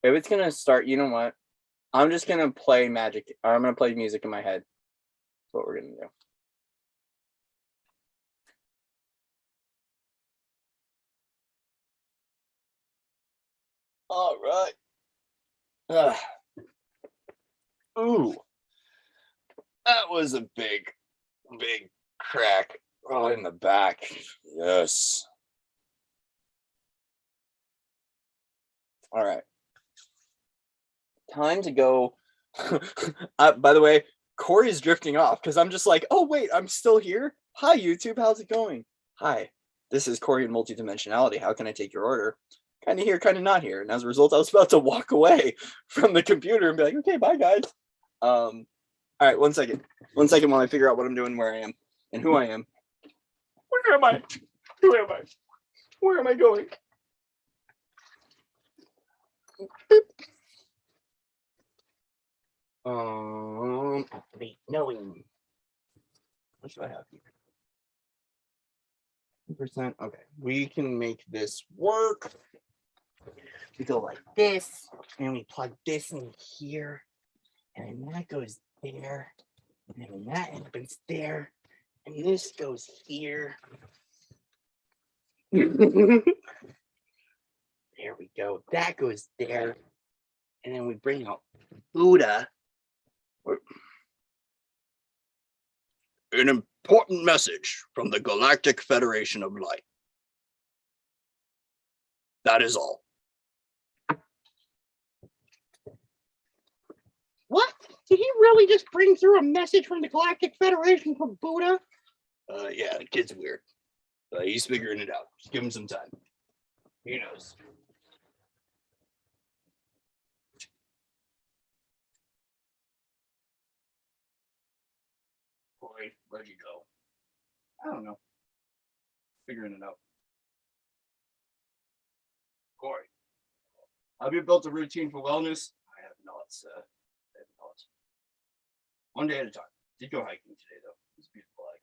If it's gonna start, you know what? I'm just gonna play Magick, or I'm gonna play music in my head. That's what we're gonna do. All right. Ooh, that was a big crack in the back. Yes. All right. Time to go. By the way, Cory is drifting off because I'm just like, oh, wait, I'm still here. Hi, YouTube. How's it going? Hi, this is Cory in Multidimensionality. How can I take your order? Kind of here, kind of not here. And as a result, I was about to walk away from the computer and be like, okay, bye, guys. All right, 1 second. 1 second while I figure out what I'm doing, where I am, and who I am. Where am I? Who am I? Where am I going? Wait, knowing. What should I have here? 2%. Okay, we can make this work. We go like this, and we plug this in here, and then that goes there, and then that happens there, and this goes here. There we go. That goes there, and then we bring out Buddha. An important message from the Galactic Federation of Light. That is all. What? Did he really just bring through a message from the Galactic Federation from Buddha? Yeah, the kid's weird. He's figuring it out. Just give him some time. He knows. Cory, where'd you go? I don't know. Figuring it out. Cory, have you built a routine for wellness? I have not, I have not. One day at a time. Did go hiking today, though. It was a beautiful hike.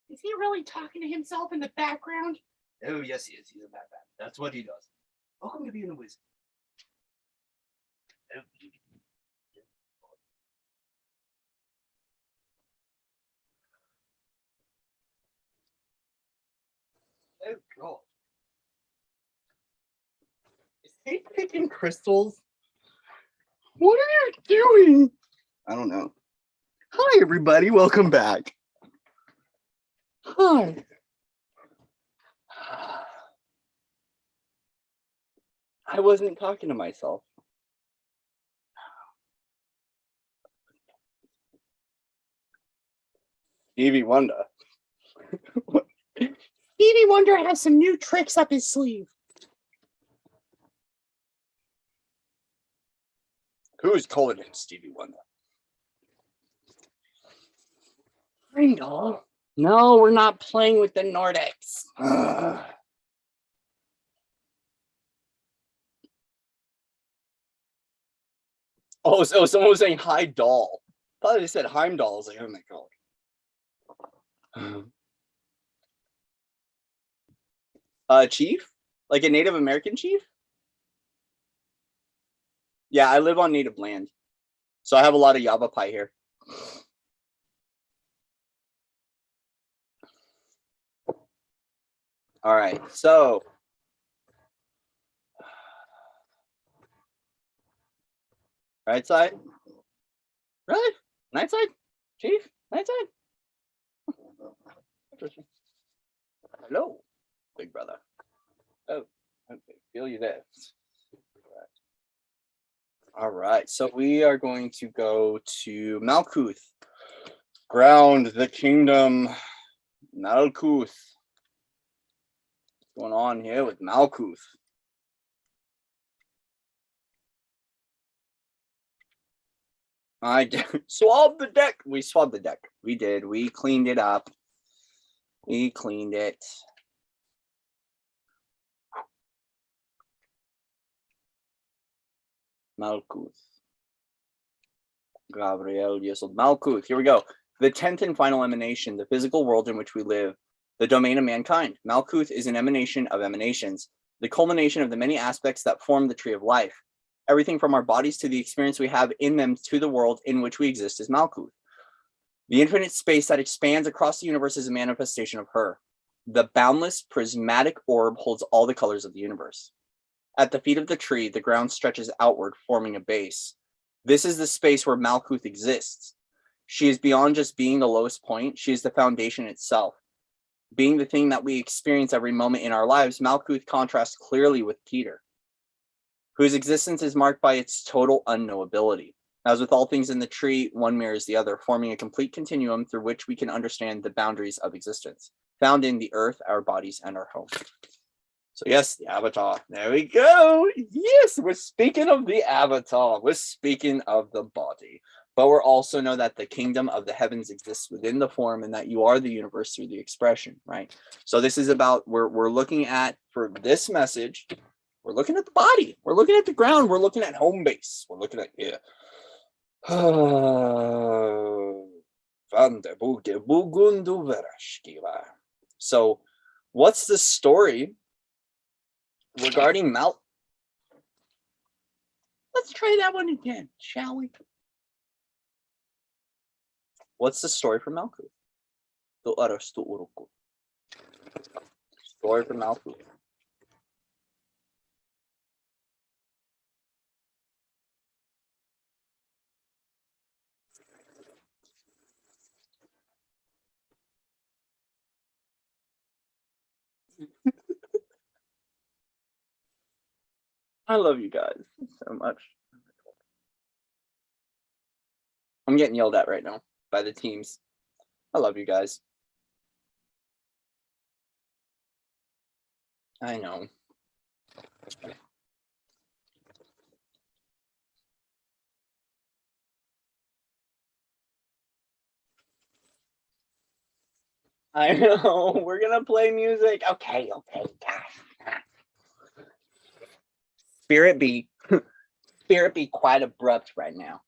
Is he really talking to himself in the background? Oh, yes, he is. He's a madman. That's what he does. Welcome to being a wizard. Oh, oh God. Is he picking crystals? What are you doing? I don't know. Hi, everybody. Welcome back. Hi. I wasn't talking to myself. Stevie Wonder. Stevie Wonder has some new tricks up his sleeve. Who's calling him Stevie Wonder? Ringel. No, we're not playing with the Nordics. Oh, so someone was saying hi, doll. I thought they said Heimdall. I was like, oh my God. Chief? Like a Native American chief? Yeah, I live on native land. So I have a lot of Yavapai here. All right, so right side? Really? Night side? Chief? Night side? Interesting. Hello, big brother. Oh, okay. Feel you there. All right, so we are going to go to Malkuth. Ground the kingdom. Malkuth. What's going on here with Malkuth? I swabbed the deck. We swabbed the deck. We did. We cleaned it up. We cleaned it. Malkuth. Gabriel Yesod. Malkuth. Here we go. The 10th and final emanation, the physical world in which we live, the domain of mankind. Malkuth is an emanation of emanations, the culmination of the many aspects that form the tree of life. Everything from our bodies to the experience we have in them to the world in which we exist is Malkuth. The infinite space that expands across the universe is a manifestation of her. The boundless prismatic orb holds all the colors of the universe. At the feet of the tree, the ground stretches outward, forming a base. This is the space where Malkuth exists. She is beyond just being the lowest point. She is the foundation itself. Being the thing that we experience every moment in our lives, Malkuth contrasts clearly with Keter. whose existence is marked by its total unknowability. As with all things in the tree, one mirrors the other, forming a complete continuum through which we can understand the boundaries of existence, found in the earth, our bodies, and our home. So yes, the avatar. There we go. Yes, we're speaking of the avatar. We're speaking of the body. But we're also know that the kingdom of the heavens exists within the form and that you are the universe through the expression, right? So this is about, we're looking at, for this message, we're looking at the body. We're looking at the ground. We're looking at home base. We're looking at, yeah. So what's the story regarding Mal? Let's try that one again, shall we? What's the story for Malkuth? Story for Malkuth. I love you guys so much. I'm getting yelled at right now by the teams. I love you guys. I know. I know. We're gonna play music. Okay, gosh. Spirit be quite abrupt right now.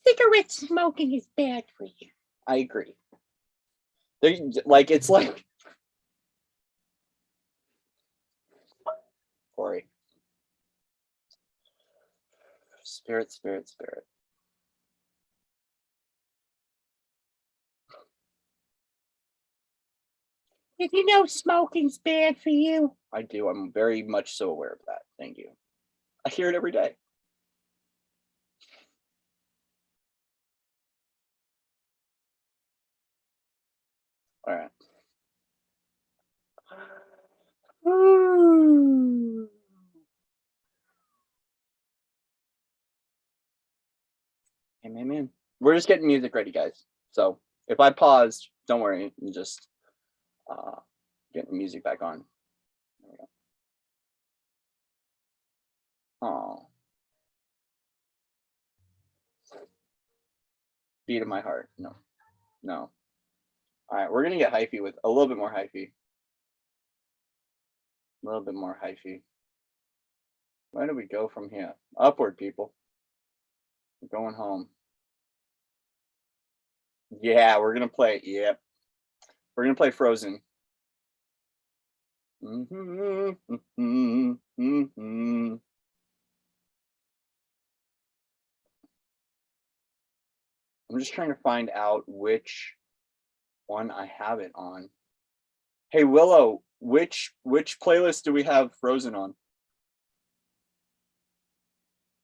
Cigarette smoking is bad for you. I agree. It's like Cory. Spirit. Did you know smoking's bad for you? I do. I'm very much so aware of that. Thank you. I hear it every day. All right. Man. We're just getting music ready, guys. So if I paused, don't worry. I'm just getting the music back on. There we go. Oh. Beat of my heart. No. All right, we're gonna get hyphy with a little bit more hyphy. A little bit more hyphy. Where do we go from here? Upward, people. We're going home. Yeah, we're gonna play. Yep. We're gonna play Frozen. I'm just trying to find out which one I have it on. Hey Willow, which playlist do we have Frozen on?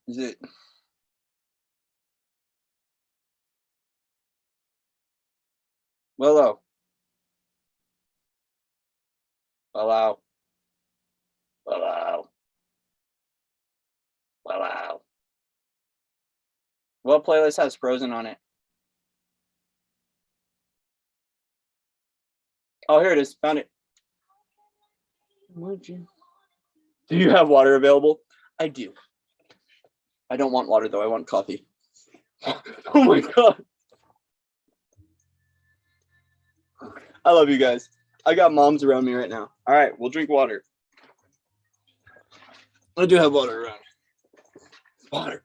Is it Willow? Willow. What playlist has Frozen on it? Oh, here it is. Found it. Would you? Do you have water available? I do. I don't want water though. I want coffee. Oh my god. I love you guys. I got moms around me right now. All right, we'll drink water. I do have water around. Water.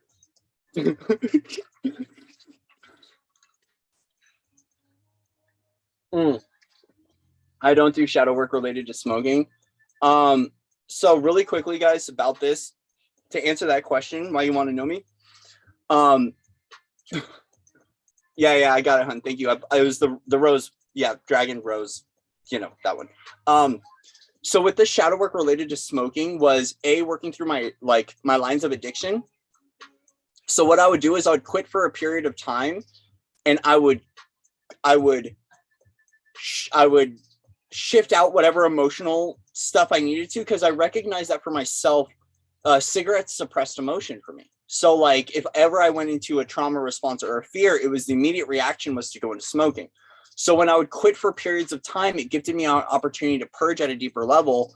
I don't do shadow work related to smoking. So really quickly, guys, about this, to answer that question, why you want to know me? Yeah, I got it, hun. Thank you. I was the rose. Yeah, dragon rose. You know that one. So with the shadow work related to smoking was working through my lines of addiction. So what I would do is I would quit for a period of time, and I would shift out whatever emotional stuff I needed to, because I recognized that for myself, cigarettes suppressed emotion for me. So like if ever I went into a trauma response or a fear, it was the immediate reaction was to go into smoking. So when I would quit for periods of time, it gifted me an opportunity to purge at a deeper level.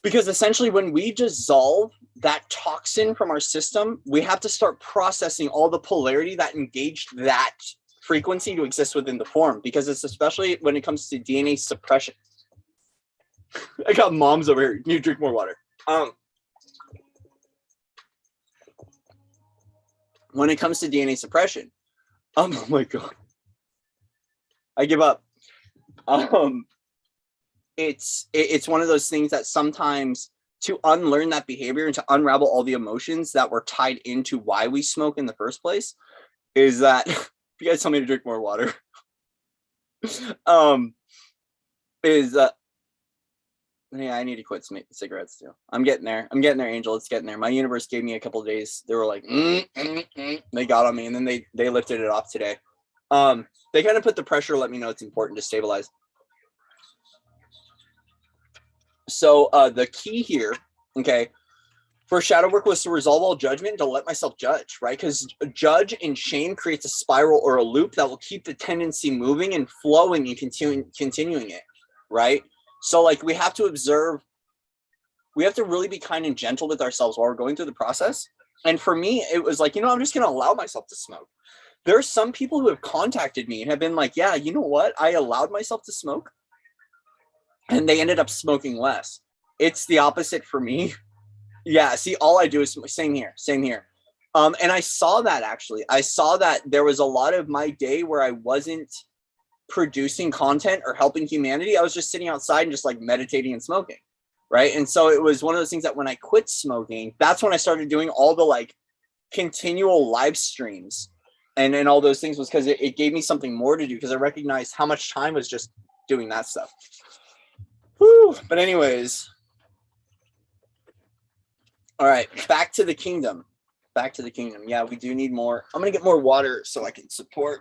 Because essentially when we dissolve that toxin from our system, we have to start processing all the polarity that engaged that frequency to exist within the form. Because it's especially when it comes to DNA suppression. I got moms over here. You drink more water. When it comes to DNA suppression, oh my God, I give up. It's one of those things that sometimes to unlearn that behavior and to unravel all the emotions that were tied into why we smoke in the first place is that if you guys tell me to drink more water, yeah, I need to quit smoking cigarettes too. I'm getting there, Angel. It's getting there. My universe gave me a couple of days. They were like, they got on me, and then they lifted it off today. They kind of put the pressure, let me know it's important to stabilize. So the key here, okay, for shadow work was to resolve all judgment, to let myself judge, right? Because judge and shame creates a spiral or a loop that will keep the tendency moving and flowing and continuing it, right? So like we have to observe, we have to really be kind and gentle with ourselves while we're going through the process. And for me, it was like, I'm just going to allow myself to smoke. There are some people who have contacted me and have been like, yeah, you know what? I allowed myself to smoke and they ended up smoking less. It's the opposite for me. Yeah, see, all I do is same here. And I saw that actually. I saw that there was a lot of my day where I wasn't producing content or helping humanity. I was just sitting outside and just like meditating and smoking, right? And so it was one of those things that when I quit smoking, that's when I started doing all the like continual live streams and all those things, was because it gave me something more to do, because I recognized how much time was just doing that stuff. Whew. But anyways, all right, back to the kingdom. Yeah, we do need more. I'm gonna get more water so I can support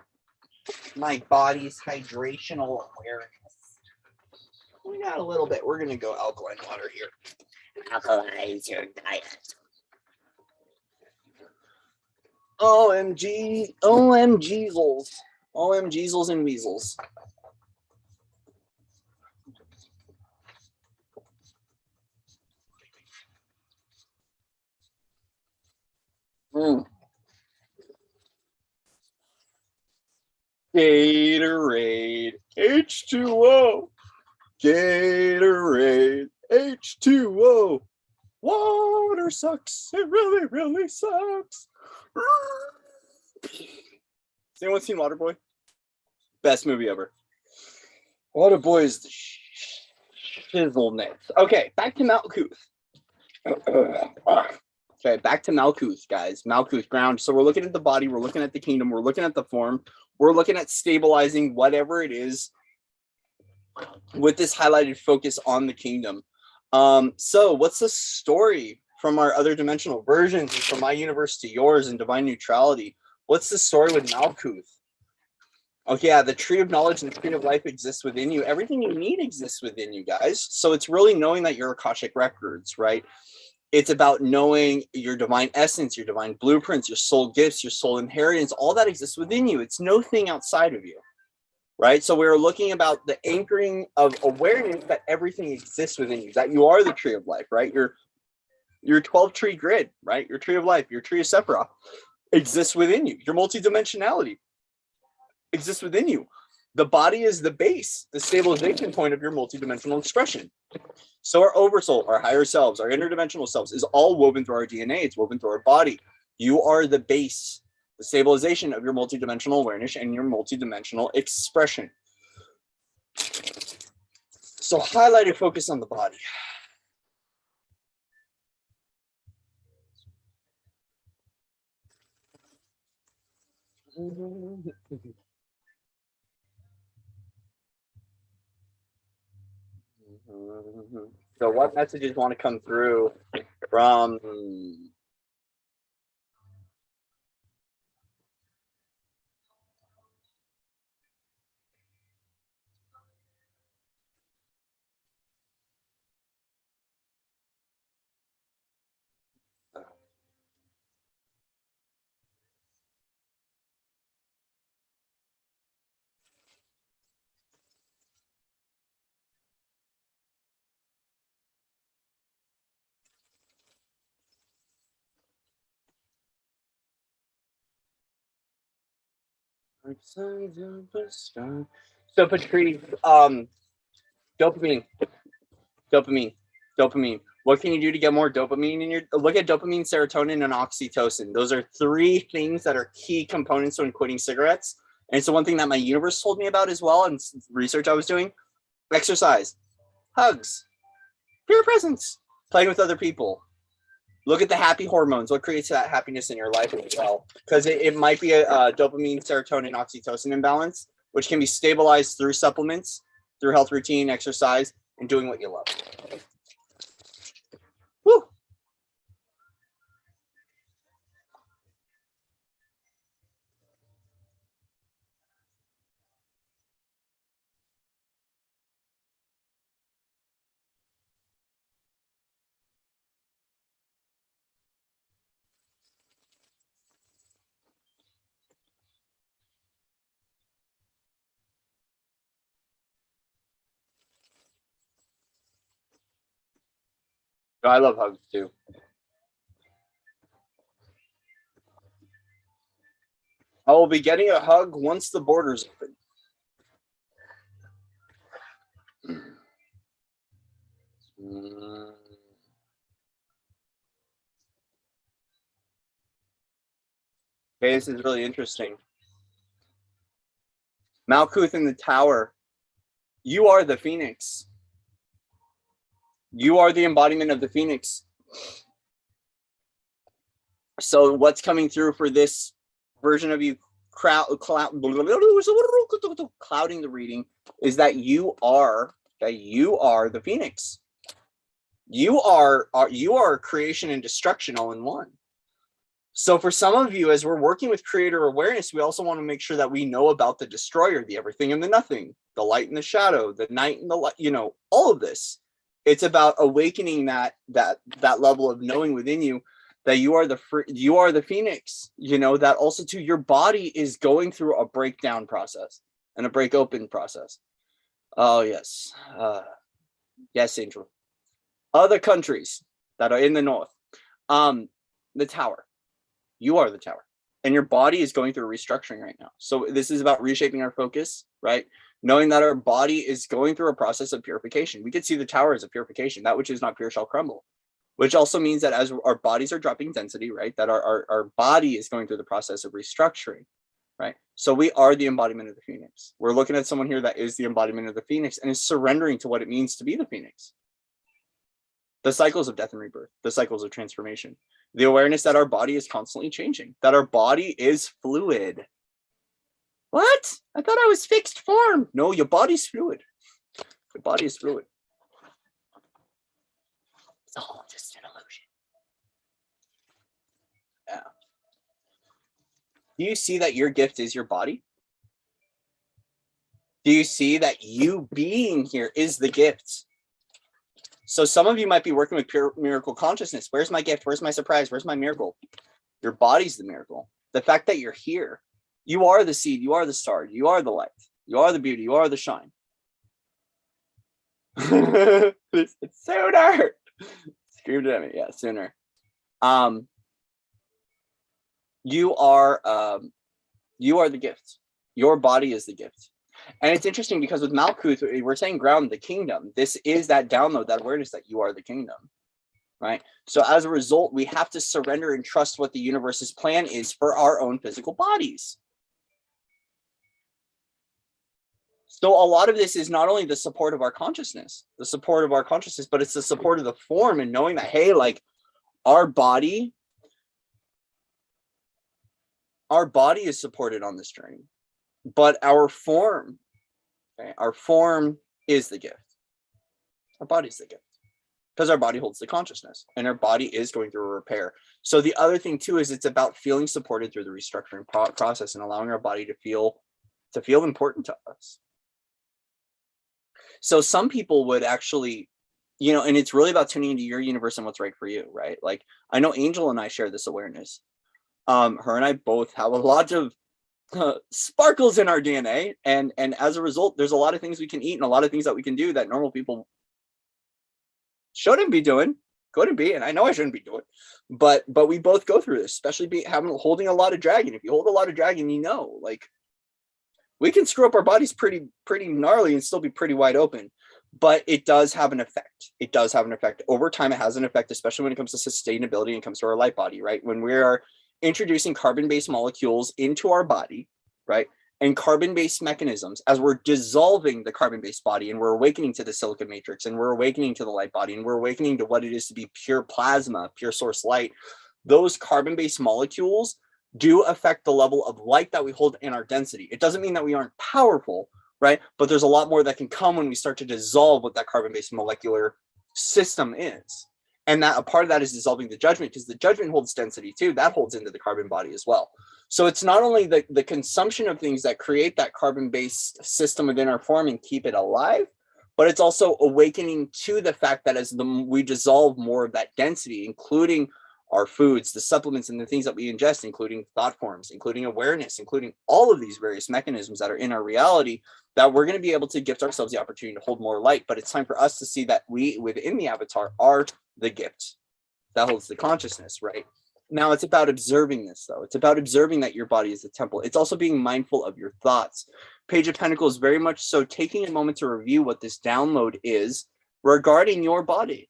my body's hydrational awareness. We got a little bit. We're gonna go alkaline water here. Alkalize your diet. OMG, OMGzels and weasels. Gatorade, H2O. Gatorade, H2O. Water sucks. It really, really sucks. Has anyone seen Waterboy? Best movie ever. Waterboy is the shizzleness. Okay, back to Malkuth. Okay, back to Malkuth, guys. Malkuth, ground. So we're looking at the body, we're looking at the kingdom, we're looking at the form, we're looking at stabilizing whatever it is with this highlighted focus on the kingdom. So what's the story from our other dimensional versions and from my universe to yours and divine neutrality? What's the story with Malkuth? Okay, yeah, the tree of knowledge and the tree of life exists within you. Everything you need exists within you, guys. So it's really knowing that you're Akashic records, right? It's about knowing your divine essence, your divine blueprints, your soul gifts, your soul inheritance. All that exists within you. It's no thing outside of you, right? So we're looking about the anchoring of awareness that everything exists within you, that you are the tree of life, right? Your 12 tree grid, right? Your tree of life, your tree of Sephiroth exists within you. Your multidimensionality exists within you. The body is the base, the stabilization point of your multidimensional expression. So our oversoul, our higher selves, our interdimensional selves is all woven through our DNA. It's woven through our body. You are the base, the stabilization of your multidimensional awareness and your multidimensional expression. So highlighted focus on the body. So what messages want to come through from So Patrice, dopamine, dopamine. What can you do to get more dopamine in your? Look at dopamine, serotonin, and oxytocin. Those are 3 things that are key components when quitting cigarettes. And so one thing that my universe told me about as well, and research I was doing, exercise, hugs, peer presence, playing with other people. Look at the happy hormones. What creates that happiness in your life as well? Because it might be a dopamine, serotonin, oxytocin imbalance, which can be stabilized through supplements, through health routine, exercise, and doing what you love. Woo! I love hugs too. I will be getting a hug once the borders open. Okay, this is really interesting. Malkuth in the tower. You are the phoenix. You are the embodiment of the phoenix. So what's coming through for this version of you clouding the reading is that you are the phoenix. You are creation and destruction all in one. So for some of you, as we're working with creator awareness, we also want to make sure that we know about the destroyer, the everything and the nothing, the light and the shadow, the night and the light, all of this. It's about awakening that level of knowing within you that you are the phoenix, that also too your body is going through a breakdown process and a break open process. Oh yes. Yes, Angel. Other countries that are in the north, the tower. You are the tower, and your body is going through a restructuring right now. So this is about reshaping our focus, right? Knowing that our body is going through a process of purification. We could see the tower as a purification. That which is not pure shall crumble, which also means that as our bodies are dropping density, right, that our body is going through the process of restructuring, right? So we are the embodiment of the phoenix. We're looking at someone here that is the embodiment of the phoenix and is surrendering to what it means to be the phoenix. The cycles of death and rebirth, the cycles of transformation, the awareness that our body is constantly changing, that our body is fluid. What? I thought I was fixed form. No, your body's fluid. Your body is fluid. It's all just an illusion. Yeah. Do you see that your gift is your body? Do you see that you being here is the gift? So some of you might be working with pure miracle consciousness. Where's my gift? Where's my surprise? Where's my miracle? Your body's the miracle. The fact that you're here. You are the seed. You are the star. You are the light. You are the beauty. You are the shine. It's sooner. Screamed at me. Yeah, sooner. You are the gift. Your body is the gift. And it's interesting because with Malkuth, we're saying ground the kingdom. This is that download, that awareness that you are the kingdom, right? So as a result, we have to surrender and trust what the universe's plan is for our own physical bodies. So a lot of this is not only the support of our consciousness, but it's the support of the form and knowing that, hey, like our body is supported on this journey. But our form is the gift. Our body's the gift because our body holds the consciousness and our body is going through a repair. So the other thing too is it's about feeling supported through the restructuring process and allowing our body to feel important to us. So some people would actually, and it's really about tuning into your universe and what's right for you, right? Like I know Angel and I share this awareness. Her and I both have a lot of sparkles in our DNA, and as a result, there's a lot of things we can eat and a lot of things that we can do that normal people shouldn't be doing, couldn't be, and I know I shouldn't be doing, but we both go through this, especially holding a lot of dragon. If you hold a lot of dragon, like We can screw up our bodies pretty gnarly and still be pretty wide open, but it does have an effect. It does have an effect. Over time, it has an effect, especially when it comes to sustainability and it comes to our light body, right? When we are introducing carbon-based molecules into our body, right? And carbon-based mechanisms, as we're dissolving the carbon-based body and we're awakening to the silicon matrix and we're awakening to the light body and we're awakening to what it is to be pure plasma, pure source light, those carbon-based molecules do affect the level of light that we hold in our density. It doesn't mean that we aren't powerful, right? But there's a lot more that can come when we start to dissolve what that carbon-based molecular system is. And that a part of that is dissolving the judgment, because the judgment holds density too. That holds into the carbon body as well. So it's not only the consumption of things that create that carbon-based system within our form and keep it alive, but it's also awakening to the fact that as we dissolve more of that density, including our foods, the supplements, and the things that we ingest, including thought forms, including awareness, including all of these various mechanisms that are in our reality, that we're going to be able to gift ourselves the opportunity to hold more light. But it's time for us to see that we, within the avatar, are the gift that holds the consciousness, right? Now it's about observing this, though. It's about observing that your body is a temple. It's also being mindful of your thoughts. Page of Pentacles, very much so taking a moment to review what this download is regarding your body.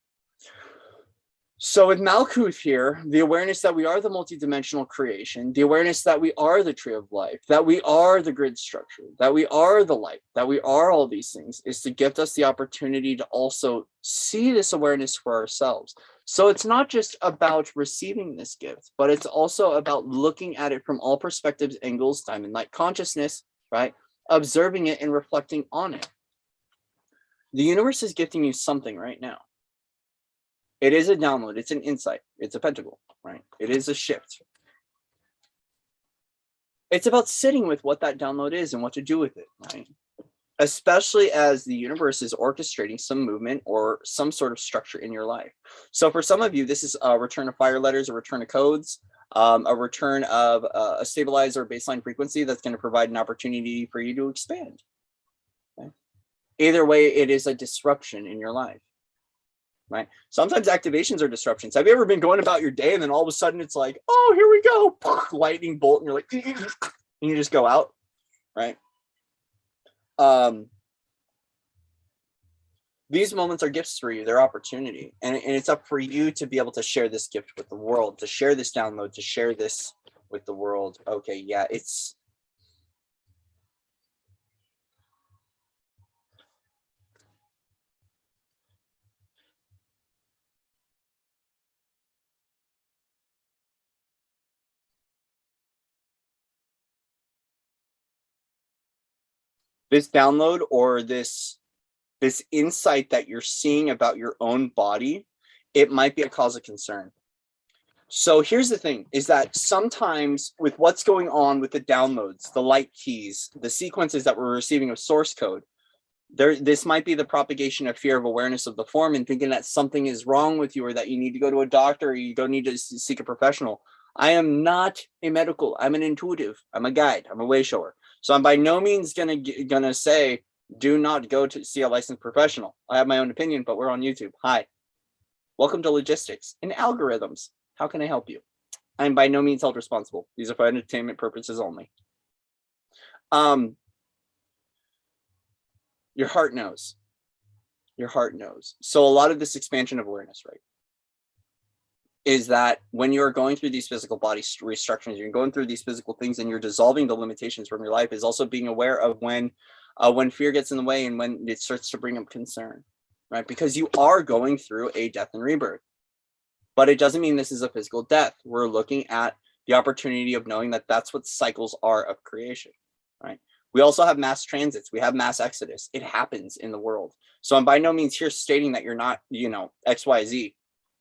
So with Malkuth here, the awareness that we are the multidimensional creation, the awareness that we are the tree of life, that we are the grid structure, that we are the light, that we are all these things, is to gift us the opportunity to also see this awareness for ourselves. So it's not just about receiving this gift, but it's also about looking at it from all perspectives, angles, time and light consciousness, right? Observing it and reflecting on it. The universe is gifting you something right now. It is a download. It's an insight. It's a pentacle, right? It is a shift. It's about sitting with what that download is and what to do with it, right? Especially as the universe is orchestrating some movement or some sort of structure in your life. So for some of you, this is a return of fire letters, a return of codes, a return of a stabilizer baseline frequency that's going to provide an opportunity for you to expand. Okay? Either way, it is a disruption in your life. Right. Sometimes activations are disruptions. Have you ever been going about your day and then all of a sudden it's like, oh, here we go, lightning bolt, and you're like, and you just go out, right? These moments are gifts for you. They're opportunity, and it's up for you to be able to share this gift with the world, to share this download, to share this with the world. Okay, yeah, it's. This download or this insight that you're seeing about your own body, it might be a cause of concern. So here's the thing, is that sometimes with what's going on with the downloads, the light keys, the sequences that we're receiving of source code, this might be the propagation of fear of awareness of the form and thinking that something is wrong with you or that you need to go to a doctor or you don't need to seek a professional. I am not a medical. I'm an intuitive. I'm a guide. I'm a way shower. So I'm by no means gonna say, do not go to see a licensed professional. I have my own opinion, but we're on YouTube. Hi. Welcome to Logistics and Algorithms. How can I help you? I'm by no means held responsible. These are for entertainment purposes only. Your heart knows. Your heart knows. So a lot of this expansion of awareness, right, is that when you're going through these physical body restructurings, you're going through these physical things and you're dissolving the limitations from your life, is also being aware of when fear gets in the way and when it starts to bring up concern, right? Because you are going through a death and rebirth, but it doesn't mean this is a physical death. We're looking at the opportunity of knowing that that's what cycles are of creation, right? We also have mass transits. We have mass exodus. It happens in the world. So I'm by no means here stating that you're not, XYZ,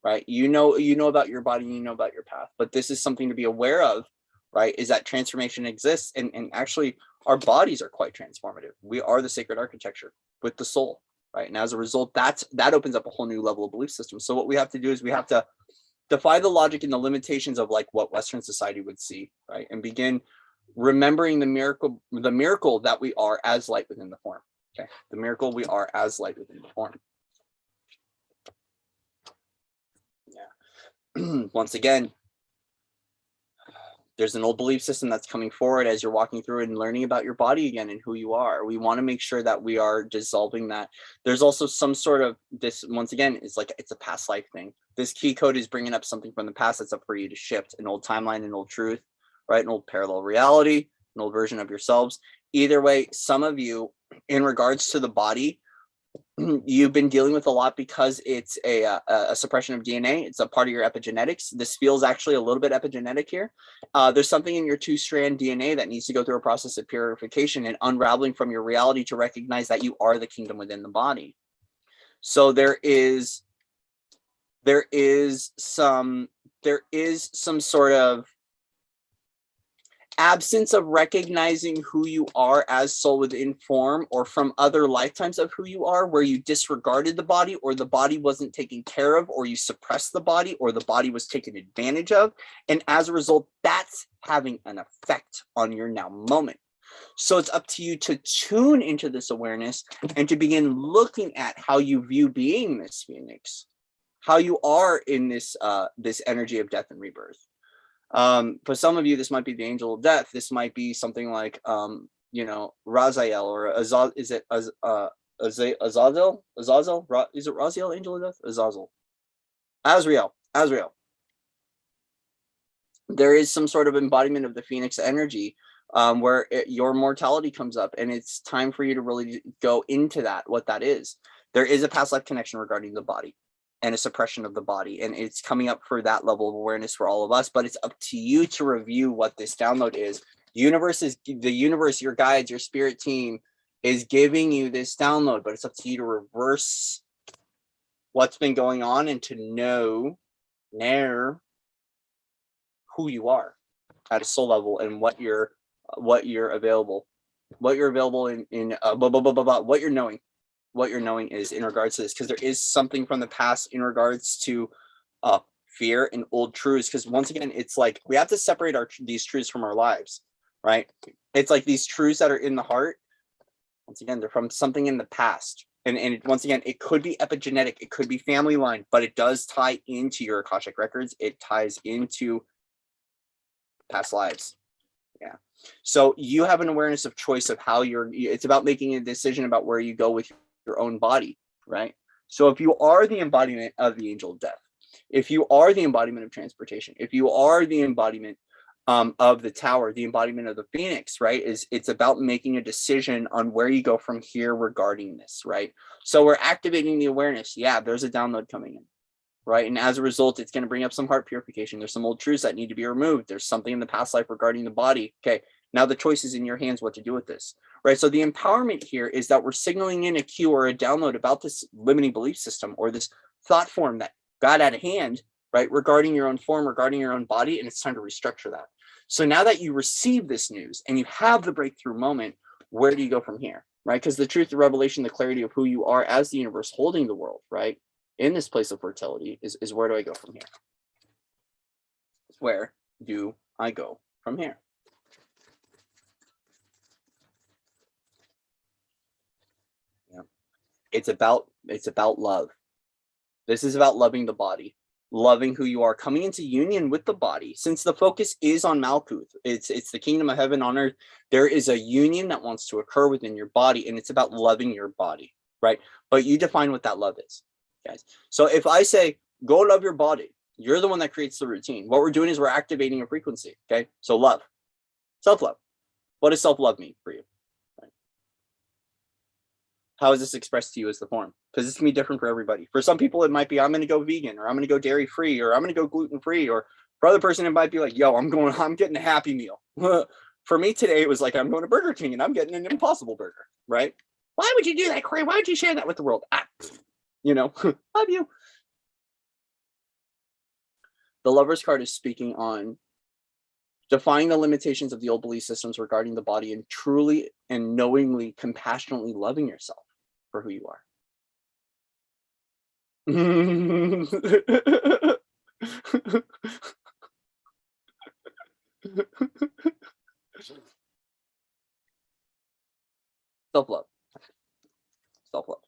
right? You know about your body, you know about your path, but this is something to be aware of, right? Is that transformation exists, and actually our bodies are quite transformative. We are the sacred architecture with the soul, right? And as a result, that opens up a whole new level of belief system. So what we have to do is we have to defy the logic and the limitations of like what Western society would see, right? And begin remembering the miracle that we are as light within the form. Okay, the miracle we are as light within the form. Yeah. Once again, There's an old belief system that's coming forward as you're walking through and learning about your body again and who you are. We want to make sure that we are dissolving that. There's also some sort of this, once again, is like it's a past life thing. This key code is bringing up something from the past that's up for you to shift, an old timeline, an old truth, right? An old parallel reality, an old version of yourselves. Either way, some of you, in regards to the body, you've been dealing with a lot because it's a suppression of DNA. It's a part of your epigenetics. This feels actually a little bit epigenetic here. There's something in your 2-strand DNA that needs to go through a process of purification and unraveling from your reality to recognize that you are the kingdom within the body. So there is some sort of absence of recognizing who you are as soul within form, or from other lifetimes of who you are, where you disregarded the body, or the body wasn't taken care of, or you suppressed the body, or the body was taken advantage of. And as a result, that's having an effect on your now moment. So it's up to you to tune into this awareness and to begin looking at how you view being this phoenix, how you are in this this energy of death and rebirth. For some of you, this might be the angel of death. This might be something like, you know, Raziel or Azazel. Is it Azazel? Azazel? Is it Raziel, angel of death? Azazel. Azrael. There is some sort of embodiment of the phoenix energy where your mortality comes up, and it's time for you to really go into that, what that is. There is a past life connection regarding the body and a suppression of the body, and it's coming up for that level of awareness for all of us, but it's up to you to review what this download is. The universe, your guides, your spirit team is giving you this download, but it's up to you to reverse what's been going on and to know who you are at a soul level and what you're available in what you're knowing is in regards to this, because there is something from the past in regards to fear and old truths. Because once again, it's like we have to separate these truths from our lives, right? It's like these truths that are in the heart, once again, they're from something in the past, and once again, it could be epigenetic, it could be family line, but it does tie into your Akashic records. It ties into past lives. Yeah. So you have an awareness of choice of how it's about making a decision about where you go with your own body, right? So if you are the embodiment of the angel of death, if you are the embodiment of transportation, if you are the embodiment of the tower, the embodiment of the phoenix, right? It's about making a decision on where you go from here regarding this, right? So we're activating the awareness. Yeah, there's a download coming in, right? And as a result, it's going to bring up some heart purification. There's some old truths that need to be removed. There's something in the past life regarding the body. Okay, now the choice is in your hands what to do with this, right? So the empowerment here is that we're signaling in a cue or a download about this limiting belief system or this thought form that got out of hand, right? Regarding your own form, regarding your own body, and it's time to restructure that. So now that you receive this news and you have the breakthrough moment, where do you go from here, right? Because the truth, the revelation, the clarity of who you are as the universe holding the world, right? In this place of fertility is where do I go from here? Where do I go from here? Yeah. It's about love. This is about loving the body, loving who you are, coming into union with the body. Since the focus is on Malkuth, it's the kingdom of heaven on earth. There is a union that wants to occur within your body, and it's about loving your body, right? But you define what that love is, guys. So if I say, go love your body, you're the one that creates the routine. What we're doing is we're activating a frequency, okay? So love, self-love. What does self-love mean for you? Right? How is this expressed to you as the form? Because this can be different for everybody. For some people, it might be, I'm going to go vegan, or I'm going to go dairy-free, or I'm going to go gluten-free, or for other person, it might be like, yo, I'm getting a Happy Meal. For me today, it was like, I'm going to Burger King and I'm getting an Impossible Burger, right? Why would you do that, Cory? Why would you share that with the world? You know, love you. The Lover's card is speaking on defying the limitations of the old belief systems regarding the body and truly and knowingly, compassionately loving yourself for who you are. Self-love. Self-love.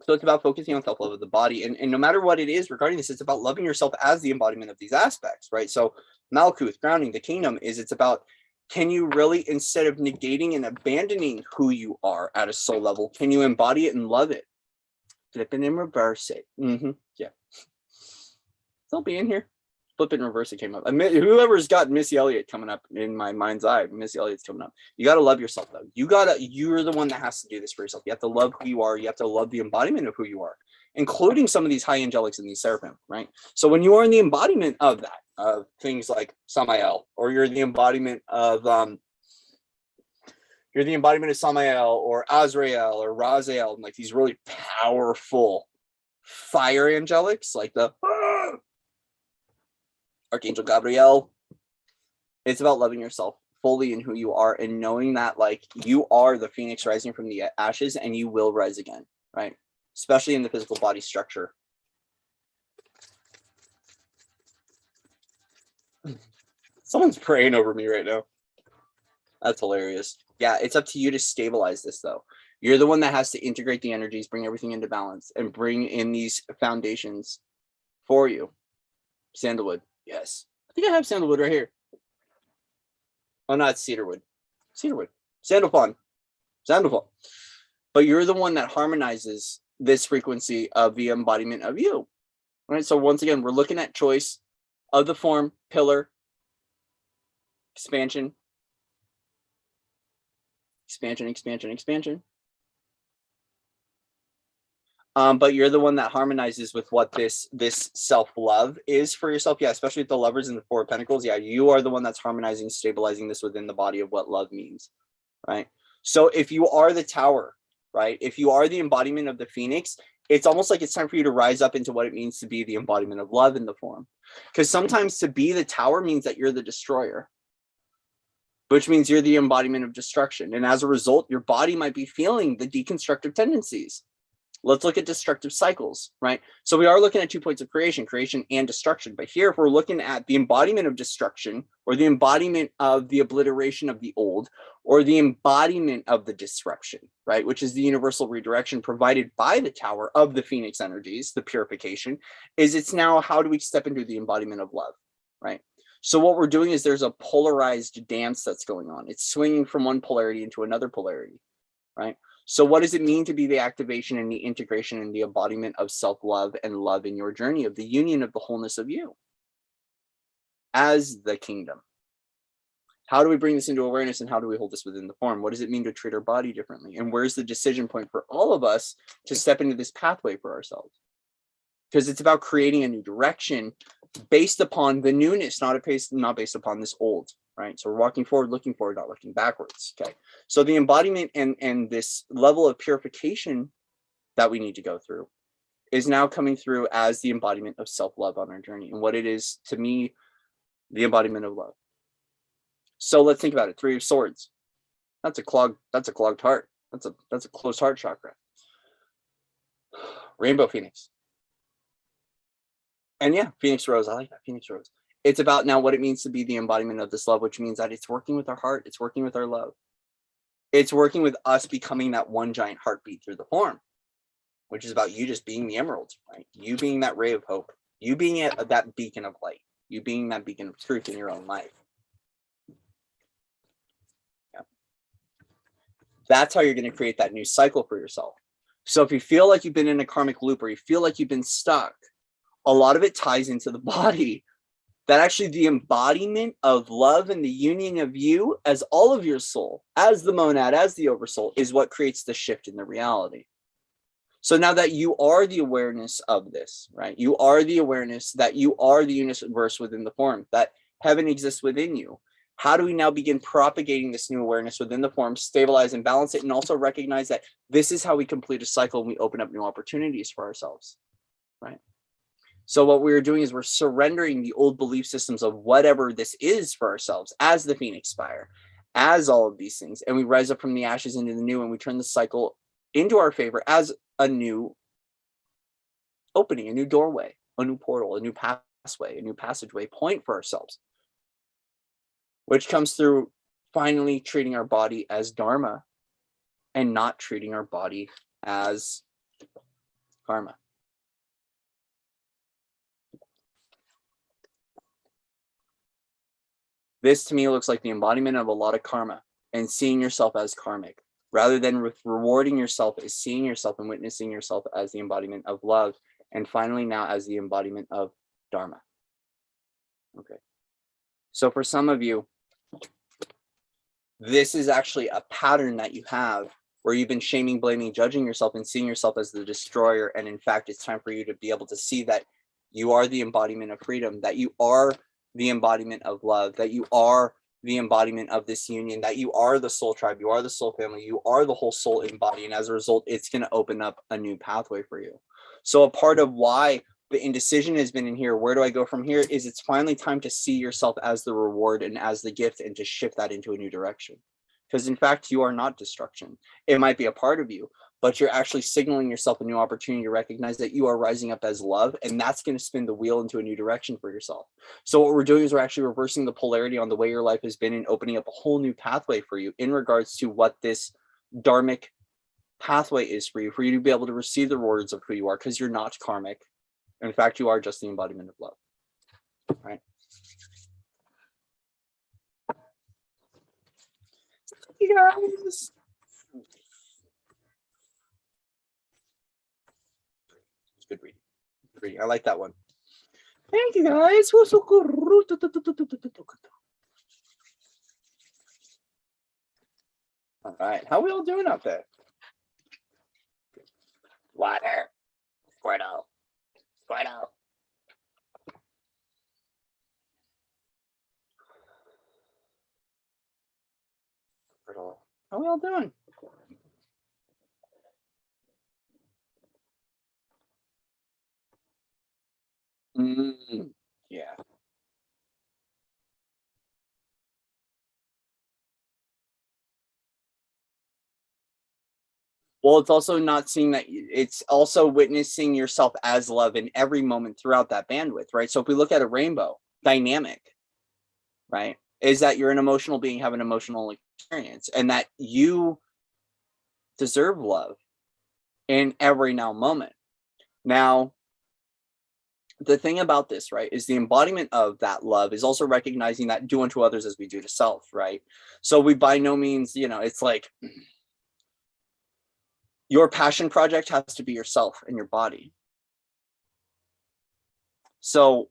So it's about focusing on self-love of the body. And no matter what it is regarding this, it's about loving yourself as the embodiment of these aspects, right? So Malkuth, grounding, the kingdom, it's about, can you really, instead of negating and abandoning who you are at a soul level, can you embody it and love it? Flip it and reverse it. Yeah. Still be in here. Flip it and reverse it came up. Whoever's got Missy Elliott coming up in my mind's eye, Missy Elliott's coming up. You got to love yourself, though. You're the one that has to do this for yourself. You have to love who you are. You have to love the embodiment of who you are, including some of these high angelics and these seraphim, right? So when you are in the embodiment of that, of things like Samael, or you're the embodiment of Samael or Azrael or Raziel, and like these really powerful fire angelics, like the Archangel Gabriel. It's about loving yourself fully in who you are and knowing that like you are the phoenix rising from the ashes and you will rise again, right? Especially in the physical body structure. Someone's praying over me right now. That's hilarious. Yeah, it's up to you to stabilize this, though. You're the one that has to integrate the energies, bring everything into balance, and bring in these foundations for you. Sandalwood. Yes. I think I have sandalwood right here. Oh, no, it's cedarwood. Cedarwood. Sandalphon. Sandalphon. But you're the one that harmonizes this frequency of the embodiment of you. All right. So once again, we're looking at choice of the form, pillar, expansion, expansion. But you're the one that harmonizes with what this self-love is for yourself. Yeah, especially with the lovers and the Four of Pentacles. Yeah, you are the one that's harmonizing, stabilizing this within the body of what love means, right? So if you are the tower, right? If you are the embodiment of the phoenix, it's almost like it's time for you to rise up into what it means to be the embodiment of love in the form. Because sometimes to be the tower means that you're the destroyer, which means you're the embodiment of destruction. And as a result, your body might be feeling the deconstructive tendencies. Let's look at destructive cycles, right? So we are looking at 2 points of creation and destruction. But here, if we're looking at the embodiment of destruction, or the embodiment of the obliteration of the old, or the embodiment of the disruption, right? Which is the universal redirection provided by the tower of the phoenix energies, the purification, it's now how do we step into the embodiment of love, right? So what we're doing is there's a polarized dance that's going on. It's swinging from one polarity into another polarity, right? So what does it mean to be the activation and the integration and the embodiment of self-love and love in your journey of the union of the wholeness of you as the kingdom? How do we bring this into awareness and how do we hold this within the form? What does it mean to treat our body differently? And where's the decision point for all of us to step into this pathway for ourselves? Because it's about creating a new direction based upon the newness, not based upon this old, right? So we're walking forward, looking forward, not looking backwards. Okay. So the embodiment and this level of purification that we need to go through is now coming through as the embodiment of self-love on our journey. And what it is to me, the embodiment of love. So let's think about it. 3 of Swords. That's a clogged heart. That's a closed heart chakra. Rainbow Phoenix. And yeah, Phoenix Rose. I like that. Phoenix Rose. It's about now what it means to be the embodiment of this love, which means that it's working with our heart. It's working with our love. It's working with us becoming that one giant heartbeat through the form, which is about you just being the emerald, right? You being that ray of hope. You being that beacon of light. You being that beacon of truth in your own life. Yeah. That's how you're going to create that new cycle for yourself. So if you feel like you've been in a karmic loop or you feel like you've been stuck, a lot of it ties into the body. That actually the embodiment of love and the union of you as all of your soul, as the monad, as the oversoul, is what creates the shift in the reality. So now that you are the awareness of this, right? You are the awareness that you are the universe within the form, that heaven exists within you. How do we now begin propagating this new awareness within the form, stabilize and balance it, and also recognize that this is how we complete a cycle and we open up new opportunities for ourselves, right? So what we're doing is we're surrendering the old belief systems of whatever this is for ourselves as the Phoenix Spire, as all of these things. And we rise up from the ashes into the new and we turn the cycle into our favor as a new opening, a new doorway, a new portal, a new pathway, a new passageway point for ourselves, which comes through finally treating our body as Dharma and not treating our body as Karma. This to me looks like the embodiment of a lot of karma and seeing yourself as karmic. Rather than rewarding yourself, is seeing yourself and witnessing yourself as the embodiment of love. And finally now as the embodiment of Dharma. Okay. So for some of you, this is actually a pattern that you have where you've been shaming, blaming, judging yourself and seeing yourself as the destroyer. And in fact, it's time for you to be able to see that you are the embodiment of freedom, that you are the embodiment of love, that you are the embodiment of this union, that you are the soul tribe, you are the soul family, you are the whole soul embodied. And as a result, it's going to open up a new pathway for you. So a part of why the indecision has been in here, where do I go from here, is it's finally time to see yourself as the reward and as the gift and to shift that into a new direction. Because in fact, you are not destruction. It might be a part of you, but you're actually signaling yourself a new opportunity to recognize that you are rising up as love, and that's going to spin the wheel into a new direction for yourself. So what we're doing is we're actually reversing the polarity on the way your life has been and opening up a whole new pathway for you in regards to what this dharmic pathway is for you to be able to receive the rewards of who you are, because you're not karmic. In fact, you are just the embodiment of love. Right? You guys. It's good reading. Good reading. I like that one. Thank you guys. All right. How are we all doing out there? Water. Squirtle. Squirtle. Squirtle. How are we all doing? Yeah. Well, it's also not seeing that, it's also witnessing yourself as love in every moment throughout that bandwidth, right? So if we look at a rainbow dynamic, right, is that you're an emotional being, have an emotional experience, and that you deserve love in every now moment. Now, the thing about this, right, is the embodiment of that love is also recognizing that do unto others as we do to self, right? So we by no means, it's like your passion project has to be yourself and your body. So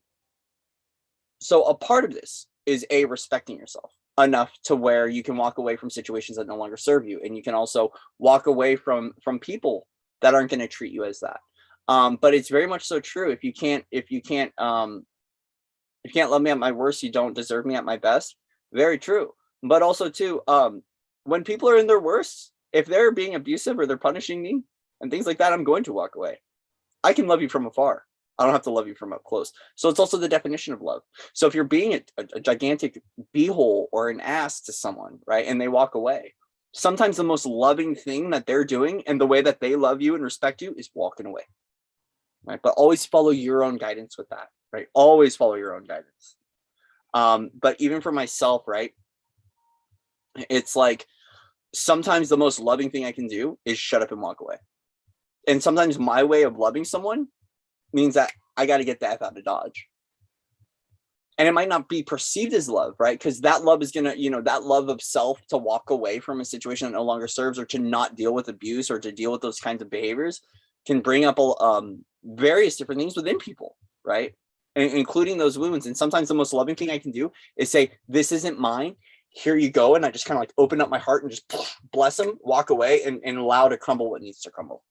a part of this is respecting yourself enough to where you can walk away from situations that no longer serve you, and you can also walk away from people that aren't going to treat you as that. But it's very much so true. If you can't love me at my worst, you don't deserve me at my best. Very true. But also too, when people are in their worst, if they're being abusive or they're punishing me and things like that, I'm going to walk away. I can love you from afar. I don't have to love you from up close. So it's also the definition of love. So if you're being a gigantic beehole or an ass to someone, right, and they walk away, sometimes the most loving thing that they're doing and the way that they love you and respect you is walking away, right? But always follow your own guidance with that, right? Always follow your own guidance. But even for myself, right, it's like sometimes the most loving thing I can do is shut up and walk away. And sometimes my way of loving someone means that I got to get the F out of Dodge. And it might not be perceived as love, right? Because that love is going to, that love of self to walk away from a situation that no longer serves, or to not deal with abuse, or to deal with those kinds of behaviors, can bring up various different things within people, right? Including those wounds. And sometimes the most loving thing I can do is say, this isn't mine. Here you go. And I just kind of like open up my heart and just bless them, walk away, and allow to crumble what needs to crumble.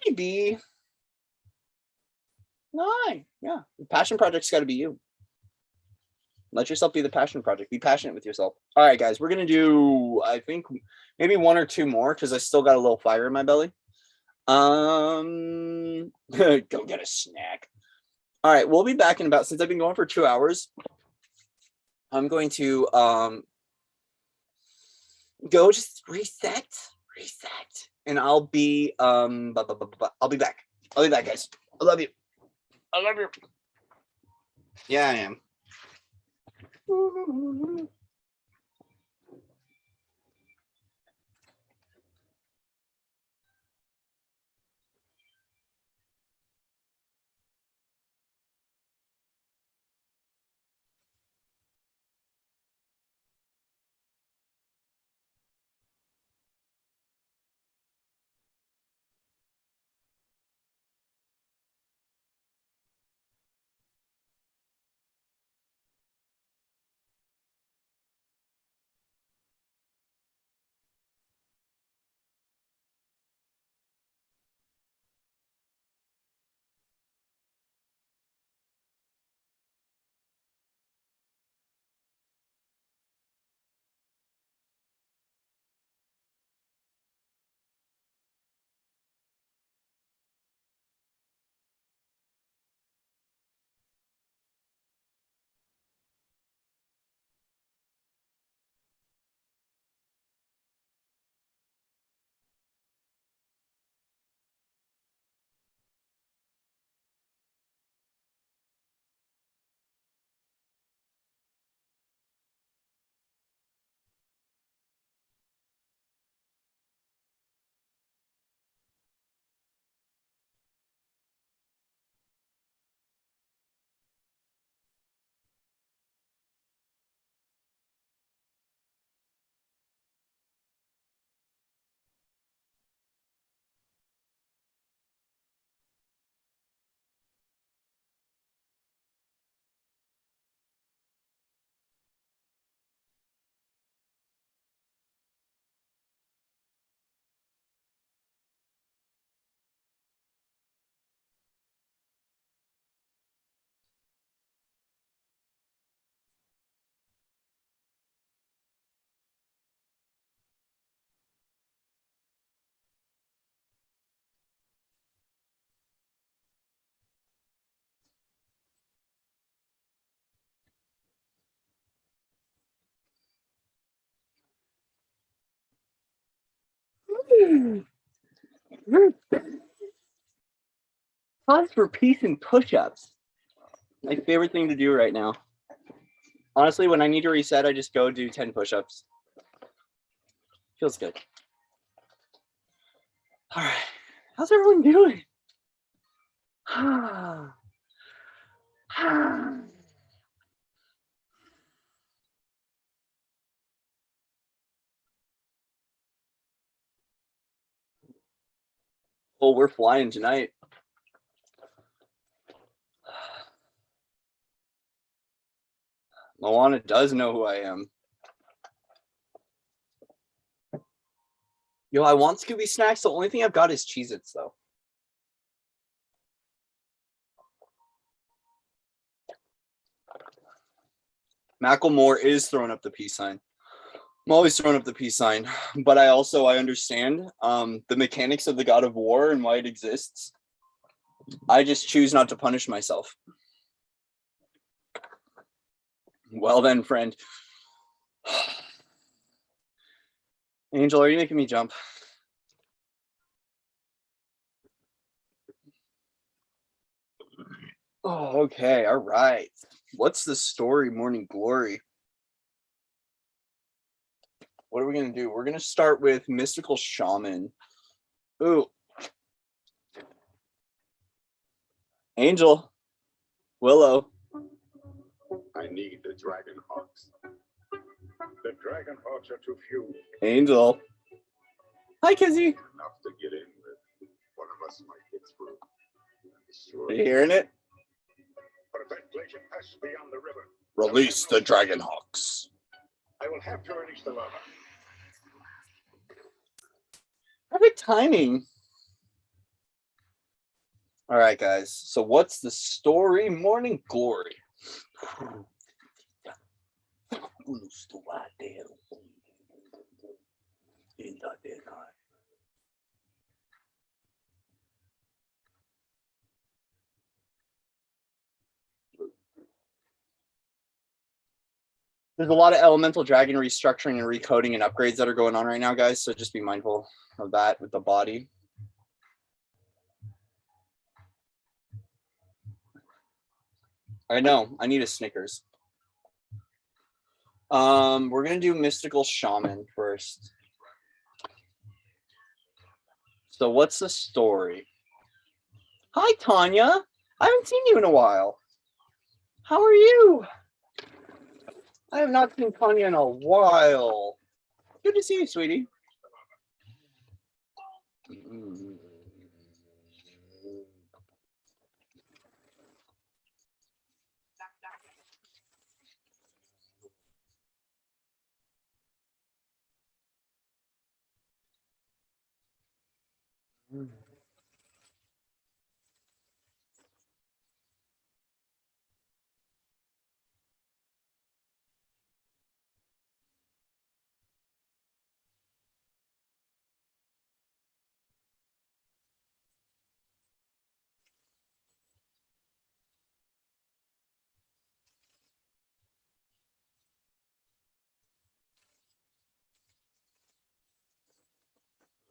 Maybe. No, yeah. The passion project's got to be you. Let yourself be the passion project. Be passionate with yourself. All right, guys, we're going to do, I think, maybe one or two more because I still got a little fire in my belly. Go get a snack. All right, we'll be back in about, since I've been going for 2 hours, I'm going to go just reset, and I'll be I'll be back. I'll be back, guys. I love you. I love you. Yeah, I am. Pause for peace and push-ups. My favorite thing to do right now. Honestly, when I need to reset, I just go do 10 push-ups. Feels good. All right. How's everyone doing? Oh, we're flying tonight. Moana does know who I am. Yo, I want Scooby snacks. The only thing I've got is Cheez-Its, though. Macklemore is throwing up the peace sign. I'm always throwing up the peace sign, but I understand the mechanics of the God of War and why it exists. I just choose not to punish myself. Well then, friend. Angel, are you making me jump? Oh, okay. All right. What's the story, Morning Glory? What are we going to do? We're going to start with Mystical Shaman. Ooh. Angel. Willow. I need the Dragon Hawks. The Dragon Hawks are too few. Angel. Hi, Kizzy. Enough to get in with. One of us might get through. Are you hearing it? But if that glacier passes beyond the river, Release the Dragon Hawks. I will have to release the lava. Perfect timing. All right, guys. So what's the story? Morning Glory. There's a lot of elemental dragon restructuring and recoding and upgrades that are going on right now, guys. So just be mindful of that with the body. I know. I need a Snickers. We're gonna do Mystical Shaman first. So what's the story? Hi, Tanya. I haven't seen you in a while. How are you? I have not seen Tanya in a while. Good to see you, sweetie.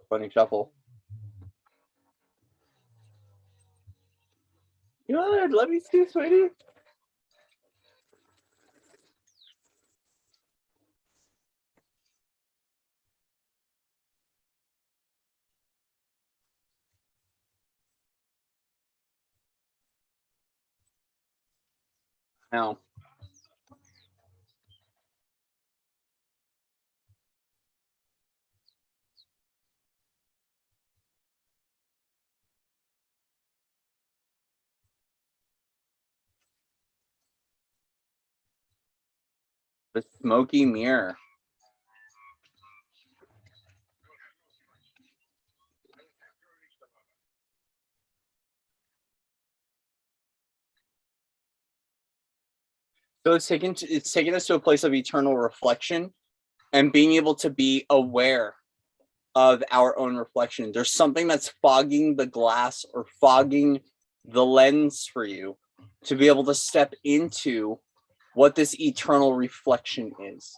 Funny shuffle. Good. Love you too, sweetie. Now. The smoky mirror. So it's taken us to a place of eternal reflection and being able to be aware of our own reflection. There's something that's fogging the glass or fogging the lens for you to be able to step into what this eternal reflection is.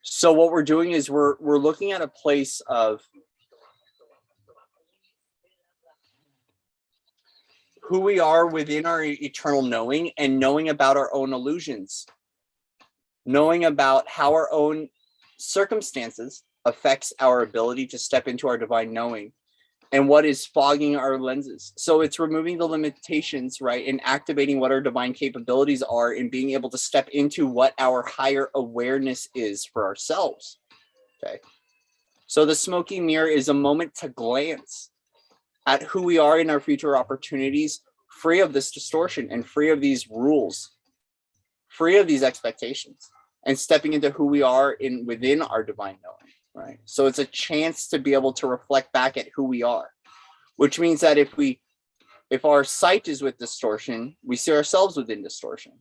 So what we're doing is we're looking at a place of who we are within our eternal knowing, and knowing about our own illusions, knowing about how our own circumstances affects our ability to step into our divine knowing, and what is fogging our lenses. So it's removing the limitations, right, and activating what our divine capabilities are, and being able to step into what our higher awareness is for ourselves. Okay. So the smoky mirror is a moment to glance at who we are in our future opportunities, free of this distortion and free of these rules, free of these expectations, and stepping into who we are within our divine knowing, right? So it's a chance to be able to reflect back at who we are, which means that if our sight is with distortion, we see ourselves within distortion,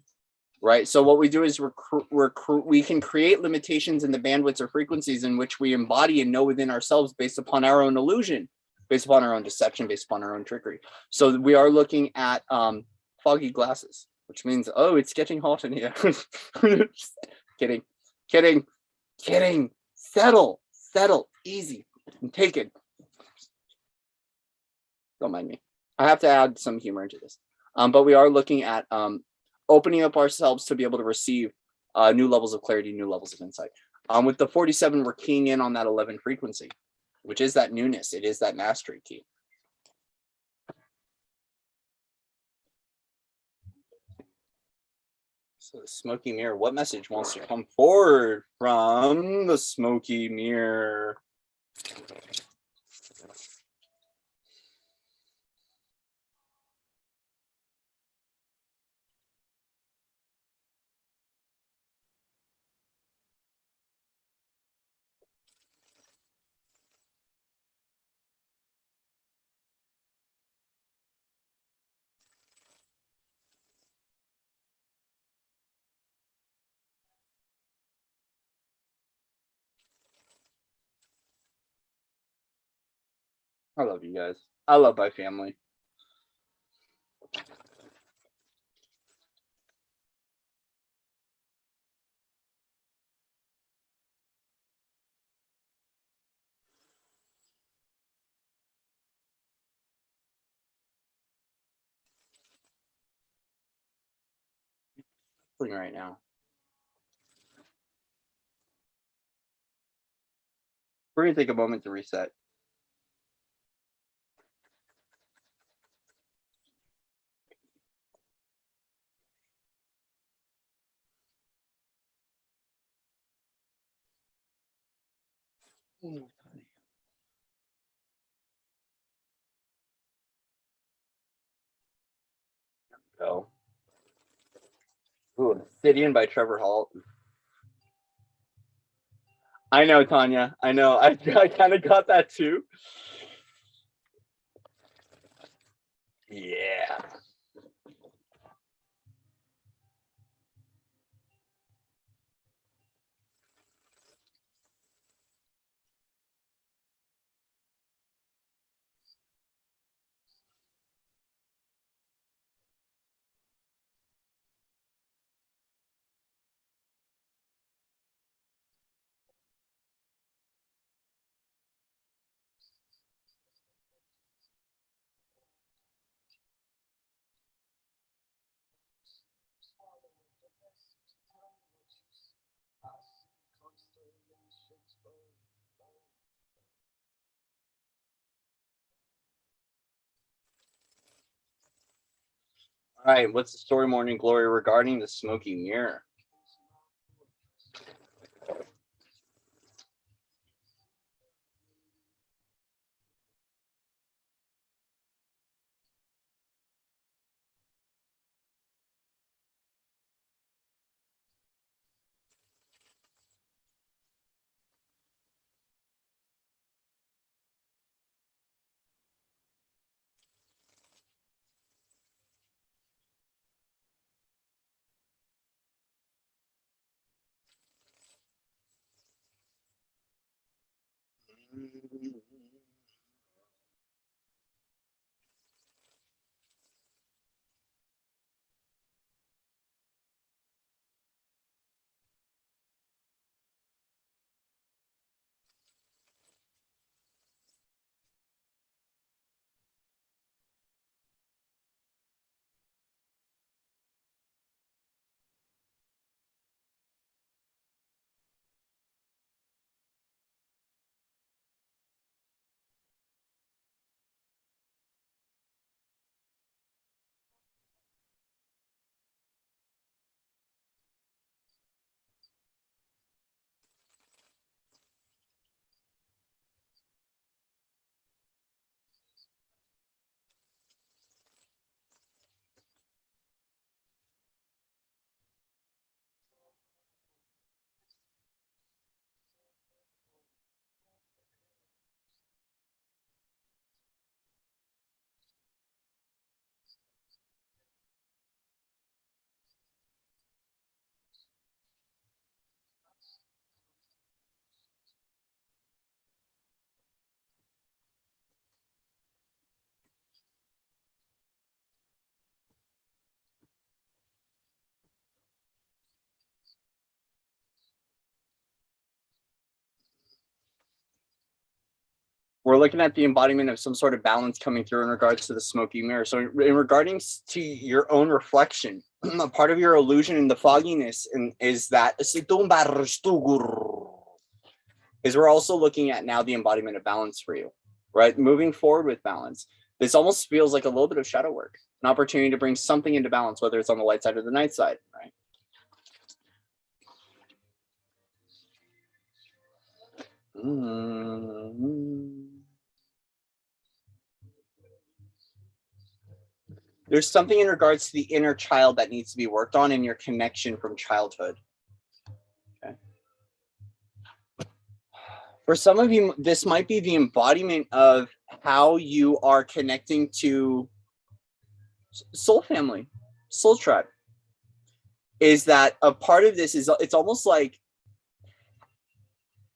right? So what we do is we can create limitations in the bandwidths or frequencies in which we embody and know within ourselves based upon our own illusion, based upon our own deception, based upon our own trickery. So we are looking at foggy glasses, which means, oh, it's getting hot in here. Kidding. Settle, easy, and take it. Don't mind me. I have to add some humor into this. But we are looking at opening up ourselves to be able to receive new levels of clarity, new levels of insight. With the 47, we're keying in on that 11 frequency, which is that newness. It is that mastery key. So the smoky mirror, what message wants to come forward from the smoky mirror? I love you guys. I love my family. Right now. We're going to take a moment to reset. Go. Ooh, Obsidian by Trevor Hall. I know, Tanya. I know. I kind of got that too. Yeah. All right, what's the story, Morning Glory, regarding the smoky mirror? we're looking at the embodiment of some sort of balance coming through in regards to the smoky mirror. So in regarding to your own reflection, a part of your illusion and the fogginess is that is we're also looking at now the embodiment of balance for you, right? Moving forward with balance. This almost feels like a little bit of shadow work, an opportunity to bring something into balance, whether it's on the light side or the night side, right? There's something in regards to the inner child that needs to be worked on in your connection from childhood. Okay. For some of you, this might be the embodiment of how you are connecting to soul family, soul tribe. Is that a part of this is it's almost like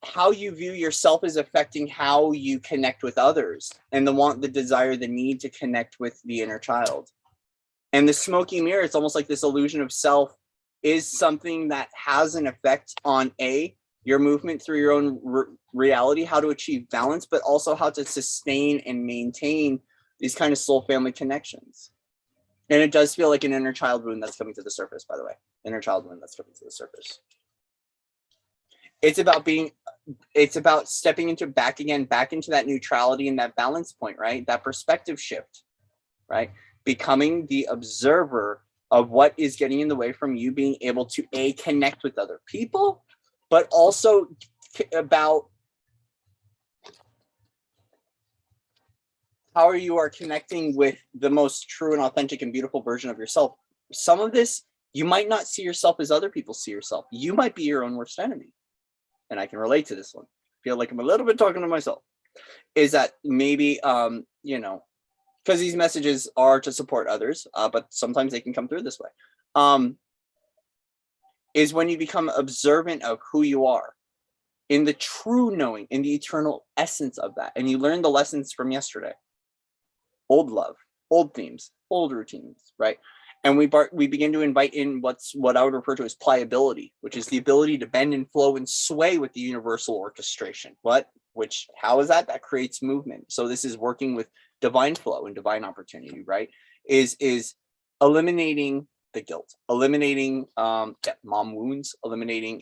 how you view yourself is affecting how you connect with others and the want, the desire, the need to connect with the inner child. And the smoky mirror, it's almost like this illusion of self is something that has an effect on your movement through your own reality, how to achieve balance, but also how to sustain and maintain these kind of soul family connections. And it does feel like an inner child wound that's coming to the surface, by the way. Inner child wound that's coming to the surface. It's about stepping into back into that neutrality and that balance point, right? That perspective shift, right? Becoming the observer of what is getting in the way from you being able to connect with other people, but also about how you are connecting with the most true and authentic and beautiful version of yourself. Some of this, you might not see yourself as other people see yourself. You might be your own worst enemy. And I can relate to this one. Feel like I'm a little bit talking to myself. Is that maybe, because these messages are to support others, but sometimes they can come through this way. Is when you become observant of who you are in the true knowing, in the eternal essence of that. And you learn the lessons from yesterday. Old love, old themes, old routines, right? And we begin to invite in what I would refer to as pliability, which is the ability to bend and flow and sway with the universal orchestration. How is that? That creates movement. So this is working with divine flow and divine opportunity, right? Is eliminating the guilt, eliminating mom wounds, eliminating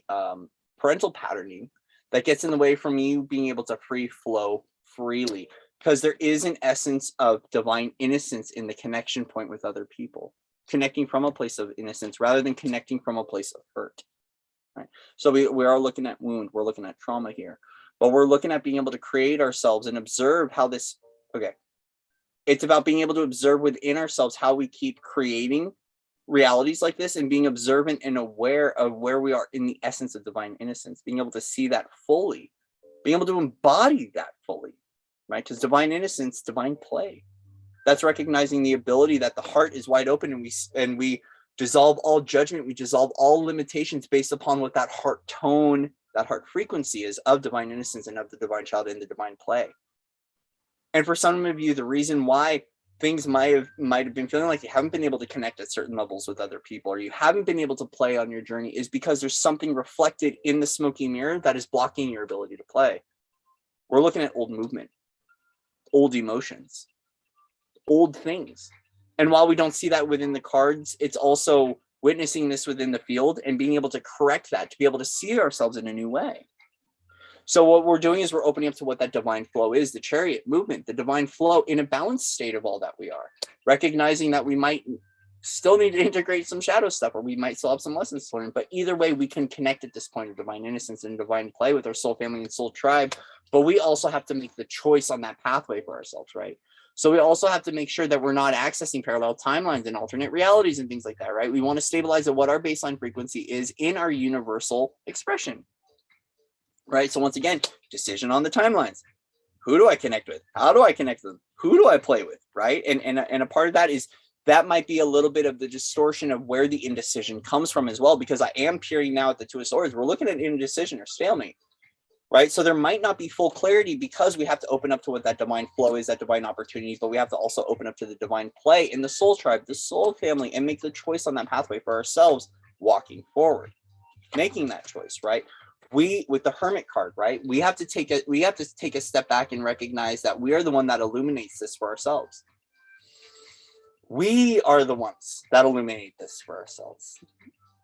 parental patterning that gets in the way from you being able to free flow freely. Because there is an essence of divine innocence in the connection point with other people. Connecting from a place of innocence rather than connecting from a place of hurt. Right? So we are looking at wound, we're looking at trauma here, but we're looking at being able to create ourselves and observe how this, it's about being able to observe within ourselves how we keep creating realities like this and being observant and aware of where we are in the essence of divine innocence, being able to see that fully, being able to embody that fully, right? Because divine innocence, divine play. That's recognizing the ability that the heart is wide open and we dissolve all judgment. We dissolve all limitations based upon what that heart tone, that heart frequency is of divine innocence and of the divine child and the divine play. And for some of you, the reason why things might have been feeling like you haven't been able to connect at certain levels with other people, or you haven't been able to play on your journey, is because there's something reflected in the smoky mirror that is blocking your ability to play. We're looking at old movement, old emotions, old things. And while we don't see that within the cards, it's also witnessing this within the field and being able to correct that, to be able to see ourselves in a new way. So what we're doing is we're opening up to what that divine flow is, the chariot movement, the divine flow in a balanced state of all that we are, recognizing that we might still need to integrate some shadow stuff, or we might still have some lessons to learn, but either way we can connect at this point of divine innocence and divine play with our soul family and soul tribe. But we also have to make the choice on that pathway for ourselves, right? So we also have to make sure that we're not accessing parallel timelines and alternate realities and things like that, right? We want to stabilize at what our baseline frequency is in our universal expression, right? So once again, decision on the timelines. Who do I connect with? How do I connect with them? Who do I play with, right? And a part of that is that might be a little bit of the distortion of where the indecision comes from as well, because I am peering now at the Two of Swords. We're looking at indecision or stalemate. Right. So there might not be full clarity because we have to open up to what that divine flow is, that divine opportunities, but we have to also open up to the divine play in the soul tribe, the soul family, and make the choice on that pathway for ourselves walking forward, making that choice. Right. we, with the Hermit card, right, we have to take a step back and recognize that we are the one that illuminates this for ourselves. We are the ones that illuminate this for ourselves.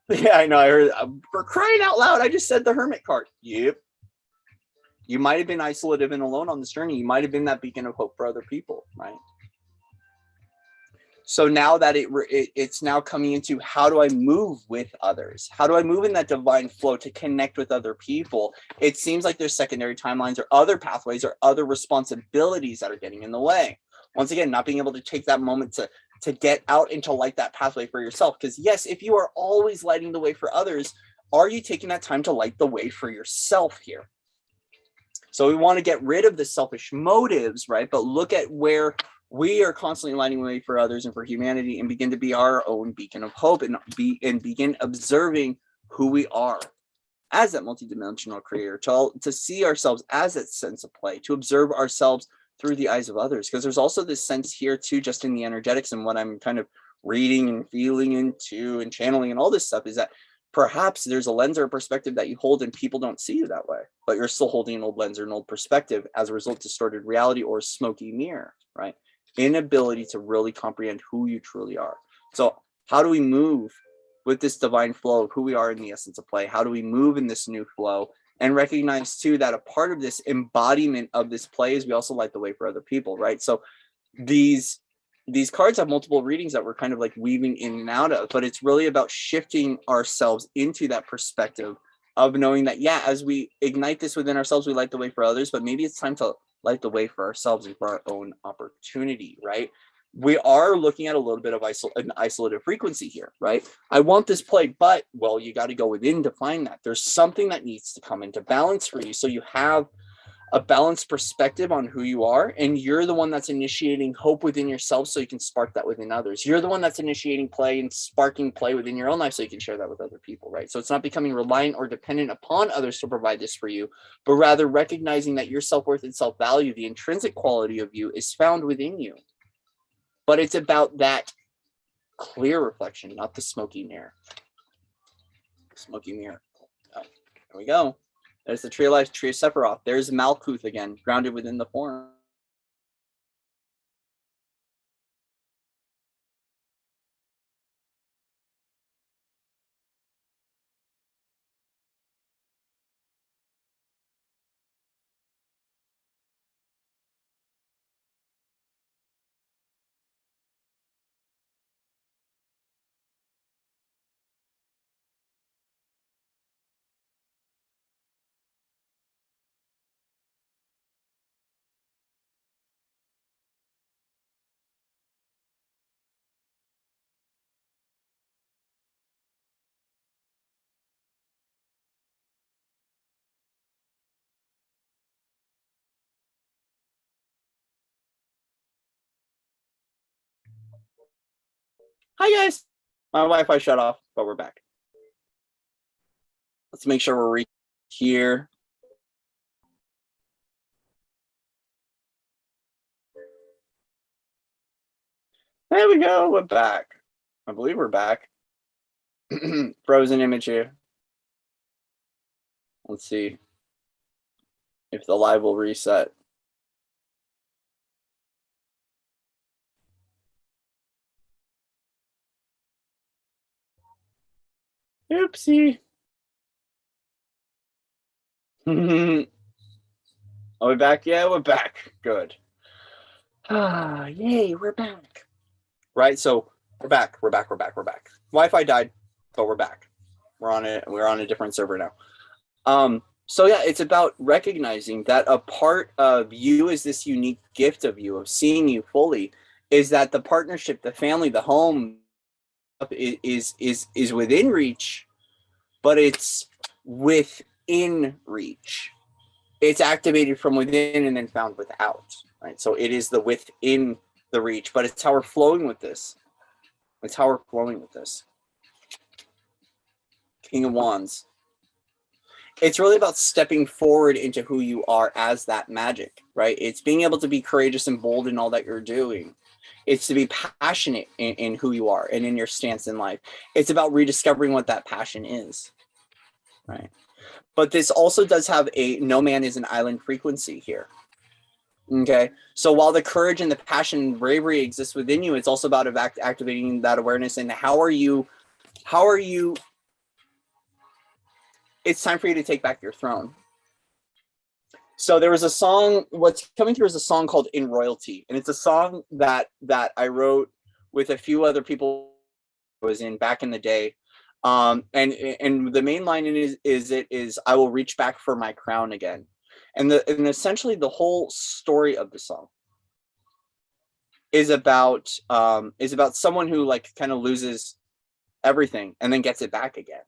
Yeah, I know. I heard, for crying out loud, I just said the Hermit card. Yep. You might have been isolated and alone on this journey. You might have been that beacon of hope for other people, right? So now that it's now coming into, how do I move with others? How do I move in that divine flow to connect with other people? It seems like there's secondary timelines or other pathways or other responsibilities that are getting in the way. Once again, not being able to take that moment to get out and to light that pathway for yourself. Because yes, if you are always lighting the way for others, are you taking that time to light the way for yourself here? So we want to get rid of the selfish motives, right? But look at where we are constantly lighting the way for others and for humanity, and begin to be our own beacon of hope, and begin observing who we are as that multidimensional creator, to see ourselves as that sense of play, to observe ourselves through the eyes of others. Because there's also this sense here too, just in the energetics and what I'm kind of reading and feeling into and channeling and all this stuff, is that perhaps there's a lens or a perspective that you hold and people don't see you that way, but you're still holding an old lens or an old perspective as a result of distorted reality or a smoky mirror, right? Inability to really comprehend who you truly are. So how do we move with this divine flow of who we are in the essence of play? How do we move in this new flow and recognize too that a part of this embodiment of this play is we also light the way for other people, right? So these cards have multiple readings that we're kind of like weaving in and out of, but it's really about shifting ourselves into that perspective of knowing that, yeah, as we ignite this within ourselves, we light the way for others, but maybe it's time to light the way for ourselves and for our own opportunity, right? We are looking at a little bit of an isolated frequency here, right? I want this play, but, well, you got to go within to find that. There's something that needs to come into balance for you. So you have a balanced perspective on who you are, and you're the one that's initiating hope within yourself so you can spark that within others. You're the one that's initiating play and sparking play within your own life so you can share that with other people, right? So it's not becoming reliant or dependent upon others to provide this for you, but rather recognizing that your self-worth and self-value, the intrinsic quality of you, is found within you. But it's about that clear reflection, not the smoky mirror. Smoky mirror. Oh, there we go. There's the tree of life, tree of Sephiroth. There's Malkuth again, grounded within the form. Hi guys, my Wi-Fi shut off, but we're back. Let's make sure we're here. There we go, we're back. I believe we're back. Frozen image here. Let's see if the live will reset. Oopsie. Are we back? Yeah, we're back. Good. Ah, yay, we're back. Right, so we're back. Wi-Fi died, but we're back. We're on a different server now. So yeah, it's about recognizing that a part of you is this unique gift of you, of seeing you fully, is that the partnership, the family, the home is within reach, but it's within reach. It's activated from within and then found without, right? So it is the within the reach, but it's how we're flowing with this. King of Wands. It's really about stepping forward into who you are as that Magick, right? It's being able to be courageous and bold in all that you're doing. It's to be passionate in who you are and in your stance in life. It's about rediscovering what that passion is, right? But this also does have a no man is an island frequency here. Okay, so while the courage and the passion and bravery exists within you, it's also about activating that awareness. And how are you, it's time for you to take back your throne. So there was a song, what's coming through is a song called In Royalty. And it's a song that I wrote with a few other people I was in back in the day. And the main line is I will reach back for my crown again. And essentially the whole story of the song is about someone who like kind of loses everything and then gets it back again,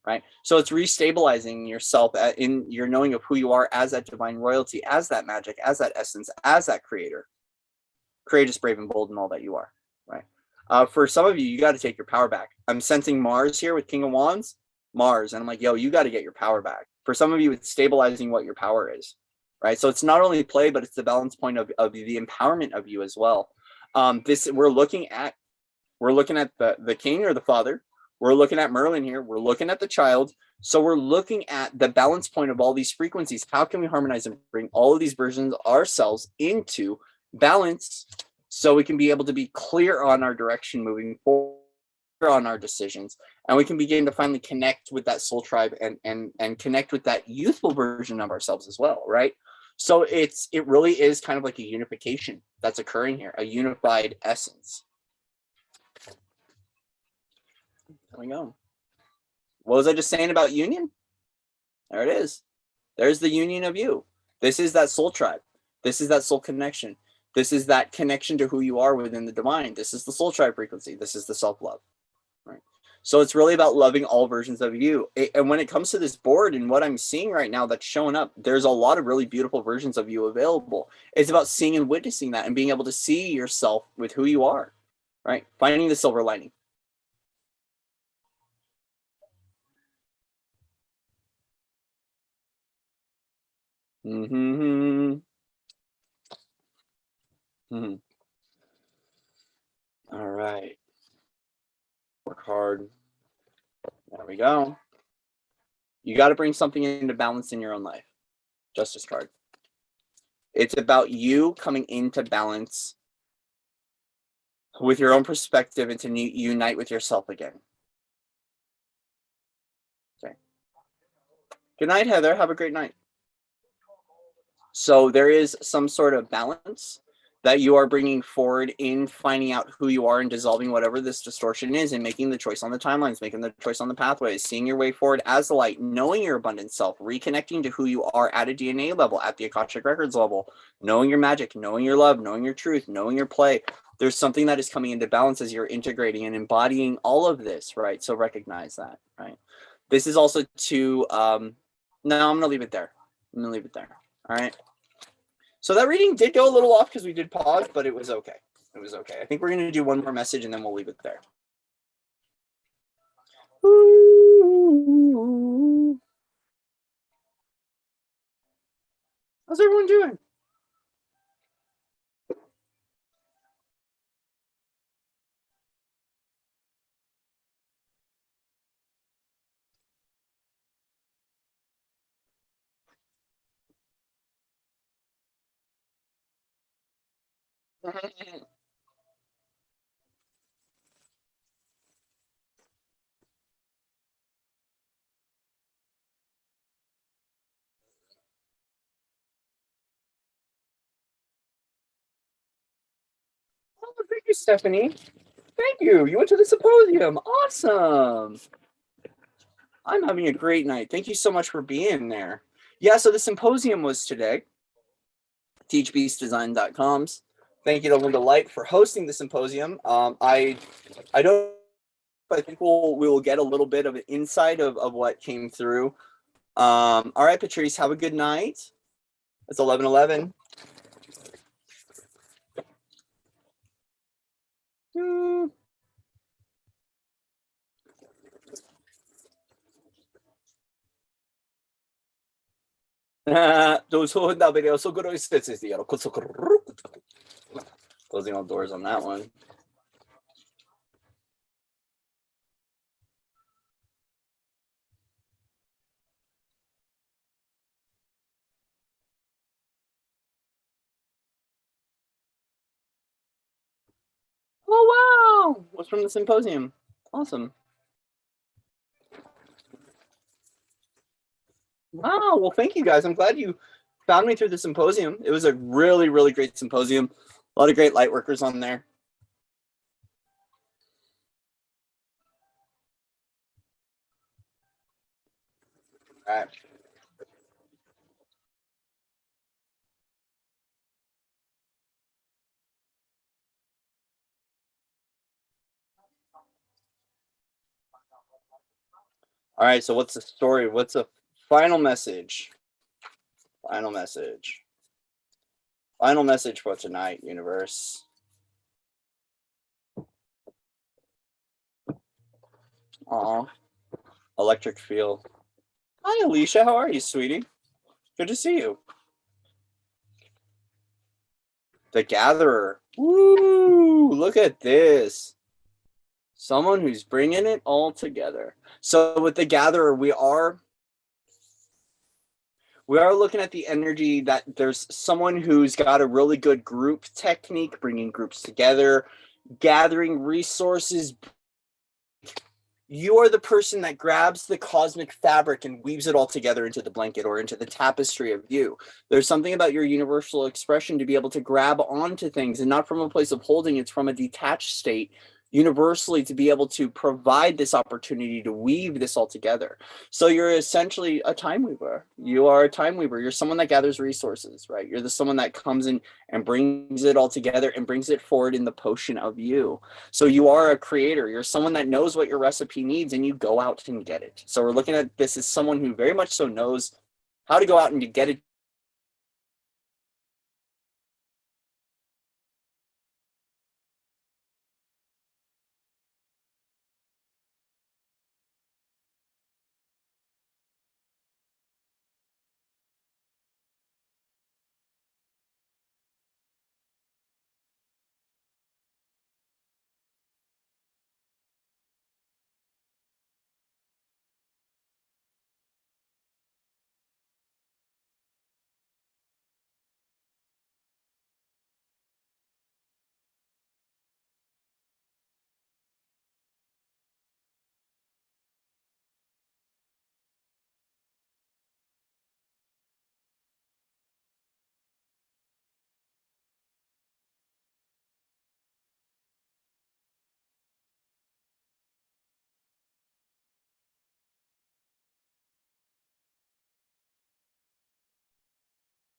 right? So it's restabilizing yourself in your knowing of who you are as that divine royalty, as that magic, as that essence, as that creator, courageous, brave, and bold in all that you are, right? For some of you, you got to take your power back. I'm sensing Mars here with King of Wands, Mars, and I'm like, yo, you got to get your power back. For some of you, it's stabilizing what your power is, right? So it's not only play, but it's the balance point of the empowerment of you as well. We're looking at the king or the father. We're looking at Merlin here. We're looking at the child. So we're looking at the balance point of all these frequencies. How can we harmonize and bring all of these versions of ourselves into balance so we can be able to be clear on our direction moving forward, on our decisions, and we can begin to finally connect with that soul tribe and connect with that youthful version of ourselves as well, right? So it really is kind of like a unification that's occurring here, a unified essence. There we go. What was I just saying about union? There it is. There's the union of you. This is that soul tribe. This is that soul connection. This is that connection to who you are within the divine. This is the soul tribe frequency. This is the self-love, right? So it's really about loving all versions of you. And when it comes to this board and what I'm seeing right now that's showing up, there's a lot of really beautiful versions of you available. It's about seeing and witnessing that and being able to see yourself with who you are, right? Finding the silver lining. Mm-hmm. Mm-hmm. All right. Work hard. There we go. You got to bring something into balance in your own life. Justice card. It's about you coming into balance with your own perspective and to unite with yourself again. Okay. Good night, Heather. Have a great night. So there is some sort of balance that you are bringing forward in finding out who you are and dissolving whatever this distortion is and making the choice on the timelines, making the choice on the pathways, seeing your way forward as the light, knowing your abundant self, reconnecting to who you are at a DNA level, at the Akashic Records level, knowing your magic, knowing your love, knowing your truth, knowing your play. There's something that is coming into balance as you're integrating and embodying all of this, right? So recognize that, right? This is also to, no, I'm going to leave it there. I'm going to leave it there. All right. So that reading did go a little off because we did pause, but it was okay. It was okay. I think we're going to do one more message and then we'll leave it there. Ooh. How's everyone doing? Oh, thank you, Stephanie. Thank you. You went to the symposium. Awesome. I'm having a great night. Thank you so much for being there. Yeah, so the symposium was today. teachbeastdesign.coms. Thank you to Linda Light for hosting the symposium. I think we will get a little bit of an insight of what came through. All right, Patrice, have a good night. It's 11:11. Closing all doors on that one. Oh, wow. What's from the symposium? Awesome. Wow. Well, thank you guys. I'm glad you found me through the symposium. It was a really, really great symposium. A lot of great light workers on there. All right. All right. So what's the story? What's the final message? Final message. Final message for tonight, universe. Aw. Electric feel. Hi, Alicia. How are you, sweetie? Good to see you. The Gatherer. Woo! Look at this. Someone who's bringing it all together. So with the Gatherer, we are looking at the energy that there's someone who's got a really good group technique, bringing groups together, gathering resources. You are the person that grabs the cosmic fabric and weaves it all together into the blanket or into the tapestry of you. There's something about your universal expression to be able to grab onto things, and not from a place of holding, it's from a detached state, universally, to be able to provide this opportunity to weave this all together. So you're essentially a time weaver. You are a time weaver. You're someone that gathers resources, right? You're the someone that comes in and brings it all together and brings it forward in the potion of you. So you are a creator. You're someone that knows what your recipe needs, and you go out and get it. So we're looking at this as someone who very much so knows how to go out and to get it.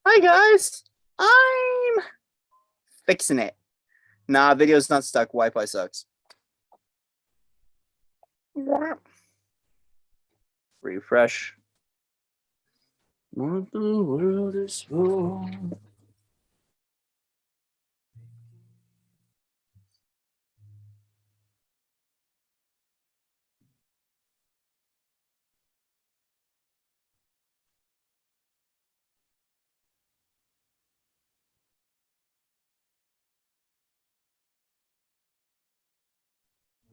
Hi guys, I'm fixing it. Nah, video's not stuck. Wi-Fi sucks. Refresh. What the world is for?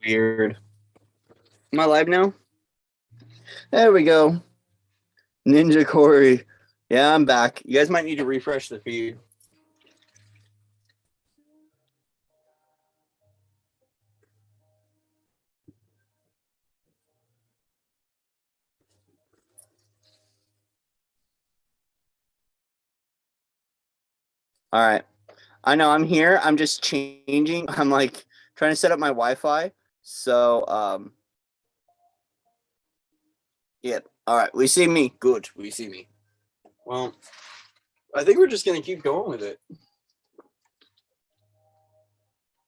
Weird. Am I live now? There we go. Ninja Cory. Yeah, I'm back. You guys might need to refresh the feed. All right. I know I'm here. I'm just changing. I'm like trying to set up my Wi-Fi. So, yeah. All right. We see me. Good. We see me. Well, I think we're just going to keep going with it.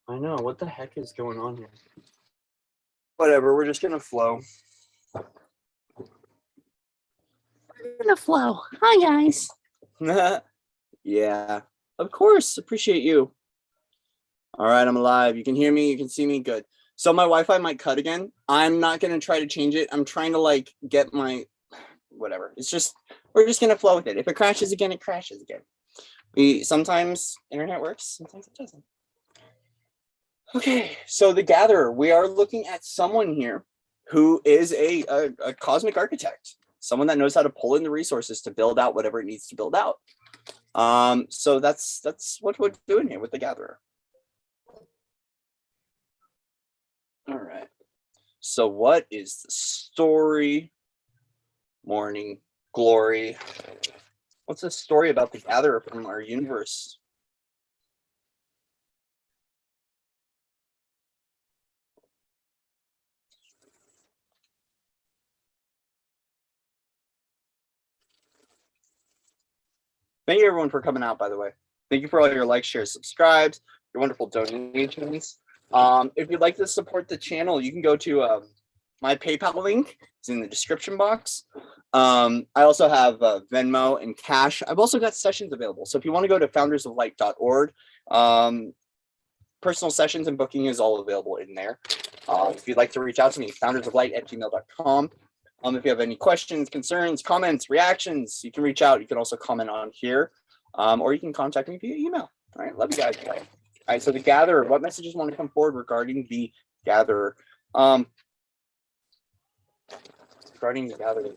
I know. What the heck is going on here? Whatever. We're just going to flow. We're gonna flow. Hi guys. Yeah. Of course. Appreciate you. All right. I'm alive. You can hear me. You can see me. Good. So my Wi-Fi might cut again. I'm not going to try to change it. I'm trying to like get my whatever. It's just, we're just going to flow with it. If it crashes again, it crashes again. Sometimes internet works, sometimes it doesn't. Okay, so the Gatherer, we are looking at someone here who is a cosmic architect, someone that knows how to pull in the resources to build out whatever it needs to build out. So that's what we're doing here with the Gatherer. So what is the story? Morning glory. What's the story about the gatherer from our universe? Thank you everyone for coming out, by the way. Thank you for all your likes, shares, subscribes, your wonderful donations. If you'd like to support the channel, you can go to my PayPal link. It's in the description box. I also have Venmo and Cash. I've also got sessions available. So if you want to go to foundersoflight.org, personal sessions and booking is all available in there. If you'd like to reach out to me, foundersoflight@gmail.com. If you have any questions, concerns, comments, reactions, you can reach out. You can also comment on here, or you can contact me via email. All right, love you guys. All right, so the gatherer, what messages want to come forward regarding the gatherer? Regarding the gatherer.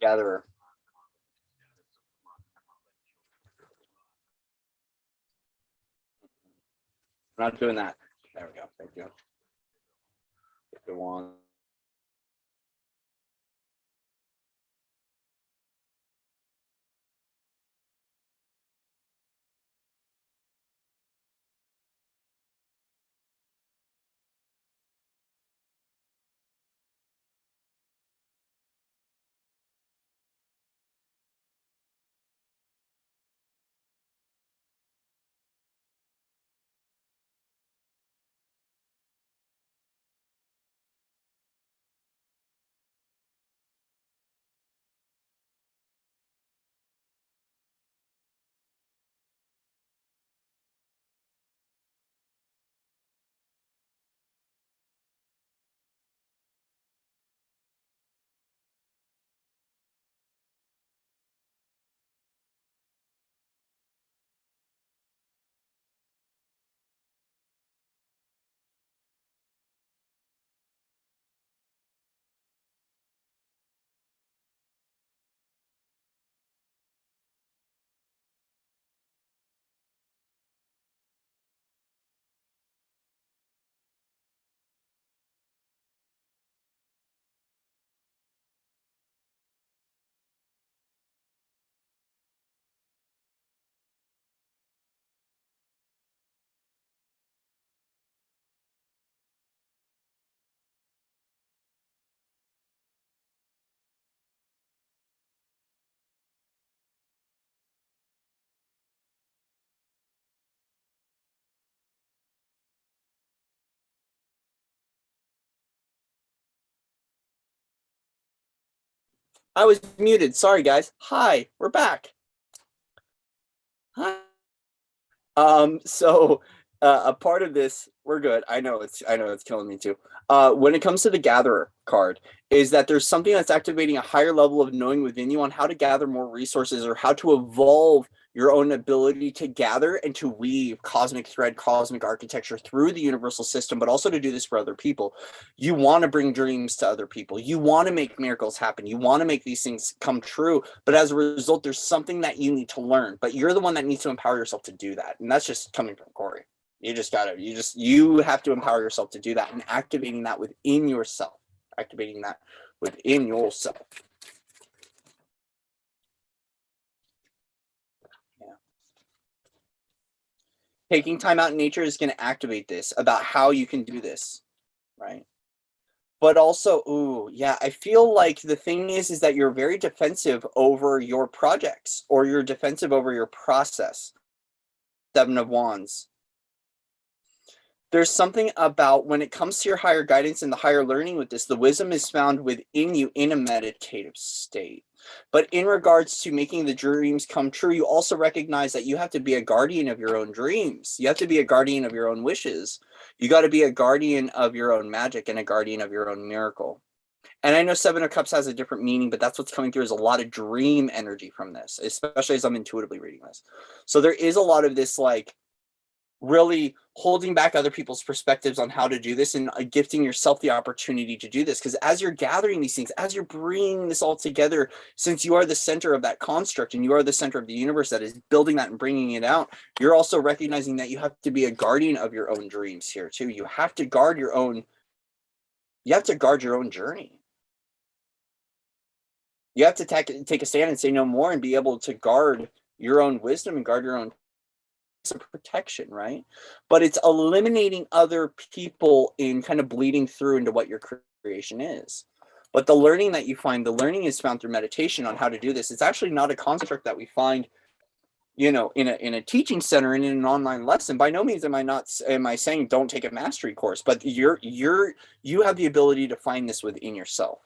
Gatherer. I'm not doing that. There we go. Thank you. Good one. I was muted. Sorry, guys. Hi, we're back. Hi. So a part of this, we're good. I know it's killing me too. When it comes to the gatherer card, is that there's something that's activating a higher level of knowing within you on how to gather more resources or how to evolve your own ability to gather and to weave cosmic thread, cosmic architecture through the universal system, but also to do this for other people. You want to bring dreams to other people. You want to make miracles happen. You want to make these things come true. But as a result, there's something that you need to learn. But you're the one that needs to empower yourself to do that. And that's just coming from Cory. You have to empower yourself to do that and activating that within yourself. Activating that within yourself. Taking time out in nature is going to activate this about how you can do this, right? But also, I feel like the thing is that you're very defensive over your projects or you're defensive over your process. 7 of Wands. There's something about when it comes to your higher guidance and the higher learning with this, the wisdom is found within you in a meditative state. But in regards to making the dreams come true, you also recognize that you have to be a guardian of your own dreams. You have to be a guardian of your own wishes. You got to be a guardian of your own magic and a guardian of your own miracle. And I know 7 of Cups has a different meaning, but that's what's coming through is a lot of dream energy from this, especially as I'm intuitively reading this. So there is a lot of this like really holding back other people's perspectives on how to do this and gifting yourself the opportunity to do this. Because as you're gathering these things, as you're bringing this all together, since you are the center of that construct and you are the center of the universe that is building that and bringing it out, you're also recognizing that you have to be a guardian of your own dreams here too. You have to guard your own journey. You have to take a stand and say no more and be able to guard your own wisdom and guard your own protection, right? But it's eliminating other people in kind of bleeding through into what your creation is. But the learning that you find, the learning is found through meditation on how to do this. It's actually not a construct that we find, in a teaching center and in an online lesson. By no means am I saying don't take a mastery course, but you have the ability to find this within yourself.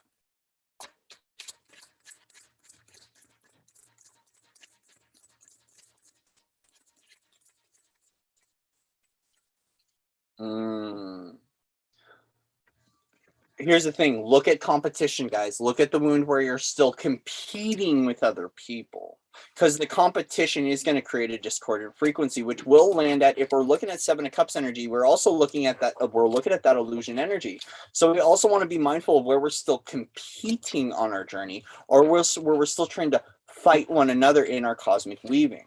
Here's the thing. Look at competition, guys. Look at the wound where you're still competing with other people. Because the competition is going to create a discordant frequency, which will land at, if we're looking at 7 of Cups energy, we're also looking at that, illusion energy. So we also want to be mindful of where we're still competing on our journey, or where we're still trying to fight one another in our cosmic weaving.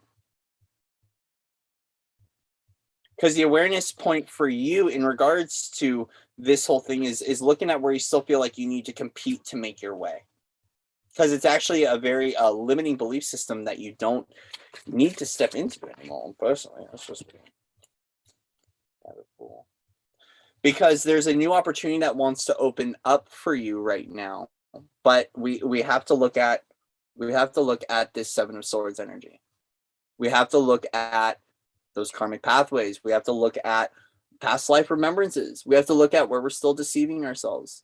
Because the awareness point for you in regards to this whole thing is looking at where you still feel like you need to compete to make your way. Because it's actually a very limiting belief system that you don't need to step into anymore. Personally, that's just kind of cool. Because there's a new opportunity that wants to open up for you right now. But we have to look at this 7 of Swords energy. We have to look at those karmic pathways. We have to look at past life remembrances. We have to look at where we're still deceiving ourselves.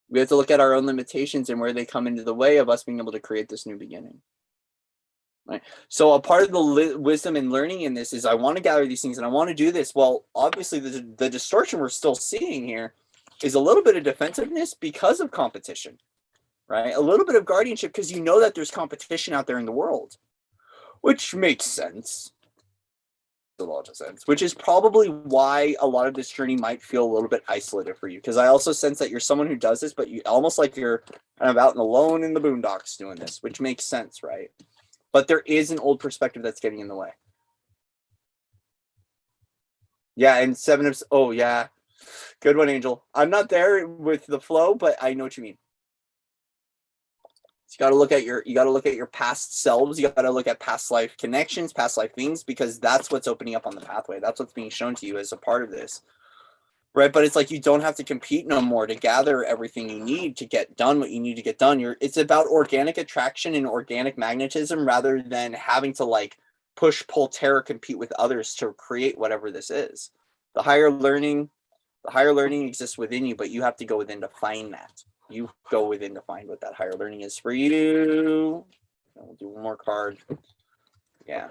We have to look at our own limitations and where they come into the way of us being able to create this new beginning. Right? So a part of the wisdom and learning in this is I want to gather these things and I want to do this. Well, obviously the distortion we're still seeing here is a little bit of defensiveness because of competition, right? A little bit of guardianship because you know that there's competition out there in the world, which makes sense. A lot of sense, which is probably why a lot of this journey might feel a little bit isolated for you, because I also sense that you're someone who does this, but you almost like you're kind of out and alone in the boondocks doing this, which makes sense, right? But there is an old perspective that's getting in the way. Yeah, and 7 of, oh yeah, good one, Angel. I'm not there with the flow, but I know what you mean. You got to look at your past selves. You got to look at past life connections, past life things, because that's what's opening up on the pathway. That's what's being shown to you as a part of this, right? But it's like you don't have to compete no more to gather everything you need to get done what you need to get done. It's about organic attraction and organic magnetism rather than having to like push, pull, tear, compete with others to create whatever this is. The higher learning exists within you, but you have to go within to find that. You go within to find what that higher learning is for you. And we'll do one more card. Yeah.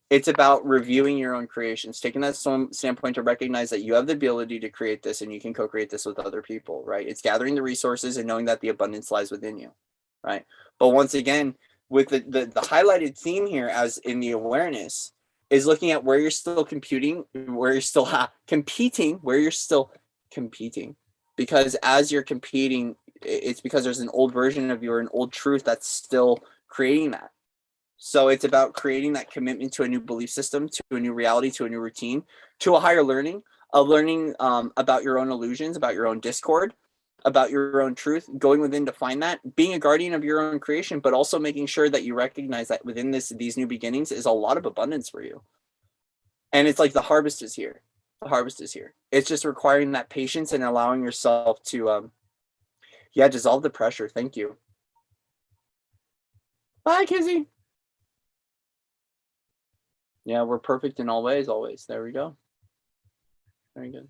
It's about reviewing your own creations, taking that standpoint to recognize that you have the ability to create this and you can co-create this with other people, right? It's gathering the resources and knowing that the abundance lies within you, right? But once again, with the highlighted theme here, as in the awareness, is looking at where you're still competing, where you're still competing, where you're still competing. Because as you're competing, it's because there's an old version of you or an old truth that's still creating that. So it's about creating that commitment to a new belief system, to a new reality, to a new routine, to a higher learning, about your own illusions, about your own discord, about your own truth, going within to find that, being a guardian of your own creation, but also making sure that you recognize that within these new beginnings is a lot of abundance for you. And it's like the harvest is here. The harvest is here. It's just requiring that patience and allowing yourself to, dissolve the pressure. Thank you. Bye, Kizzy. Yeah, we're perfect in all ways, always. There we go. Very good.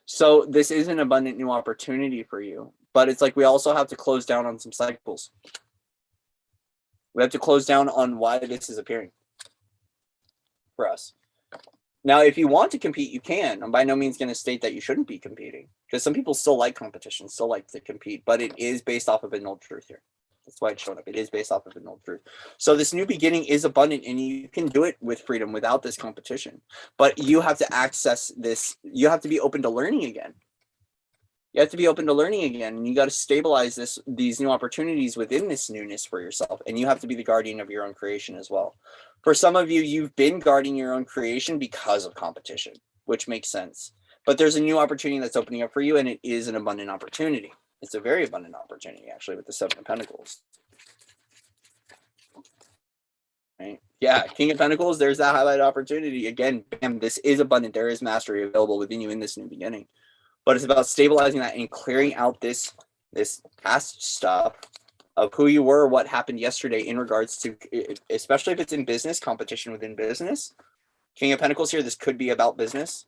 So this is an abundant new opportunity for you, but it's like we also have to close down on some cycles. We have to close down on why this is appearing for us. Now, if you want to compete, you can. I'm by no means going to state that you shouldn't be competing, because some people still like competition, still like to compete, but it is based off of an old truth here. That's why it's showing up. It is based off of an old truth. So this new beginning is abundant, and you can do it with freedom without this competition. But you have to access this. You have to be open to learning again. You have to be open to learning again, and you got to stabilize these new opportunities within this newness for yourself. And you have to be the guardian of your own creation as well. For some of you, you've been guarding your own creation because of competition, which makes sense. But there's a new opportunity that's opening up for you, and it is an abundant opportunity. It's a very abundant opportunity, actually, with the Seven of Pentacles. Right? Yeah, King of Pentacles, there's that highlighted opportunity. Again, bam, this is abundant. There is mastery available within you in this new beginning. But it's about stabilizing that and clearing out this past stuff of who you were, what happened yesterday in regards to, especially if it's in business, competition within business. King of Pentacles here, this could be about business.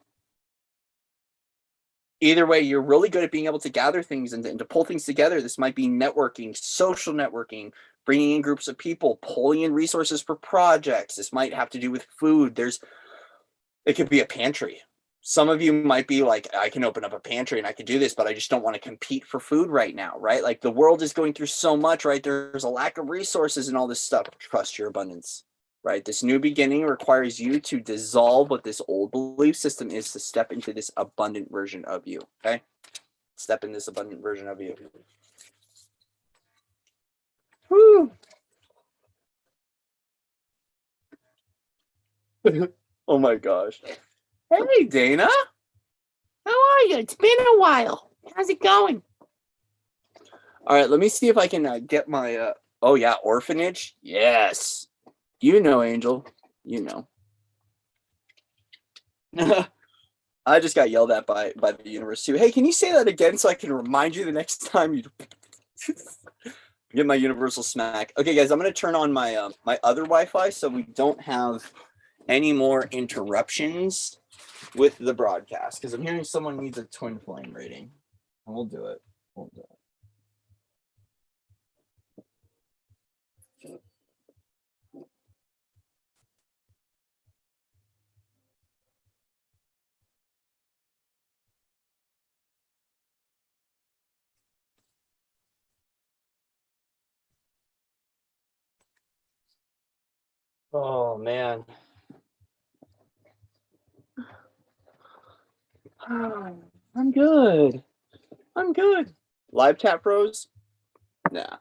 Either way, you're really good at being able to gather things and to pull things together. This might be networking, social networking, bringing in groups of people, pulling in resources for projects. This might have to do with food. It could be a pantry. Some of you might be like, I can open up a pantry and I can do this, but I just don't want to compete for food right now, right? Like the world is going through so much, right? There's a lack of resources and all this stuff. Trust your abundance, right? This new beginning requires you to dissolve what this old belief system is to step into this abundant version of you, okay? Step in this abundant version of you. Whew. Oh my gosh. Hey, Dana. How are you? It's been a while. How's it going? All right, let me see if I can get my, oh yeah, orphanage. Yes. You know, Angel. You know. I just got yelled at by the universe too. Hey, can you say that again so I can remind you the next time you get my universal smack? Okay, guys, I'm going to turn on my my other Wi-Fi so we don't have any more interruptions with the broadcast, because I'm hearing someone needs a twin flame rating. We'll do it. We'll do it. Oh man. I'm good. I'm good. Live chat pros? Nah.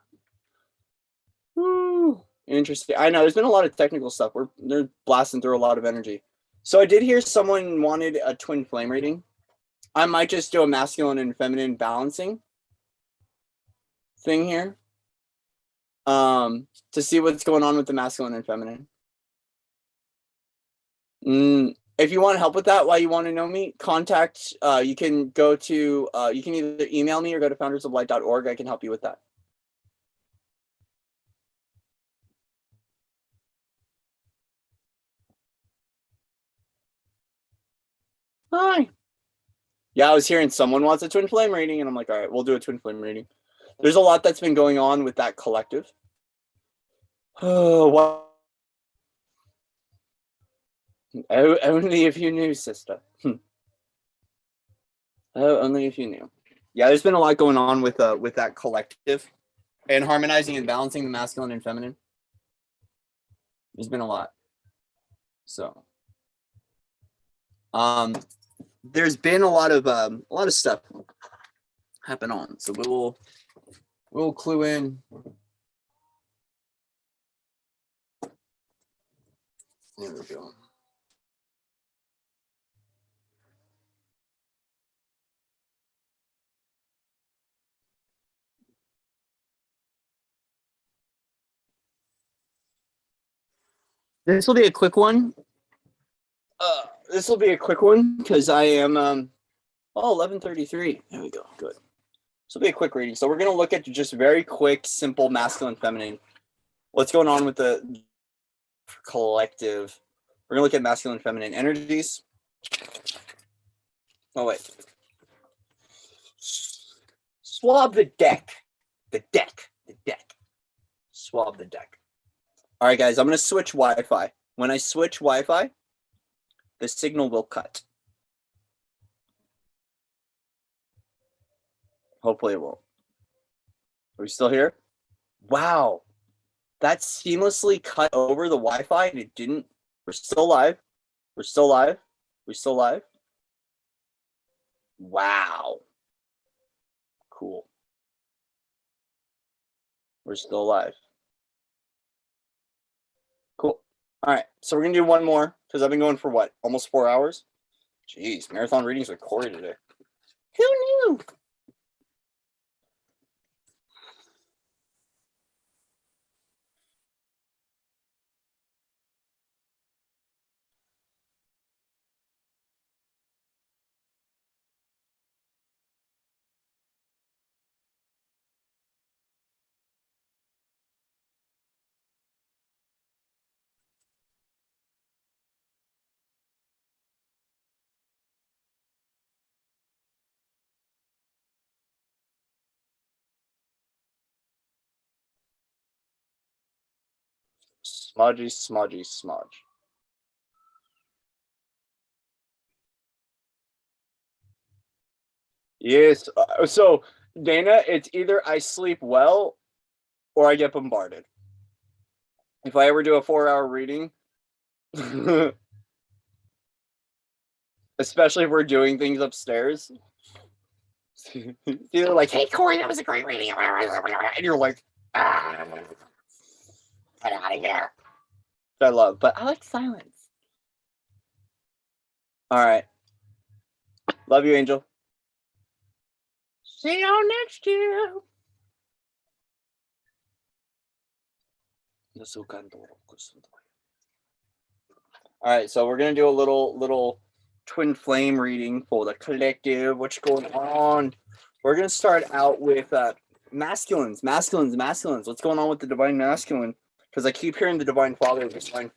Woo. Interesting. I know there's been a lot of technical stuff. They're blasting through a lot of energy. So I did hear someone wanted a twin flame rating. I might just do a masculine and feminine balancing thing here. To see what's going on with the masculine and feminine. If you want help with that, why you want to know me, contact, you can go to, you can either email me or go to foundersoflight.org. I can help you with that. Hi. Yeah, I was hearing someone wants a twin flame reading, and I'm like, all right, we'll do a twin flame reading. There's a lot that's been going on with that collective. Oh, what? Only if you knew, sister. Oh, only if you knew. Yeah, there's been a lot going on with that collective and harmonizing and balancing the masculine and feminine. There's been a lot. So, there's been a lot of stuff happen on. So we'll clue in. There we go. This will be a quick one. This will be a quick one because I am 11:33. There we go. Good. This will be a quick reading. So we're going to look at just very quick, simple masculine, feminine. What's going on with the collective? We're going to look at masculine, feminine energies. Oh, wait. Swab the deck. The deck. Swab the deck. All right, guys, I'm going to switch Wi-Fi. When I switch Wi-Fi, the signal will cut. Hopefully it won't. Are we still here? Wow. That seamlessly cut over the Wi-Fi and it didn't. We're still live. We're still live. We're still live. Wow. Cool. We're still live. Cool. All right. So we're going to do one more because I've been going for what? Almost 4 hours? Jeez. Marathon readings with Cory today. Who knew? Smudge. Yes. So, Dana, it's either I sleep well or I get bombarded. If I ever do a 4-hour reading, especially if we're doing things upstairs, either like, hey, Cory, that was a great reading. And you're like, get out of here. I love, but I like silence. All right. Love you, Angel. See y'all next year. All right, so we're gonna do a little twin flame reading for the collective. What's going on? We're gonna start out with masculines. What's going on with the divine masculine? Because I keep hearing the divine father. What's going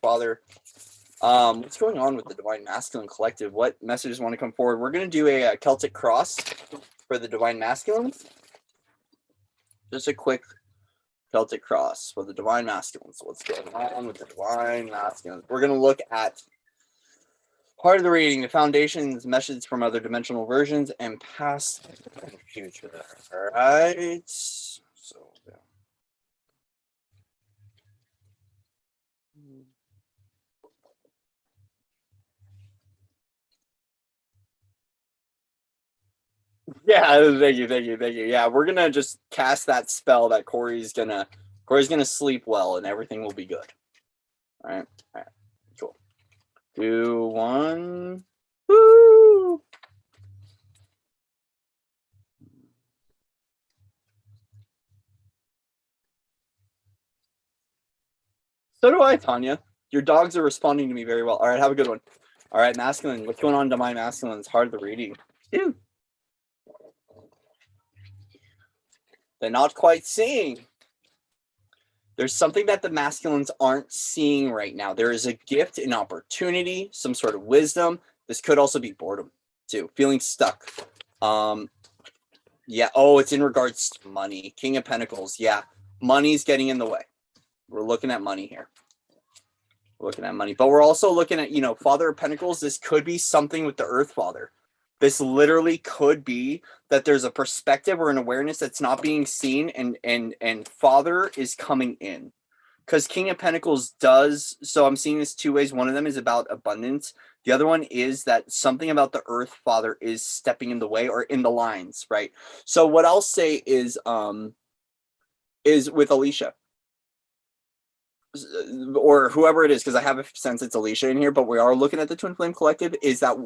on with the divine masculine collective? What messages want to come forward? We're gonna do a Celtic cross for the divine masculines. Just a quick Celtic cross for the divine masculines. What's going on with the divine masculines? We're going to look at part of the reading, the foundations, messages from other dimensional versions, and past and future. All right. So, yeah, thank you. Yeah, we're gonna just cast that spell that Cory's gonna sleep well and everything will be good. All right, cool. Do one. Woo! So do I, Tanya. Your dogs are responding to me very well. All right, have a good one. All right, masculine. What's going on to my masculine? It's hard the reading. Ew. They're not quite seeing. There's something that the masculines aren't seeing right now. There is a gift, an opportunity, some sort of wisdom. This could also be boredom, too. Feeling stuck. Yeah. Oh, it's in regards to money. King of Pentacles. Yeah. Money's getting in the way. We're looking at money here. We're looking at money. But we're also looking at, Father of Pentacles. This could be something with the Earth Father. This literally could be that there's a perspective or an awareness that's not being seen, and Father is coming in. Because King of Pentacles does, so I'm seeing this two ways. One of them is about abundance. The other one is that something about the Earth Father is stepping in the way or in the lines, right? So what I'll say is with Alicia or whoever it is, because I have a sense it's Alicia in here, but we are looking at the Twin Flame Collective, is that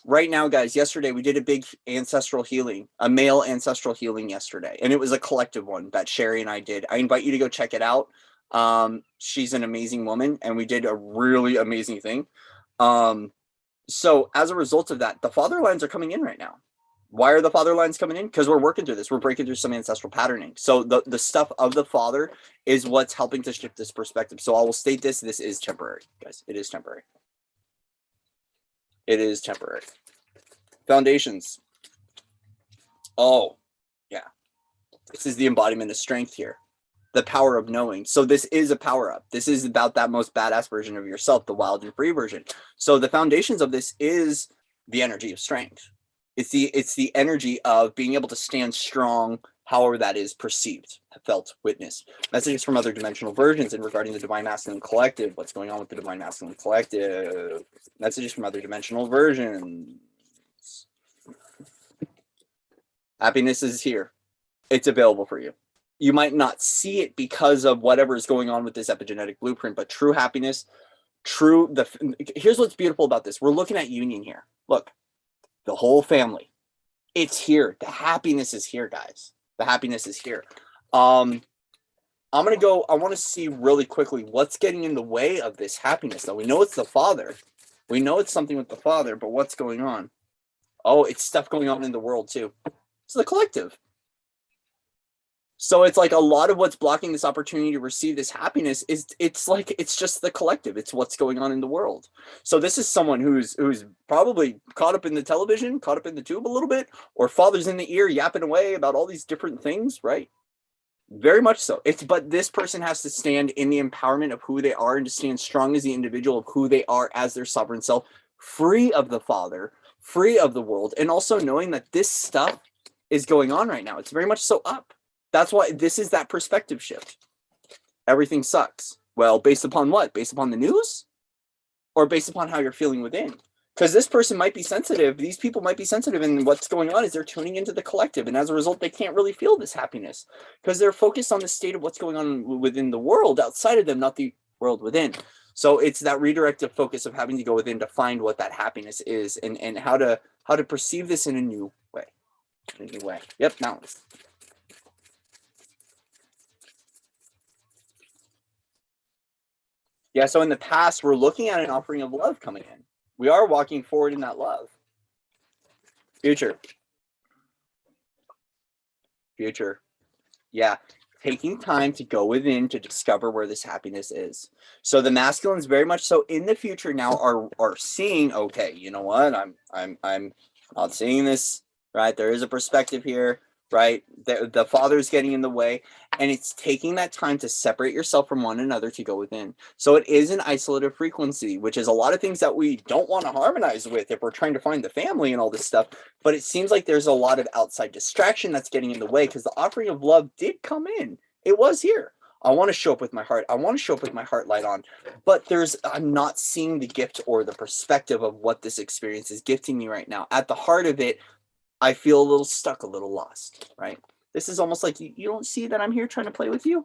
right now, guys, yesterday we did a big ancestral healing, a male ancestral healing yesterday, and it was a collective one that Sherry and I did. I invite you to go check it out. She's an amazing woman, and we did a really amazing thing. So as a result of that, the father lines are coming in right now. Why are the father lines coming in? Because we're working through this. We're breaking through some ancestral patterning. So the stuff of the father is what's helping to shift this perspective. So I will state this is temporary, guys. It is temporary. It is temporary. Foundations. Oh, yeah. This is the embodiment of strength here. The power of knowing. So this is a power up. This is about that most badass version of yourself, the wild and free version. So the foundations of this is the energy of strength. It's the energy of being able to stand strong, however that is perceived, felt, witnessed. Messages from other dimensional versions and regarding the Divine Masculine Collective. What's going on with the Divine Masculine Collective? Messages from other dimensional versions. Happiness is here. It's available for you. You might not see it because of whatever is going on with this epigenetic blueprint, but true happiness, here's what's beautiful about this. We're looking at union here. Look, the whole family, it's here. The happiness is here, guys. The happiness is here. I'm going to go, I want to see really quickly what's getting in the way of this happiness, though. We know it's the father. We know it's something with the father, but what's going on? Oh, it's stuff going on in the world, too. It's the collective. So it's like a lot of what's blocking this opportunity to receive this happiness is it's just the collective. It's what's going on in the world. So this is someone who's probably caught up in the television, caught up in the tube a little bit, or father's in the ear yapping away about all these different things, right? Very much so. But this person has to stand in the empowerment of who they are and to stand strong as the individual of who they are as their sovereign self, free of the father, free of the world, and also knowing that this stuff is going on right now. It's very much so up. That's why this is that perspective shift. Everything sucks. Well, based upon what? Based upon the news? Or based upon how you're feeling within? Because this person might be sensitive. These people might be sensitive. And what's going on is they're tuning into the collective. And as a result, they can't really feel this happiness. Because they're focused on the state of what's going on within the world outside of them, not the world within. So it's that redirective focus of having to go within to find what that happiness is and how to perceive this in a new way. In a new way. Yep, now. Yeah, so in the past, we're looking at an offering of love coming in. We are walking forward in that love. Future. Yeah, taking time to go within to discover where this happiness is. So the masculines very much so in the future now are seeing, okay, you know what? I'm not seeing this, right? There is a perspective here, right? The father's getting in the way, and it's taking that time to separate yourself from one another to go within. So it is an isolative frequency, which is a lot of things that we don't want to harmonize with if we're trying to find the family and all this stuff. But it seems like there's a lot of outside distraction that's getting in the way because the offering of love did come in. It was here. I want to show up with my heart. I want to show up with my heart light on. But I'm not seeing the gift or the perspective of what this experience is gifting me right now. At the heart of it, I feel a little stuck, a little lost, right? This is almost like you don't see that I'm here trying to play with you.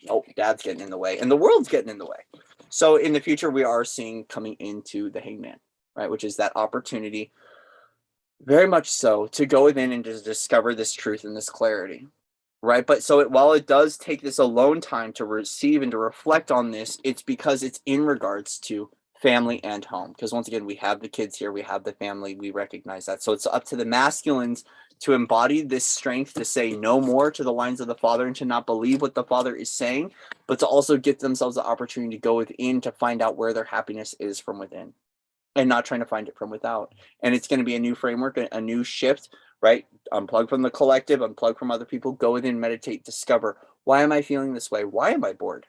Nope, dad's getting in the way and the world's getting in the way. So in the future, we are seeing coming into the hangman, right? Which is that opportunity, very much so, to go within and just discover this truth and this clarity, right? But so while it does take this alone time to receive and to reflect on this, it's because it's in regards to family and home. Because once again, we have the kids here, we have the family, we recognize that. So it's up to the masculines to embody this strength to say no more to the lines of the father and to not believe what the father is saying, but to also give themselves the opportunity to go within to find out where their happiness is from within. and not trying to find it from without. And it's going to be a new framework, a new shift, right? Unplug from the collective, unplug from other people, go within, meditate, discover, why am I feeling this way? Why am I bored?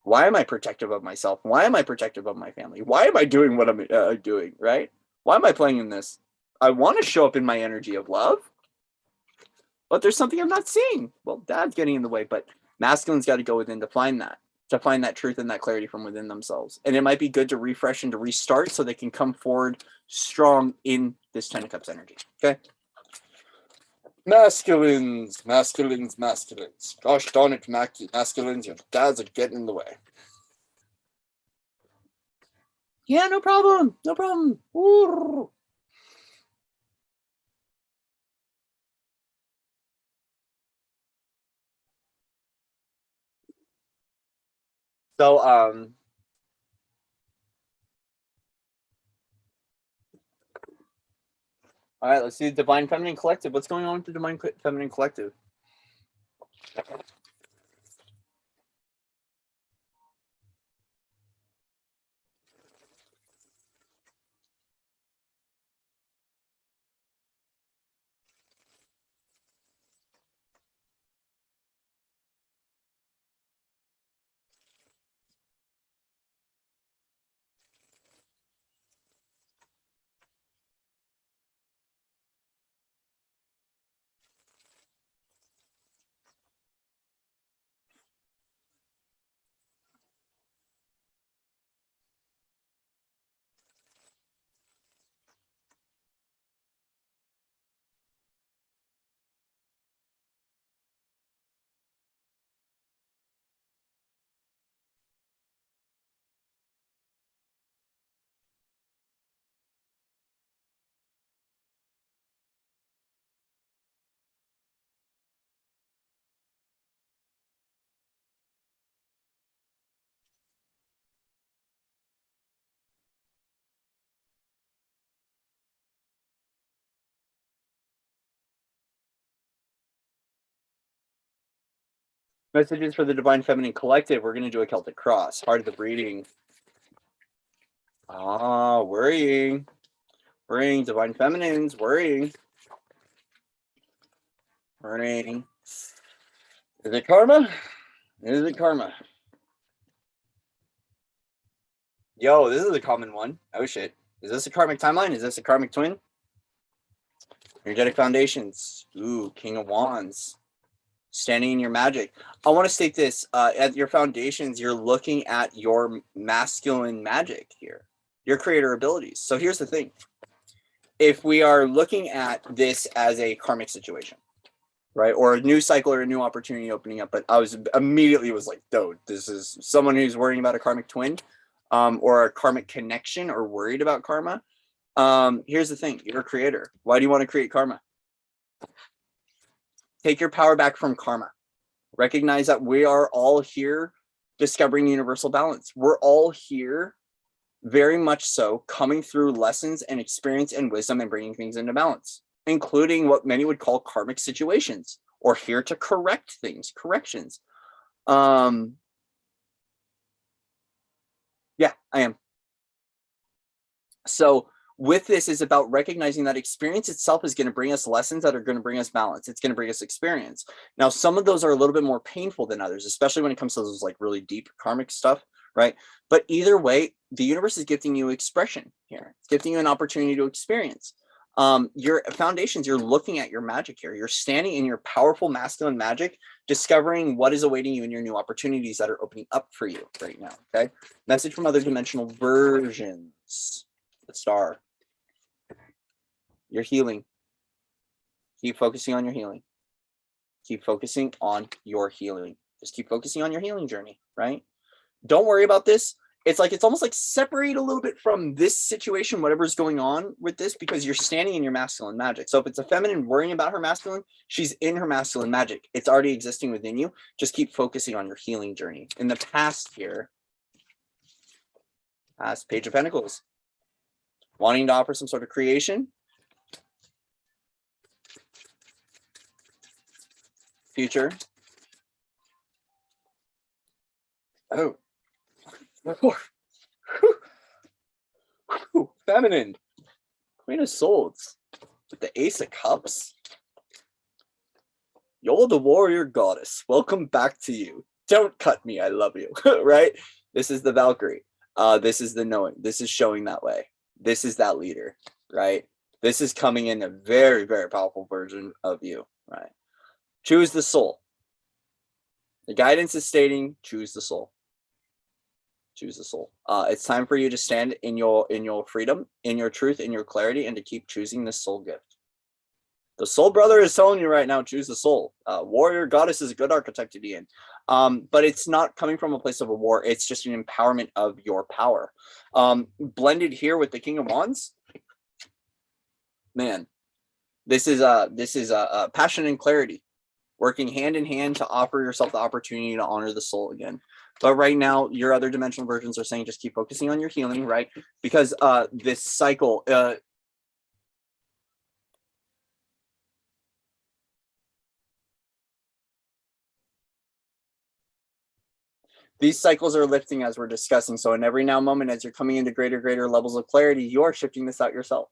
Why am I protective of myself? Why am I protective of my family? Why am I doing what I'm doing, right? Why am I playing in this? I want to show up in my energy of love, but there's something I'm not seeing. Well, dad's getting in the way, but masculine's got to go within to find that truth and that clarity from within themselves. And it might be good to refresh and to restart so they can come forward strong in this 10 of Cups energy. Okay. Masculines. Gosh darn it, masculines, your dads are getting in the way. Yeah, no problem. Ooh. So, all right, let's do Divine Feminine Collective. What's going on with the Divine Feminine Collective? Messages for the Divine Feminine Collective. We're going to do a Celtic Cross. Heart of the Breeding. Worrying. Divine Feminines. Worrying. Is it karma? Yo, this is a common one. Oh shit. Is this a karmic timeline? Is this a karmic twin? Energetic foundations. Ooh, King of Wands. Standing in your magic. I want to state this. At your foundations, you're looking at your masculine magic here, your creator abilities. So here's the thing. If we are looking at this as a karmic situation, right, or a new cycle or a new opportunity opening up, but I was immediately was like, dude, this is someone who's worrying about a karmic twin, or a karmic connection, or worried about karma. Here's the thing. You're a creator. Why do you want to create karma? Take your power back from karma. Recognize that we are all here discovering universal balance. We're all here very much so coming through lessons and experience and wisdom and bringing things into balance, including what many would call karmic situations, or here to correct things, corrections. Yeah, I am. So with this is about recognizing that experience itself is going to bring us lessons that are going to bring us balance. It's going to bring us experience. Now, some of those are a little bit more painful than others, especially when it comes to those like really deep karmic stuff, right? But either way, the universe is gifting you expression here. It's gifting you an opportunity to experience. Your foundations, you're looking at your magic here. You're standing in your powerful masculine magic, discovering what is awaiting you in your new opportunities that are opening up for you right now, okay? Message from other dimensional versions. The star. You're healing. Keep focusing on your healing. Keep focusing on your healing. Just keep focusing on your healing journey, right? Don't worry about this. It's almost like separate a little bit from this situation, whatever's going on with this, because you're standing in your masculine magic. So if it's a feminine worrying about her masculine, she's in her masculine magic. It's already existing within you. Just keep focusing on your healing journey. In the past here, past Page of Pentacles, wanting to offer some sort of creation. Future. Oh. feminine. Queen of Swords with the Ace of Cups. You're the warrior goddess. Welcome back to you. Don't cut me. I love you. Right? This is the Valkyrie. This is the knowing. This is showing that way. This is that leader. Right? This is coming in a very, very powerful version of you. Right? Choose the soul. The guidance is stating, choose the soul. Choose the soul. It's time for you to stand in your freedom, in your truth, in your clarity, and to keep choosing this soul gift. The soul brother is telling you right now, choose the soul. Warrior goddess is a good archetype to be in. But it's not coming from a place of a war. It's just an empowerment of your power. Blended here with the King of Wands. Man, this is passion and clarity. Working hand in hand to offer yourself the opportunity to honor the soul again. But right now, your other dimensional versions are saying just keep focusing on your healing, right? Because this cycle, these cycles are lifting as we're discussing. So in every now moment, as you're coming into greater levels of clarity, you're shifting this out yourself.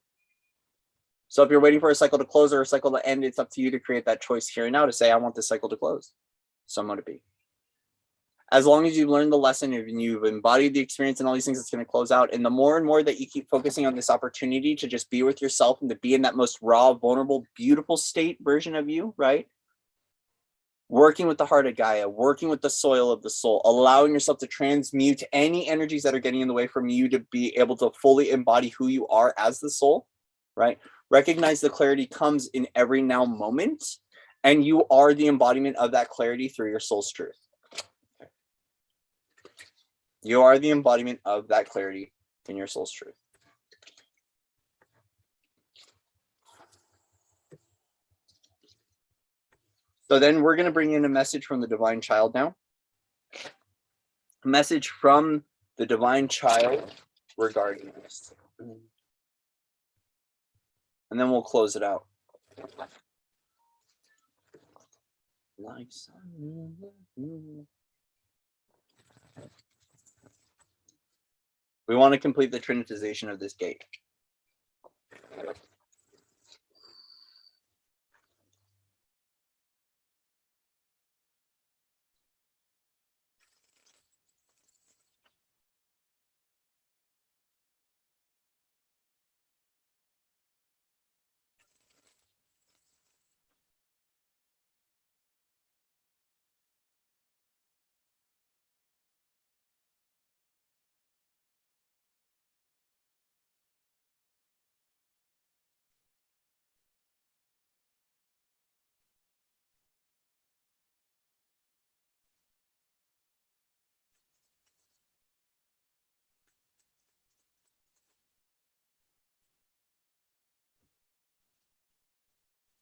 So if you're waiting for a cycle to close or a cycle to end, it's up to you to create that choice here and now to say, I want this cycle to close. So I'm going to be. As long as you've learned the lesson and you've embodied the experience and all these things, it's going to close out. And the more and more that you keep focusing on this opportunity to just be with yourself and to be in that most raw, vulnerable, beautiful state version of you, right? Working with the heart of Gaia, working with the soil of the soul, allowing yourself to transmute any energies that are getting in the way from you to be able to fully embody who you are as the soul, right? Recognize the clarity comes in every now moment, and you are the embodiment of that clarity through your soul's truth. You are the embodiment of that clarity in your soul's truth. So then we're going to bring in a message from the Divine Child now. A message from the Divine Child regarding this. And then we'll close it out. We want to complete the trinitization of this gate.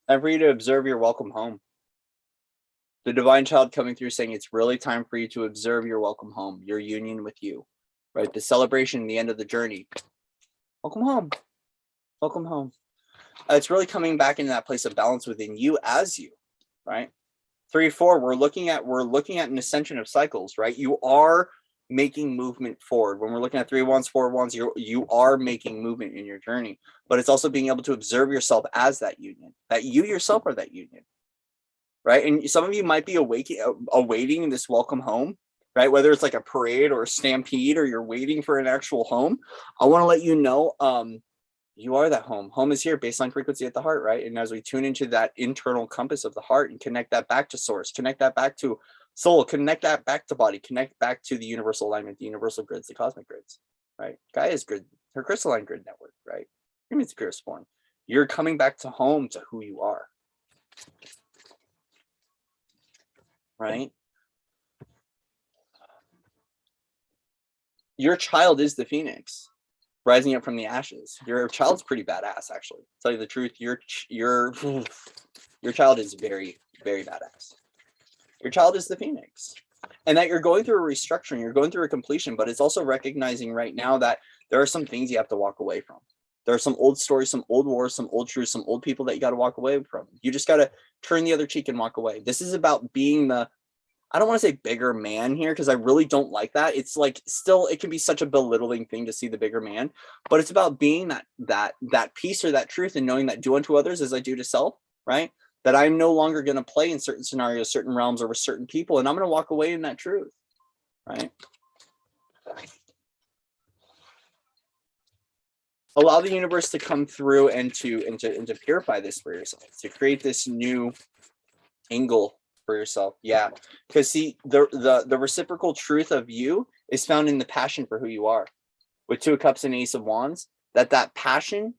Time for you to observe your welcome home. The Divine Child coming through saying it's really time for you to observe your welcome home, your union with you, right? The celebration, the end of the journey. Welcome home. Welcome home. It's really coming back into that place of balance within you as you, right? 3, 4, we're looking at an ascension of cycles, right? You are making movement forward. When we're looking at 3 wands, 4 wands, you are making movement in your journey, but it's also being able to observe yourself as that union, that you yourself are that union, right? And some of you might be awaiting this welcome home, right? Whether it's like a parade or a stampede, or you're waiting for an actual home. I want to let you know, you are that home. Home is here, baseline frequency at the heart, right? And as we tune into that internal compass of the heart and connect that back to source, connect that back to soul, connect that back to body, connect back to the universal alignment, the universal grids, the cosmic grids, right? Gaia's grid, her crystalline grid network, right? It's pure spawn. You're coming back to home, to who you are, right? Your child is the phoenix rising up from the ashes. Your child's pretty badass, actually. To tell you the truth, your child is very, very badass. Your child is the phoenix. And that you're going through a restructuring, you're going through a completion, but it's also recognizing right now that there are some things you have to walk away from. There are some old stories, some old wars, some old truths, some old people that you got to walk away from. You just got to turn the other cheek and walk away. This is about being the, I don't want to say bigger man here because I really don't like that. It's like still it can be such a belittling thing to see the bigger man, but it's about being that piece or that truth and knowing that do unto others as I do to self, right? That I'm no longer going to play in certain scenarios, certain realms over certain people, and I'm going to walk away in that truth, right? Allow the universe to come through and to purify this for yourself, to create this new angle for yourself. Yeah, because see, the reciprocal truth of you is found in the passion for who you are. With Two of Cups and Ace of Wands, that passion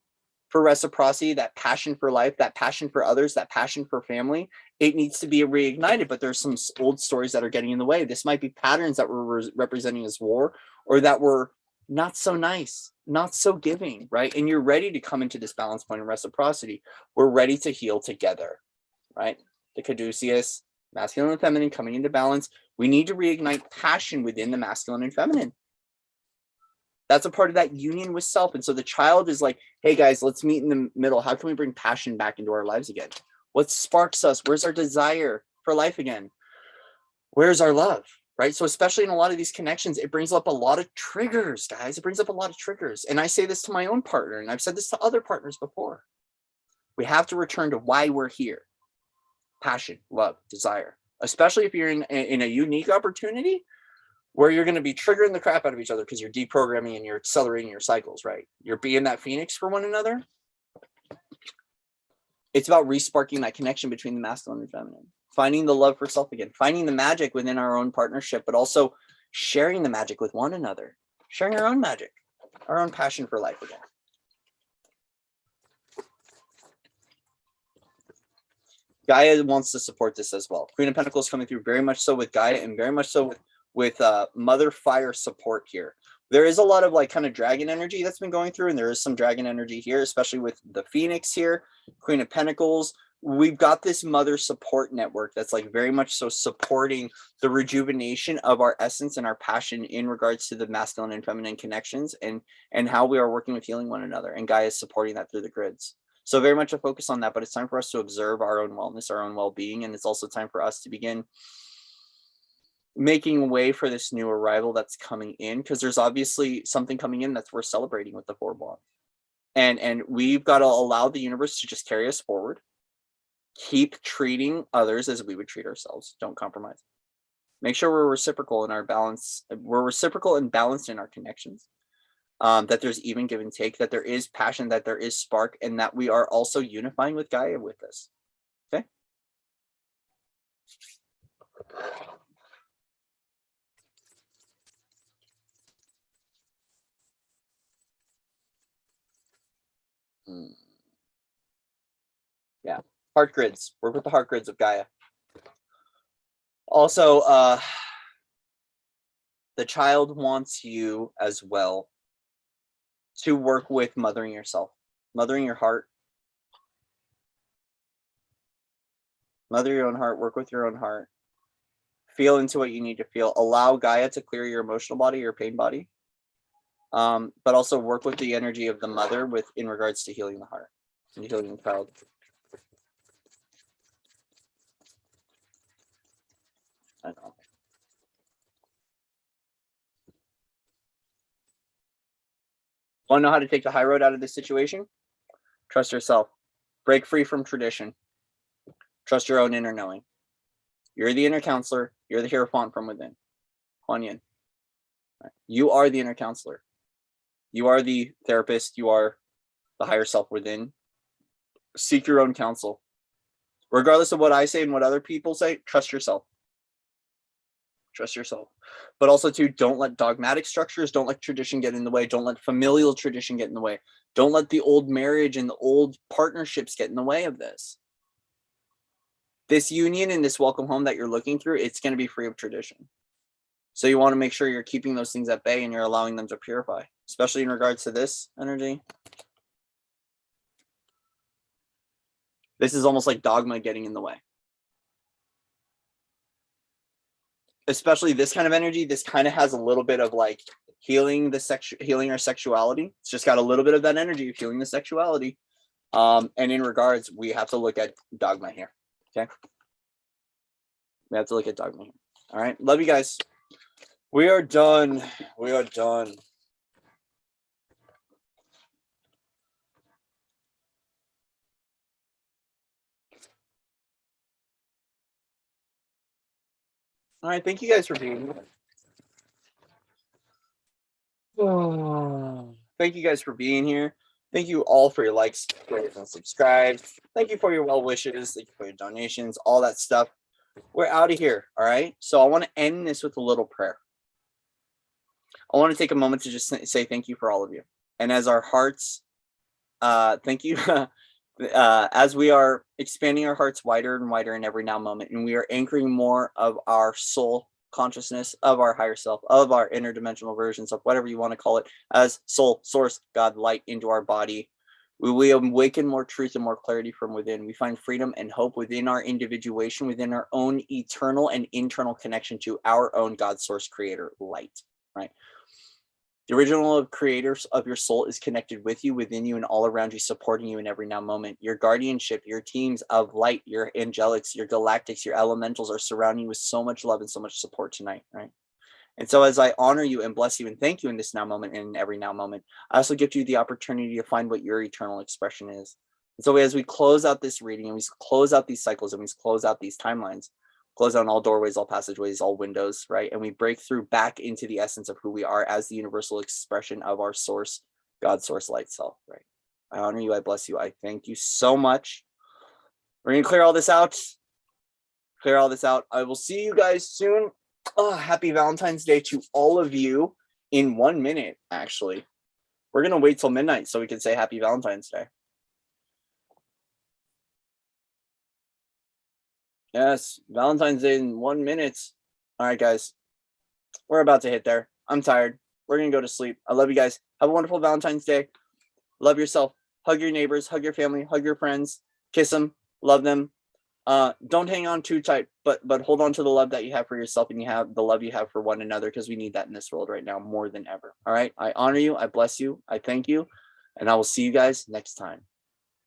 for reciprocity, that passion for life, that passion for others, that passion for family, it needs to be reignited. But there's some old stories that are getting in the way. This might be patterns that we're representing as war, or that were not so nice, not so giving, right? And you're ready to come into this balance point of reciprocity. We're ready to heal together, right? The caduceus, masculine and feminine, coming into balance. We need to reignite passion within the masculine and feminine. That's a part of that union with self. And so the child is like, hey guys, let's meet in the middle. How can we bring passion back into our lives again? What sparks us? Where's our desire for life again? Where's our love, right? So especially in a lot of these connections, it brings up a lot of triggers, guys. It brings up a lot of triggers. And I say this to my own partner, and I've said this to other partners before. We have to return to why we're here. Passion, love, desire, especially if you're in a unique opportunity where you're going to be triggering the crap out of each other because you're deprogramming and you're accelerating your cycles, right? You're being that phoenix for one another. It's about resparking that connection between the masculine and feminine, finding the love for self again, finding the magic within our own partnership, but also sharing the magic with one another, sharing our own magic, our own passion for life again. Gaia wants to support this as well. Queen of Pentacles coming through very much so with Gaia, and very much so with Mother Fire support here. There is a lot of like kind of dragon energy that's been going through, and there is some dragon energy here, especially with the Phoenix here, Queen of Pentacles. We've got this mother support network that's like very much so supporting the rejuvenation of our essence and our passion in regards to the masculine and feminine connections, and how we are working with healing one another. And Gaia is supporting that through the grids. So very much a focus on that, but it's time for us to observe our own wellness, our own well-being, and it's also time for us to begin making way for this new arrival that's coming in, because there's obviously something coming in that's worth celebrating with the Four of Wands. And we've got to allow the universe to just carry us forward. Keep treating others as we would treat ourselves. Don't compromise. Make sure we're reciprocal in our balance. We're reciprocal and balanced in our connections. That there's even give and take, that there is passion, that there is spark, and that we are also unifying with Gaia with this. Okay. Yeah, heart grids. Work with the heart grids of Gaia. Also, the child wants you as well to work with mothering yourself, mothering your heart. Mother your own heart, work with your own heart. Feel into what you need to feel. Allow Gaia to clear your emotional body, your pain body. But also work with the energy of the mother in regards to healing the heart and healing the child. I know. Want to know how to take the high road out of this situation? Trust yourself. Break free from tradition. Trust your own inner knowing. You're the inner counselor. You're the Hierophant from within. Kuan Yin. You are the inner counselor. You are the therapist. You are the higher self within. Seek your own counsel. Regardless of what I say and what other people say, trust yourself. Trust yourself. But also, too, don't let dogmatic structures, don't let tradition get in the way. Don't let familial tradition get in the way. Don't let the old marriage and the old partnerships get in the way of this. This union and this welcome home that you're looking through, it's going to be free of tradition. So you want to make sure you're keeping those things at bay and you're allowing them to purify, especially in regards to this energy. This is almost like dogma getting in the way. Especially this kind of energy, this kind of has a little bit of like healing our sexuality. It's just got a little bit of that energy of healing the sexuality. And in regards, we have to look at dogma here. Okay. We have to look at dogma here. All right. Love you guys. We are done. We are done. All right. Thank you guys for being here. Oh, thank you guys for being here. Thank you all for your likes, shares, and subscribes. Thank you for your well wishes. Thank you for your donations, all that stuff. We're out of here. All right. So I want to end this with a little prayer. I want to take a moment to just say thank you for all of you. And as our hearts, thank you. As we are expanding our hearts wider and wider in every now moment, and we are anchoring more of our soul consciousness, of our higher self, of our interdimensional versions of whatever you want to call it, as soul, source, God, light into our body, we awaken more truth and more clarity from within. We find freedom and hope within our individuation, within our own eternal and internal connection to our own God, source, creator, light, right? The original creators of your soul is connected with you, within you, and all around you, supporting you in every now moment. Your guardianship, your teams of light, your angelics, your galactics, your elementals are surrounding you with so much love and so much support tonight, right? And so as I honor you and bless you and thank you in this now moment and in every now moment, I also give you the opportunity to find what your eternal expression is. And so as we close out this reading and we close out these cycles and we close out these timelines, close down all doorways, all passageways, all windows, right? And we break through back into the essence of who we are as the universal expression of our source, God, source, light self, right? I honor you. I bless you. I thank you so much. We're going to clear all this out. Clear all this out. I will see you guys soon. Oh, happy Valentine's Day to all of you in 1 minute, actually. We're going to wait till midnight so we can say happy Valentine's Day. Yes, Valentine's Day in 1 minute. All right, guys. We're about to hit there. I'm tired. We're going to go to sleep. I love you guys. Have a wonderful Valentine's Day. Love yourself. Hug your neighbors. Hug your family. Hug your friends. Kiss them. Love them. Don't hang on too tight, but hold on to the love that you have for yourself and you have the love you have for one another, because we need that in this world right now more than ever. All right. I honor you. I bless you. I thank you. And I will see you guys next time.